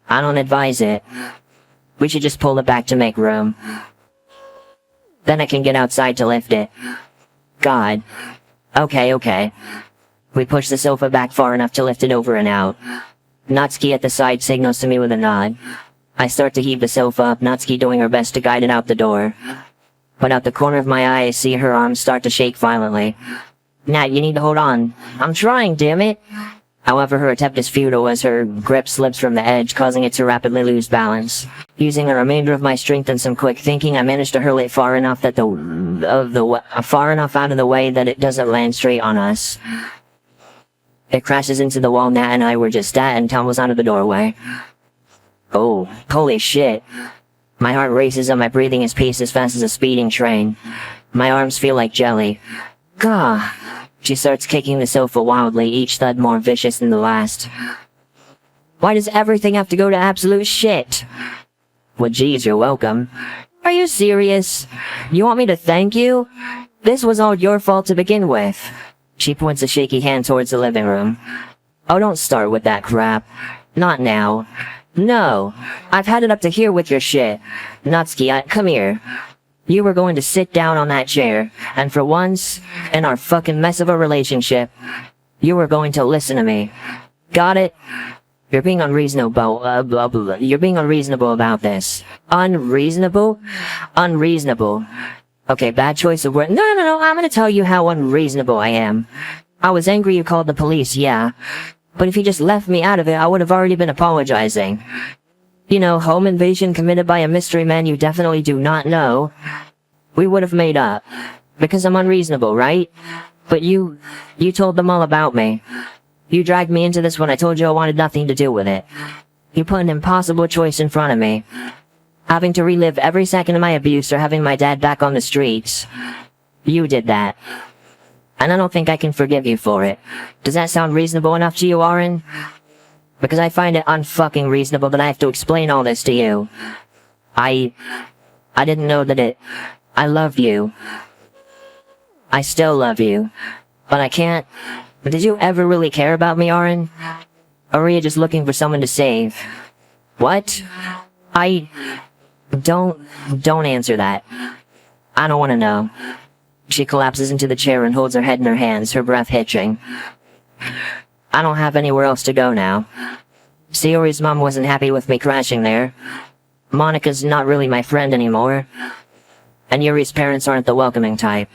I don't advise it. We should just pull it back to make room. Then I can get outside to lift it. God. Okay. We push the sofa back far enough to lift it over and out. Natsuki at the side signals to me with a nod. I start to heave the sofa up, Natsuki doing her best to guide it out the door. But out the corner of my eye, I see her arms start to shake violently. Nat, you need to hold on. I'm trying, damn it! However, her attempt is futile as her grip slips from the edge, causing it to rapidly lose balance. Using the remainder of my strength and some quick thinking, I manage to hurl it far enough out of the way that it doesn't land straight on us. It crashes into the wall Nat and I were just at and tumbles out of the doorway. Oh, holy shit. My heart races and my breathing is paced as fast as a speeding train. My arms feel like jelly. Gah. She starts kicking the sofa wildly, each thud more vicious than the last. Why does everything have to go to absolute shit? Well, geez, you're welcome. Are you serious? You want me to thank you? This was all your fault to begin with. She points a shaky hand towards the living room. Oh, don't start with that crap. Not now. No, I've had it up to here with your shit. Natsuki, come here. You were going to sit down on that chair, and for once, in our fucking mess of a relationship, you were going to listen to me. Got it? You're being unreasonable, You're being unreasonable about this. Unreasonable? Unreasonable. Okay, bad choice of word. No, I'm gonna tell you how unreasonable I am. I was angry you called the police, yeah. But if you just left me out of it, I would have already been apologizing. You know, home invasion committed by a mystery man you definitely do not know. We would have made up. Because I'm unreasonable, right? But you told them all about me. You dragged me into this when I told you I wanted nothing to do with it. You put an impossible choice in front of me. Having to relive every second of my abuse or having my dad back on the streets. You did that. And I don't think I can forgive you for it. Does that sound reasonable enough to you, Arin? Because I find it unfucking reasonable that I have to explain all this to you. I didn't know that I love you. I still love you. But I can't... Did you ever really care about me, Arin? Or were you just looking for someone to save? What? Don't answer that. I don't want to know. She collapses into the chair and holds her head in her hands, her breath hitching. I don't have anywhere else to go now. Sayori's mom wasn't happy with me crashing there. Monika's not really my friend anymore. And Yuri's parents aren't the welcoming type.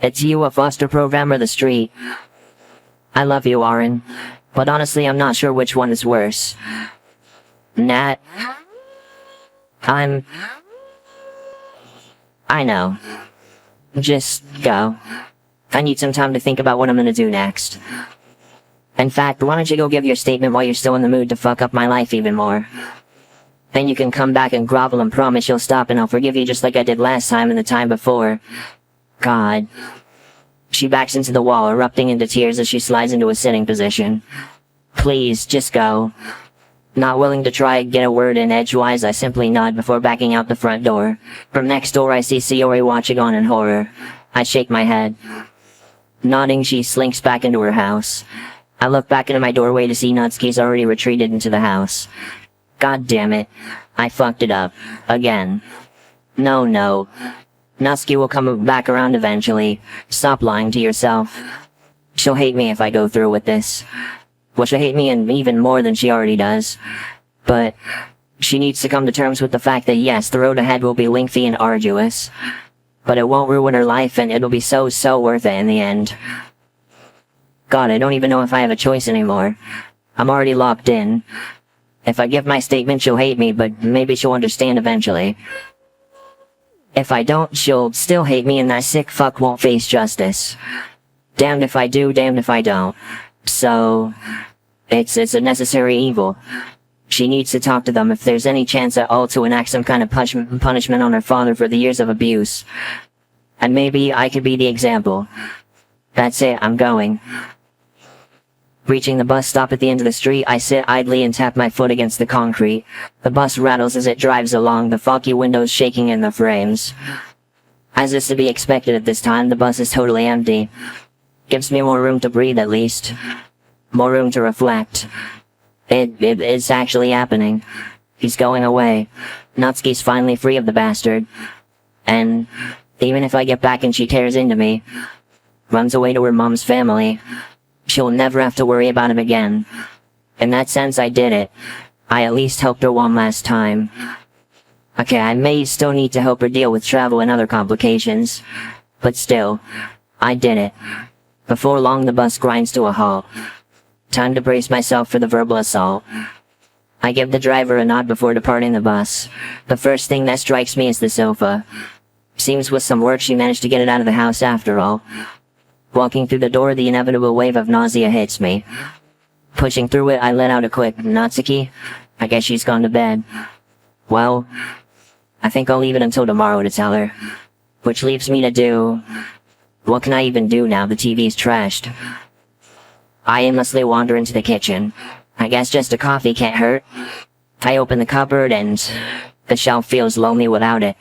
It's you, a foster program, or the street. I love you, Arin. But honestly, I'm not sure which one is worse. Nat. I know. Just go. I need some time to think about what I'm gonna do next. In fact, why don't you go give your statement while you're still in the mood to fuck up my life even more? Then you can come back and grovel and promise you'll stop and I'll forgive you just like I did last time and the time before. God. She backs into the wall, erupting into tears as she slides into a sitting position. Please, just go. Not willing to try and get a word in edgewise, I simply nod before backing out the front door. From next door I see Sayori watching on in horror. I shake my head. Nodding, she slinks back into her house. I look back into my doorway to see Natsuki's already retreated into the house. God damn it. I fucked it up. Again. No. Natsuki will come back around eventually. Stop lying to yourself. She'll hate me if I go through with this. Well, she'll hate me and even more than she already does. But she needs to come to terms with the fact that yes, the road ahead will be lengthy and arduous. But it won't ruin her life and it'll be so worth it in the end. God, I don't even know if I have a choice anymore. I'm already locked in. If I give my statement, she'll hate me, but maybe she'll understand eventually. If I don't, she'll still hate me and that sick fuck won't face justice. Damned if I do, damned if I don't. So, it's a necessary evil. She needs to talk to them if there's any chance at all to enact some kind of punishment on her father for the years of abuse. And maybe I could be the example. That's it, I'm going. Reaching the bus stop at the end of the street, I sit idly and tap my foot against the concrete. The bus rattles as it drives along, the foggy windows shaking in the frames. As is to be expected at this time, the bus is totally empty. Gives me more room to breathe at least. More room to reflect. It's actually happening. He's going away. Natsuki's finally free of the bastard. And even if I get back and she tears into me, runs away to her mom's family, she'll never have to worry about him again. In that sense, I did it. I at least helped her one last time. Okay, I may still need to help her deal with travel and other complications. But still, I did it. Before long, the bus grinds to a halt. Time to brace myself for the verbal assault. I give the driver a nod before departing the bus. The first thing that strikes me is the sofa. Seems with some work she managed to get it out of the house after all. Walking through the door, the inevitable wave of nausea hits me. Pushing through it, I let out a quick, "Natsuki? I guess she's gone to bed." Well, I think I'll leave it until tomorrow to tell her. Which leaves me to do... What can I even do now the TV's trashed? I aimlessly wander into the kitchen. I guess just a coffee can't hurt. I open the cupboard and the shelf feels lonely without it.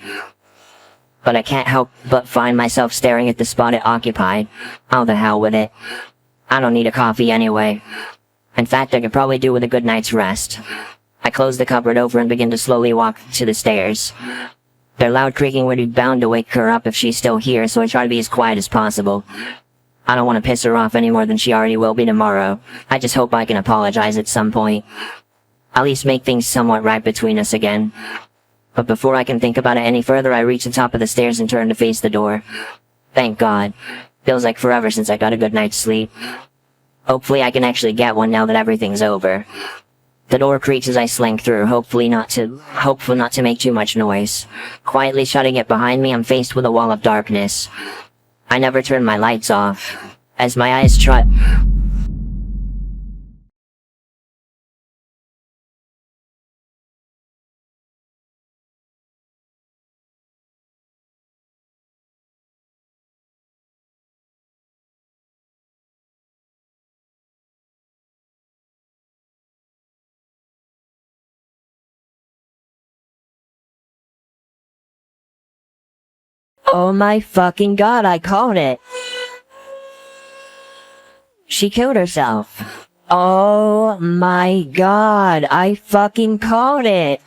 But I can't help but find myself staring at the spot it occupied. How the hell with it? I don't need a coffee anyway. In fact, I could probably do with a good night's rest. I close the cupboard over and begin to slowly walk to the stairs. Their loud creaking would be bound to wake her up if she's still here, so I try to be as quiet as possible. I don't want to piss her off any more than she already will be tomorrow. I just hope I can apologize at some point. At least make things somewhat right between us again. But before I can think about it any further, I reach the top of the stairs and turn to face the door. Thank God. Feels like forever since I got a good night's sleep. Hopefully I can actually get one now that everything's over. The door creaks as I slink through, hopeful not to make too much noise. Quietly shutting it behind me, I'm faced with a wall of darkness. I never turn my lights off. As my eyes try... Oh my fucking God, I called it! She killed herself. Oh my God, I fucking called it!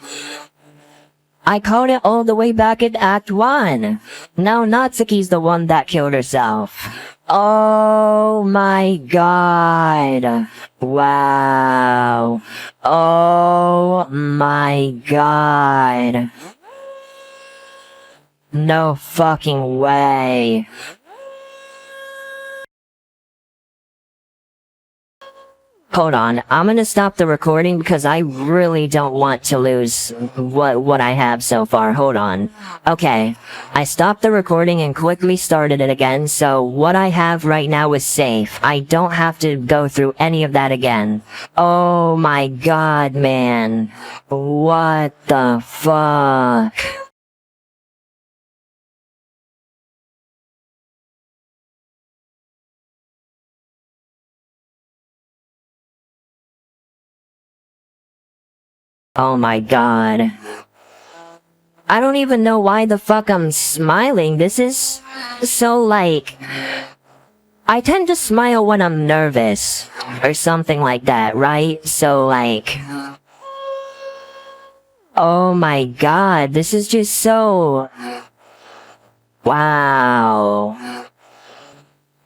I called it all the way back in Act 1. Now Natsuki's the one that killed herself. Oh my God. Wow. Oh my God. No fucking way. Hold on, I'm gonna stop the recording because I really don't want to lose what I have so far. Hold on. Okay, I stopped the recording and quickly started it again, so what I have right now is safe. I don't have to go through any of that again. Oh my God, man. What the fuck? Oh my god. I don't even know why the fuck I'm smiling. This is so like... I tend to smile when I'm nervous, or something like that, right? So like... Oh my god, this is just so... Wow.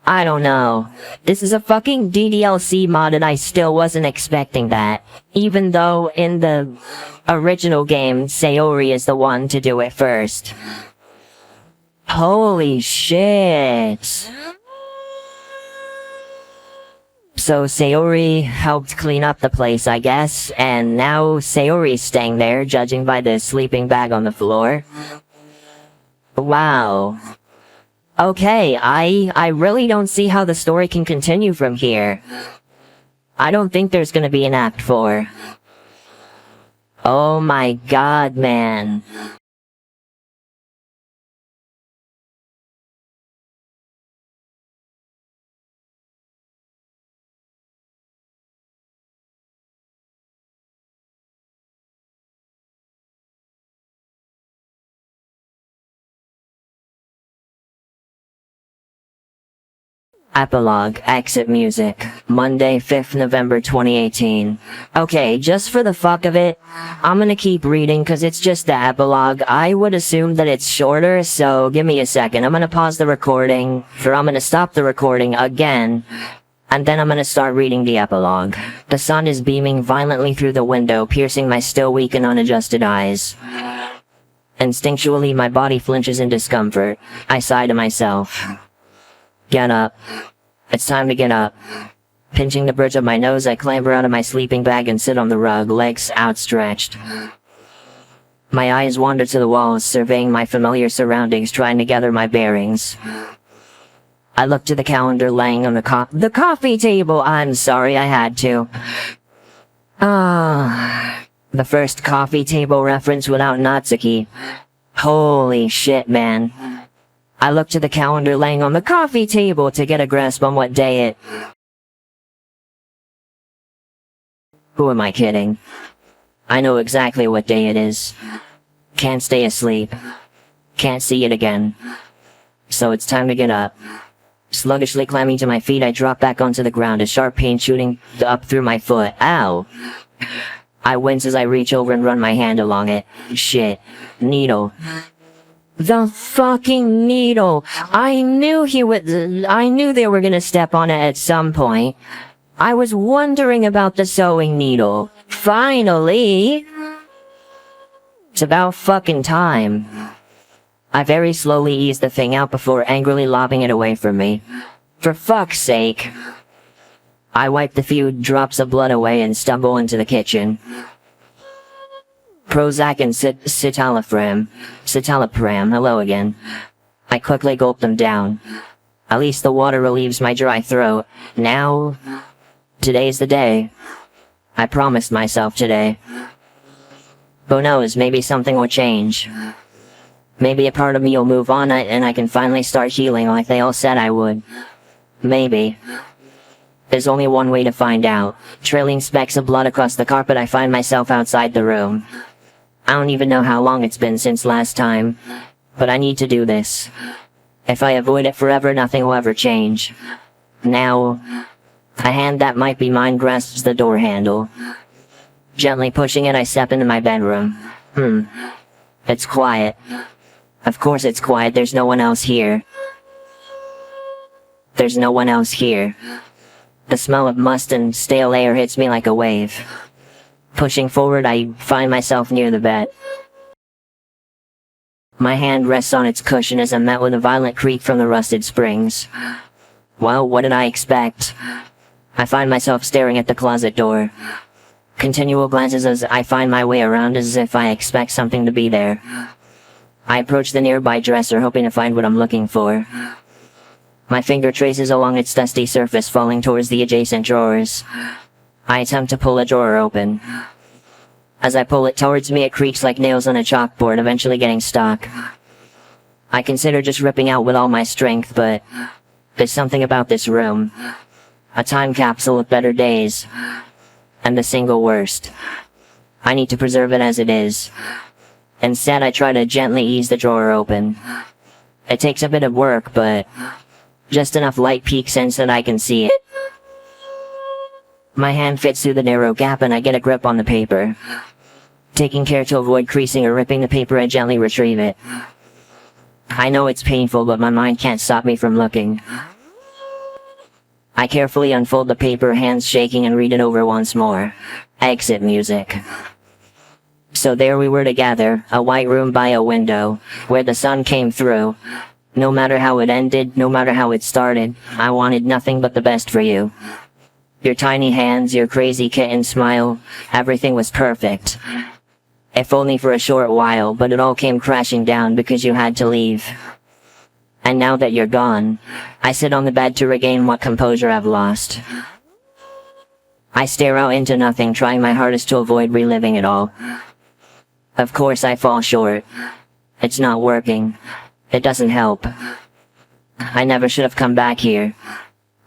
I don't know. This is a fucking DDLC mod and I still wasn't expecting that. Even though in the original game, Sayori is the one to do it first. Holy shit. So Sayori helped clean up the place, I guess, and now Sayori's staying there, judging by the sleeping bag on the floor. Wow. Okay, I really don't see how the story can continue from here. I don't think there's gonna be an Act 4. Oh my god, man. Epilogue, exit music, Monday, 5th November 2018. Okay, just for the fuck of it, I'm gonna keep reading cause it's just the epilogue. I would assume that it's shorter, so give me a second. I'm gonna pause the recording, or I'm gonna stop the recording again, and then I'm gonna start reading the epilogue. The sun is beaming violently through the window, piercing my still weak and unadjusted eyes. Instinctually, my body flinches in discomfort. I sigh to myself. Get up. It's time to get up. Pinching the bridge of my nose, I clamber out of my sleeping bag and sit on the rug, legs outstretched. My eyes wander to the walls, surveying my familiar surroundings, trying to gather my bearings. I look to the calendar laying on the coffee table. I'm sorry, I had to. The first coffee table reference without Natsuki. Holy shit, man. I look to the calendar laying on the coffee table to get a grasp on what day it... Who am I kidding? I know exactly what day it is. Can't stay asleep. Can't see it again. So it's time to get up. Sluggishly climbing to my feet, I drop back onto the ground, a sharp pain shooting up through my foot. Ow! I wince as I reach over and run my hand along it. Shit. Needle. The fucking needle! I knew they were gonna step on it at some point. I was wondering about the sewing needle. Finally! It's about fucking time. I very slowly ease the thing out before angrily lobbing it away from me. For fuck's sake. I wipe the few drops of blood away and stumble into the kitchen. Prozac and citalopram, hello again. I quickly gulp them down. At least the water relieves my dry throat. Now, today's the day. I promised myself today. Who knows, maybe something will change. Maybe a part of me will move on and I can finally start healing like they all said I would. Maybe. There's only one way to find out. Trailing specks of blood across the carpet, I find myself outside the room. I don't even know how long it's been since last time, but I need to do this. If I avoid it forever, nothing will ever change. Now, a hand that might be mine grasps the door handle. Gently pushing it, I step into my bedroom. It's quiet. Of course it's quiet, there's no one else here. There's no one else here. The smell of must and stale air hits me like a wave. Pushing forward, I find myself near the bed. My hand rests on its cushion as I'm met with a violent creak from the rusted springs. Well, what did I expect? I find myself staring at the closet door. Continual glances as I find my way around as if I expect something to be there. I approach the nearby dresser, hoping to find what I'm looking for. My finger traces along its dusty surface, falling towards the adjacent drawers. I attempt to pull a drawer open. As I pull it towards me, it creaks like nails on a chalkboard, eventually getting stuck. I consider just ripping out with all my strength, but there's something about this room. A time capsule of better days. And the single worst. I need to preserve it as it is. Instead, I try to gently ease the drawer open. It takes a bit of work, but just enough light peeks in so that I can see it. My hand fits through the narrow gap and I get a grip on the paper. Taking care to avoid creasing or ripping the paper, I gently retrieve it. I know it's painful, but my mind can't stop me from looking. I carefully unfold the paper, hands shaking, and read it over once more. Exit music. So there we were together, a white room by a window, where the sun came through. No matter how it ended, no matter how it started, I wanted nothing but the best for you. Your tiny hands, your crazy kitten smile, everything was perfect. If only for a short while, but it all came crashing down because you had to leave. And now that you're gone, I sit on the bed to regain what composure I've lost. I stare out into nothing, trying my hardest to avoid reliving it all. Of course I fall short. It's not working. It doesn't help. I never should have come back here.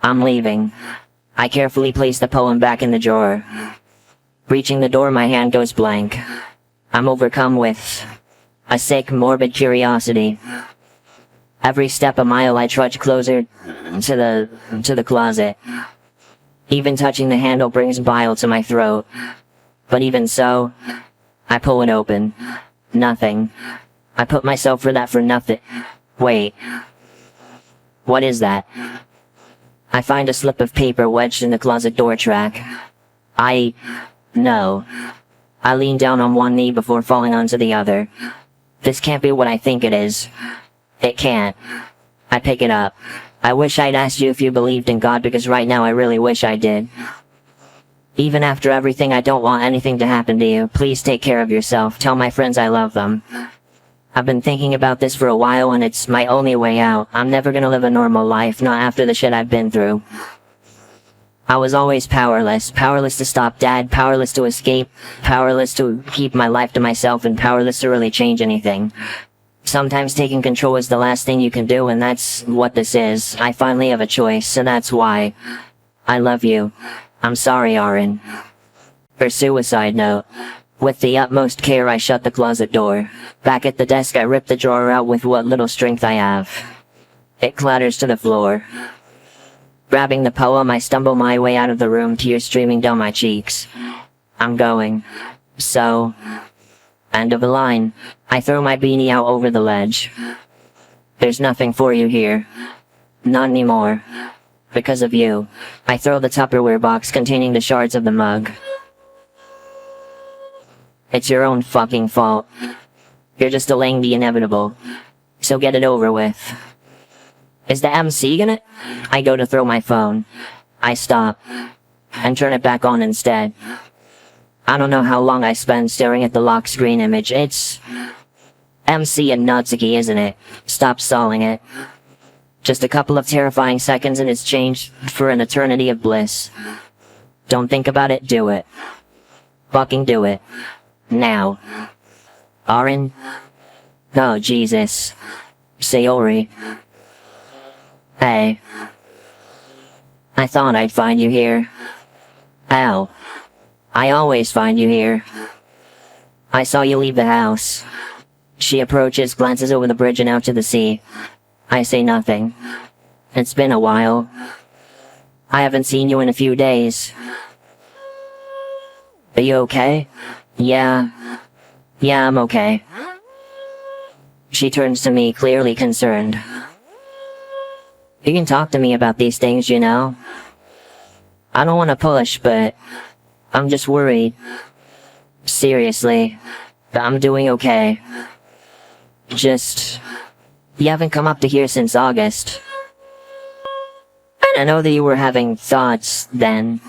I'm leaving. I carefully place the poem back in the drawer. Reaching the door, my hand goes blank. I'm overcome with a sick, morbid curiosity. Every step a mile I trudge closer to the closet. Even touching the handle brings bile to my throat. But even so, I pull it open. Nothing. I put myself through that for nothing. Wait. What is that? I find a slip of paper wedged in the closet door track. No. I lean down on one knee before falling onto the other. This can't be what I think it is. It can't. I pick it up. I wish I'd asked you if you believed in God, because right now I really wish I did. Even after everything, I don't want anything to happen to you. Please take care of yourself. Tell my friends I love them. I've been thinking about this for a while and it's my only way out. I'm never gonna live a normal life, not after the shit I've been through. I was always powerless. Powerless to stop Dad, powerless to escape, powerless to keep my life to myself, and powerless to really change anything. Sometimes taking control is the last thing you can do, and that's what this is. I finally have a choice, so that's why. I love you. I'm sorry, Arin. For suicide note. With the utmost care, I shut the closet door. Back at the desk, I rip the drawer out with what little strength I have. It clatters to the floor. Grabbing the poem, I stumble my way out of the room, tears streaming down my cheeks. I'm going. So... End of the line. I throw my beanie out over the ledge. There's nothing for you here. Not anymore. Because of you. I throw the Tupperware box containing the shards of the mug. It's your own fucking fault. You're just delaying the inevitable. So get it over with. Is the MC gonna... I go to throw my phone. I stop. And turn it back on instead. I don't know how long I spend staring at the lock screen image. It's... MC and Natsuki, isn't it? Stop stalling it. Just a couple of terrifying seconds and it's changed for an eternity of bliss. Don't think about it, do it. Fucking do it. Now. Arin? Oh, Jesus. Sayori. Hey. I thought I'd find you here. Ow. I always find you here. I saw you leave the house. She approaches, glances over the bridge and out to the sea. I say nothing. It's been a while. I haven't seen you in a few days. Are you okay? Yeah, I'm okay. She turns to me, clearly concerned. You can talk to me about these things, you know? I don't want to push, but I'm just worried. Seriously, I'm doing okay. Just... You haven't come up to here since August. And I know that you were having thoughts then.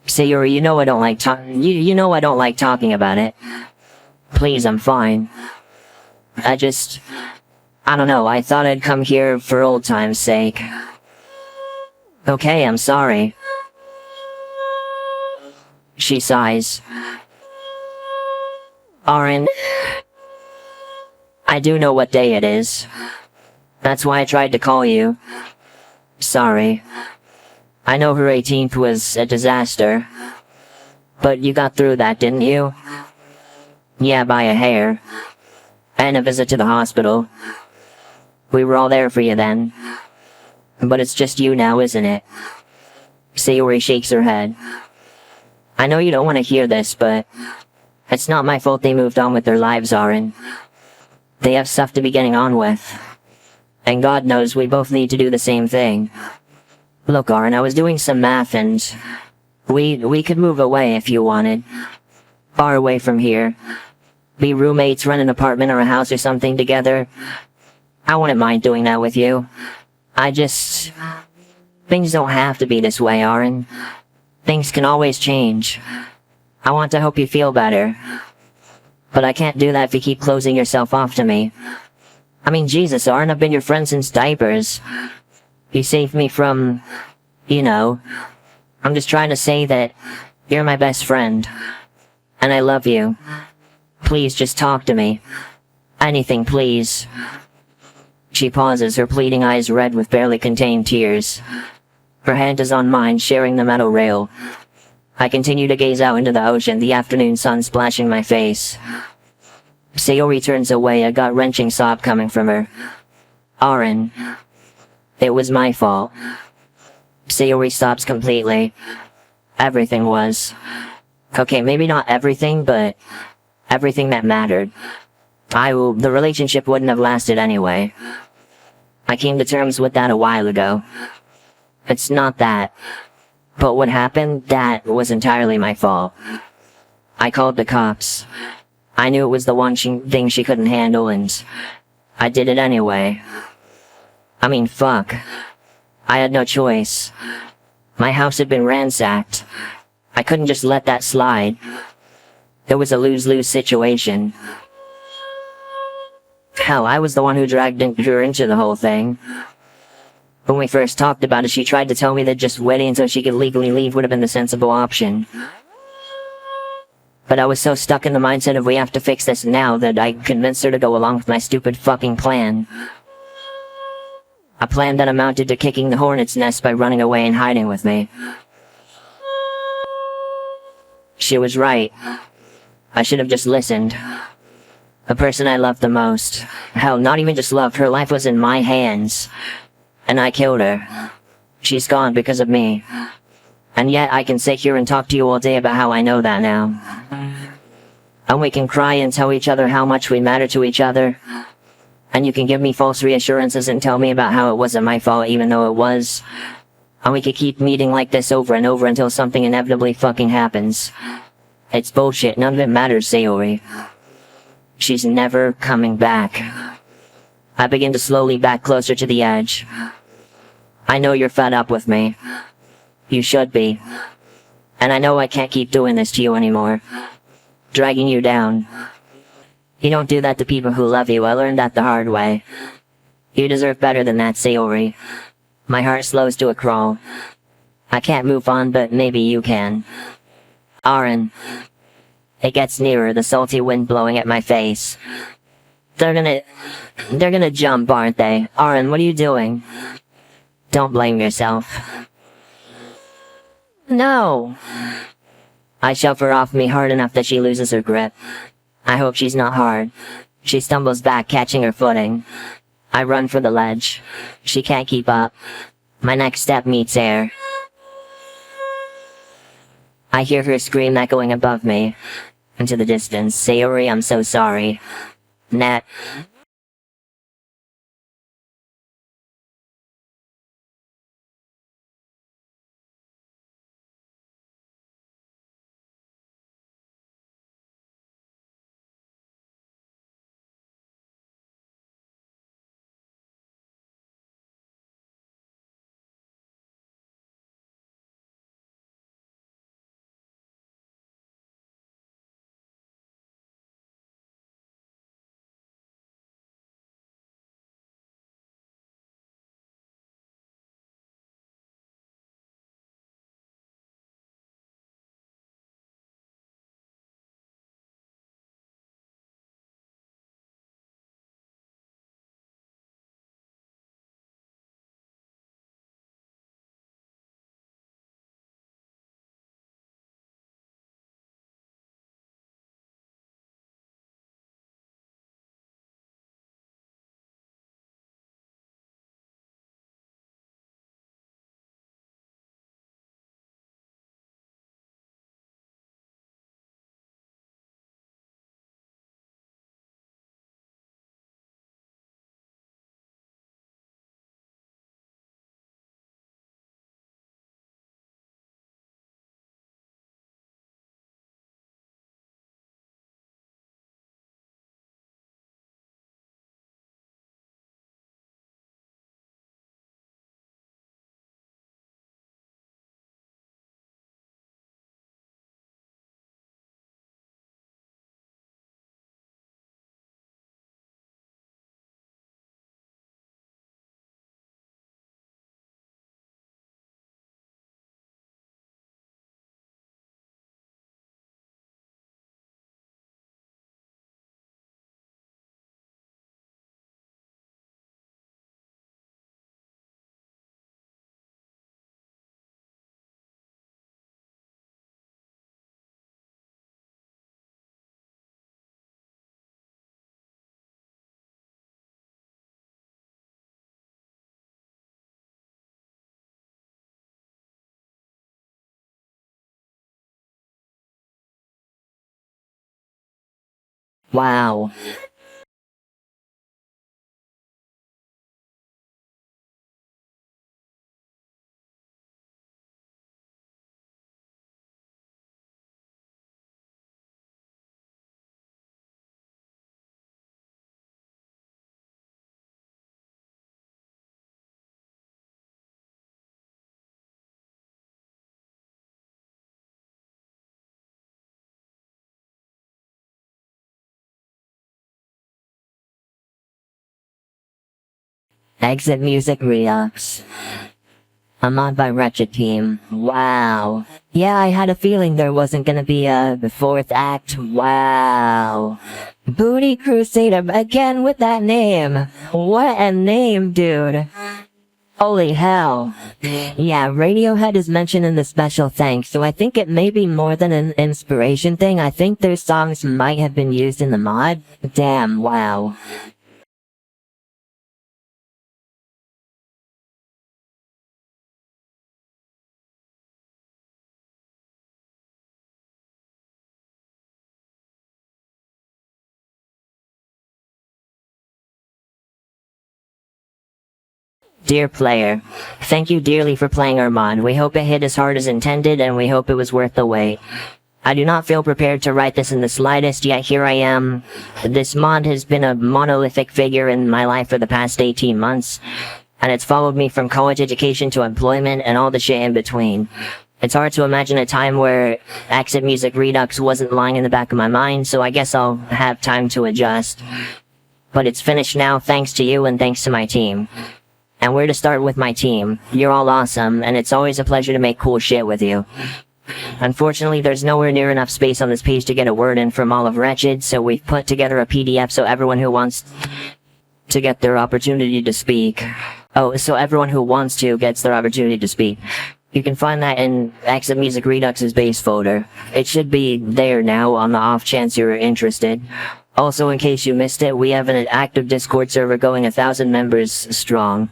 Sayori, you know I don't like you know I don't like talking about it. Please, I'm fine. I don't know, I thought I'd come here for old time's sake. Okay, I'm sorry. She sighs. Arin, I do know what day it is. That's why I tried to call you. Sorry. I know her 18th was a disaster. But you got through that, didn't you? Yeah, by a hair. And a visit to the hospital. We were all there for you then. But it's just you now, isn't it? Sayori shakes her head. I know you don't want to hear this, but it's not my fault they moved on with their lives, Arin. They have stuff to be getting on with. And God knows we both need to do the same thing. Look, Arin, I was doing some math and we could move away if you wanted. Far away from here. Be roommates, rent an apartment or a house or something together. I wouldn't mind doing that with you. Things don't have to be this way, Arin. Things can always change. I want to help you feel better. But I can't do that if you keep closing yourself off to me. I mean, Jesus, Arin, I've been your friend since diapers. You saved me from, I'm just trying to say that you're my best friend. And I love you. Please just talk to me. Anything, please. She pauses, her pleading eyes red with barely contained tears. Her hand is on mine, sharing the metal rail. I continue to gaze out into the ocean, the afternoon sun splashing my face. Sayori turns away, a gut-wrenching sob coming from her. Arin. It was my fault. Sayori stops completely. Everything was. Okay, maybe not everything, but everything that mattered. The relationship wouldn't have lasted anyway. I came to terms with that a while ago. It's not that. But what happened, that was entirely my fault. I called the cops. I knew it was the one thing she couldn't handle, and I did it anyway. I mean, fuck. I had no choice. My house had been ransacked. I couldn't just let that slide. It was a lose-lose situation. Hell, I was the one who dragged her into the whole thing. When we first talked about it, she tried to tell me that just waiting until she could legally leave would have been the sensible option. But I was so stuck in the mindset of we have to fix this now that I convinced her to go along with my stupid fucking plan. A plan that amounted to kicking the hornet's nest by running away and hiding with me. She was right. I should have just listened. The person I loved the most. Hell, not even just loved, her life was in my hands. And I killed her. She's gone because of me. And yet I can sit here and talk to you all day about how I know that now. And we can cry and tell each other how much we matter to each other. And you can give me false reassurances and tell me about how it wasn't my fault even though it was. And we could keep meeting like this over and over until something inevitably fucking happens. It's bullshit, none of it matters, Sayori. She's never coming back. I begin to slowly back closer to the edge. I know you're fed up with me. You should be. And I know I can't keep doing this to you anymore. Dragging you down. You don't do that to people who love you, I learned that the hard way. You deserve better than that, Sayori. My heart slows to a crawl. I can't move on, but maybe you can. Arin. It gets nearer, the salty wind blowing at my face. They're gonna jump, aren't they? Arin, what are you doing? Don't blame yourself. No! I shove her off me hard enough that she loses her grip. I hope she's not hard. She stumbles back, catching her footing. I run for the ledge. She can't keep up. My next step meets air. I hear her scream echoing above me. Into the distance. Sayori, I'm so sorry. Nat. Wow. Exit Music Redux. I'm on by Wretched Team. Wow. Yeah, I had a feeling there wasn't gonna be a fourth act. Wow. Booty Crusader again with that name. What a name, dude. Holy hell. Yeah, Radiohead is mentioned in the special thanks, so I think it may be more than an inspiration thing. I think their songs might have been used in the mod. Damn, wow. Dear player, thank you dearly for playing our mod. We hope it hit as hard as intended, and we hope it was worth the wait. I do not feel prepared to write this in the slightest, yet here I am. This mod has been a monolithic figure in my life for the past 18 months, and it's followed me from college education to employment and all the shit in between. It's hard to imagine a time where Exit Music Redux wasn't lying in the back of my mind, so I guess I'll have time to adjust. But it's finished now thanks to you and thanks to my team. And where to start with my team. You're all awesome, and it's always a pleasure to make cool shit with you. Unfortunately, there's nowhere near enough space on this page to get a word in from all of Wretched, so we've put together a PDF so everyone who wants to get their opportunity to speak. Oh, so everyone who wants to gets their opportunity to speak. You can find that in Exit Music Redux's base folder. It should be there now on the off chance you're interested. Also, in case you missed it, we have an active Discord server going 1,000 members strong.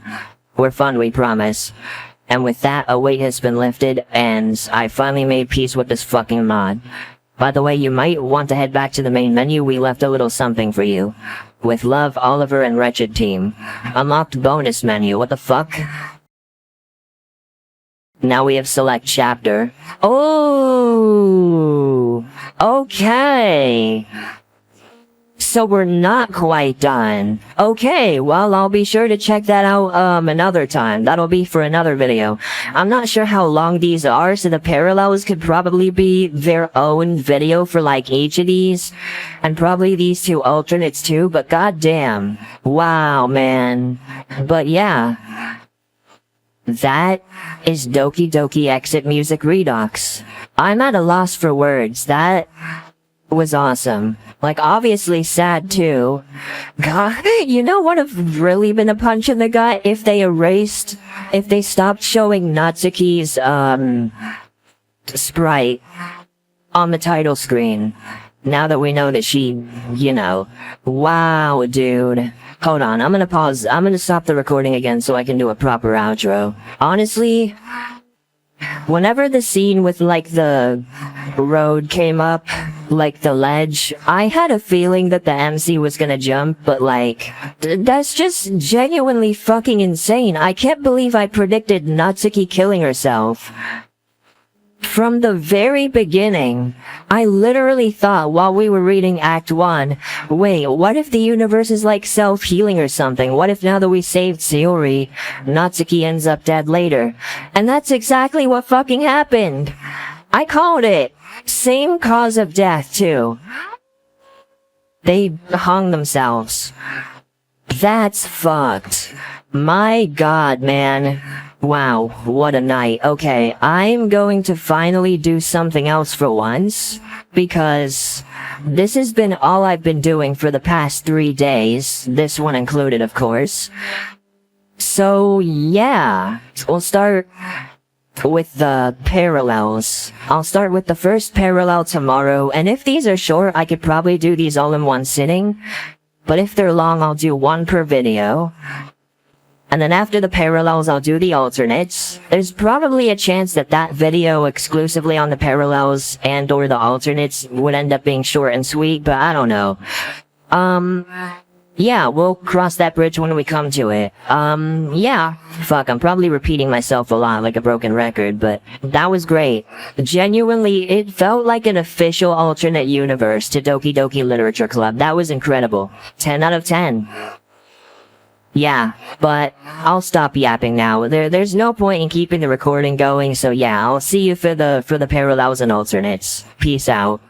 We're fun, we promise. And with that, a weight has been lifted, and I finally made peace with this fucking mod. By the way, you might want to head back to the main menu. We left a little something for you. With love, Oliver and Wretched Team. Unlocked bonus menu, what the fuck? Now we have select chapter. Oh! Okay! So we're not quite done. Okay, well, I'll be sure to check that out, another time. That'll be for another video. I'm not sure how long these are, so the parallels could probably be their own video for, like, each of these. And probably these two alternates too, but goddamn. Wow, man. But yeah. That is Doki Doki Exit Music Redux. I'm at a loss for words. That was awesome. Like, obviously sad too. God, you know what have really been a punch in the gut? If they stopped showing Natsuki's, sprite on the title screen. Now that we know that she, you know. Wow, dude. Hold on, I'm gonna pause. I'm gonna stop the recording again so I can do a proper outro. Honestly, whenever the scene with, like, the road came up, like the ledge, I had a feeling that the MC was gonna jump, but like, that's just genuinely fucking insane. I can't believe I predicted Natsuki killing herself. From the very beginning, I literally thought while we were reading Act 1, wait, what if the universe is like self-healing or something? What if now that we saved Sayori, Natsuki ends up dead later? And that's exactly what fucking happened! I called it! Same cause of death, too. They hung themselves. That's fucked. My god, man. Wow, what a night. Okay, I'm going to finally do something else for once, because this has been all I've been doing for the past 3 days, this one included, of course. So, yeah, we'll start with the parallels. I'll start with the first parallel tomorrow, and if these are short, I could probably do these all in one sitting, but if they're long, I'll do one per video. And then after the parallels, I'll do the alternates. There's probably a chance that that video exclusively on the parallels and or the alternates would end up being short and sweet, but I don't know. Yeah, we'll cross that bridge when we come to it. Yeah. Fuck, I'm probably repeating myself a lot like a broken record, but that was great. Genuinely, it felt like an official alternate universe to Doki Doki Literature Club. That was incredible. 10 out of 10. Yeah, but I'll stop yapping now. There's no point in keeping the recording going, so yeah, I'll see you for the parallels and alternates. Peace out.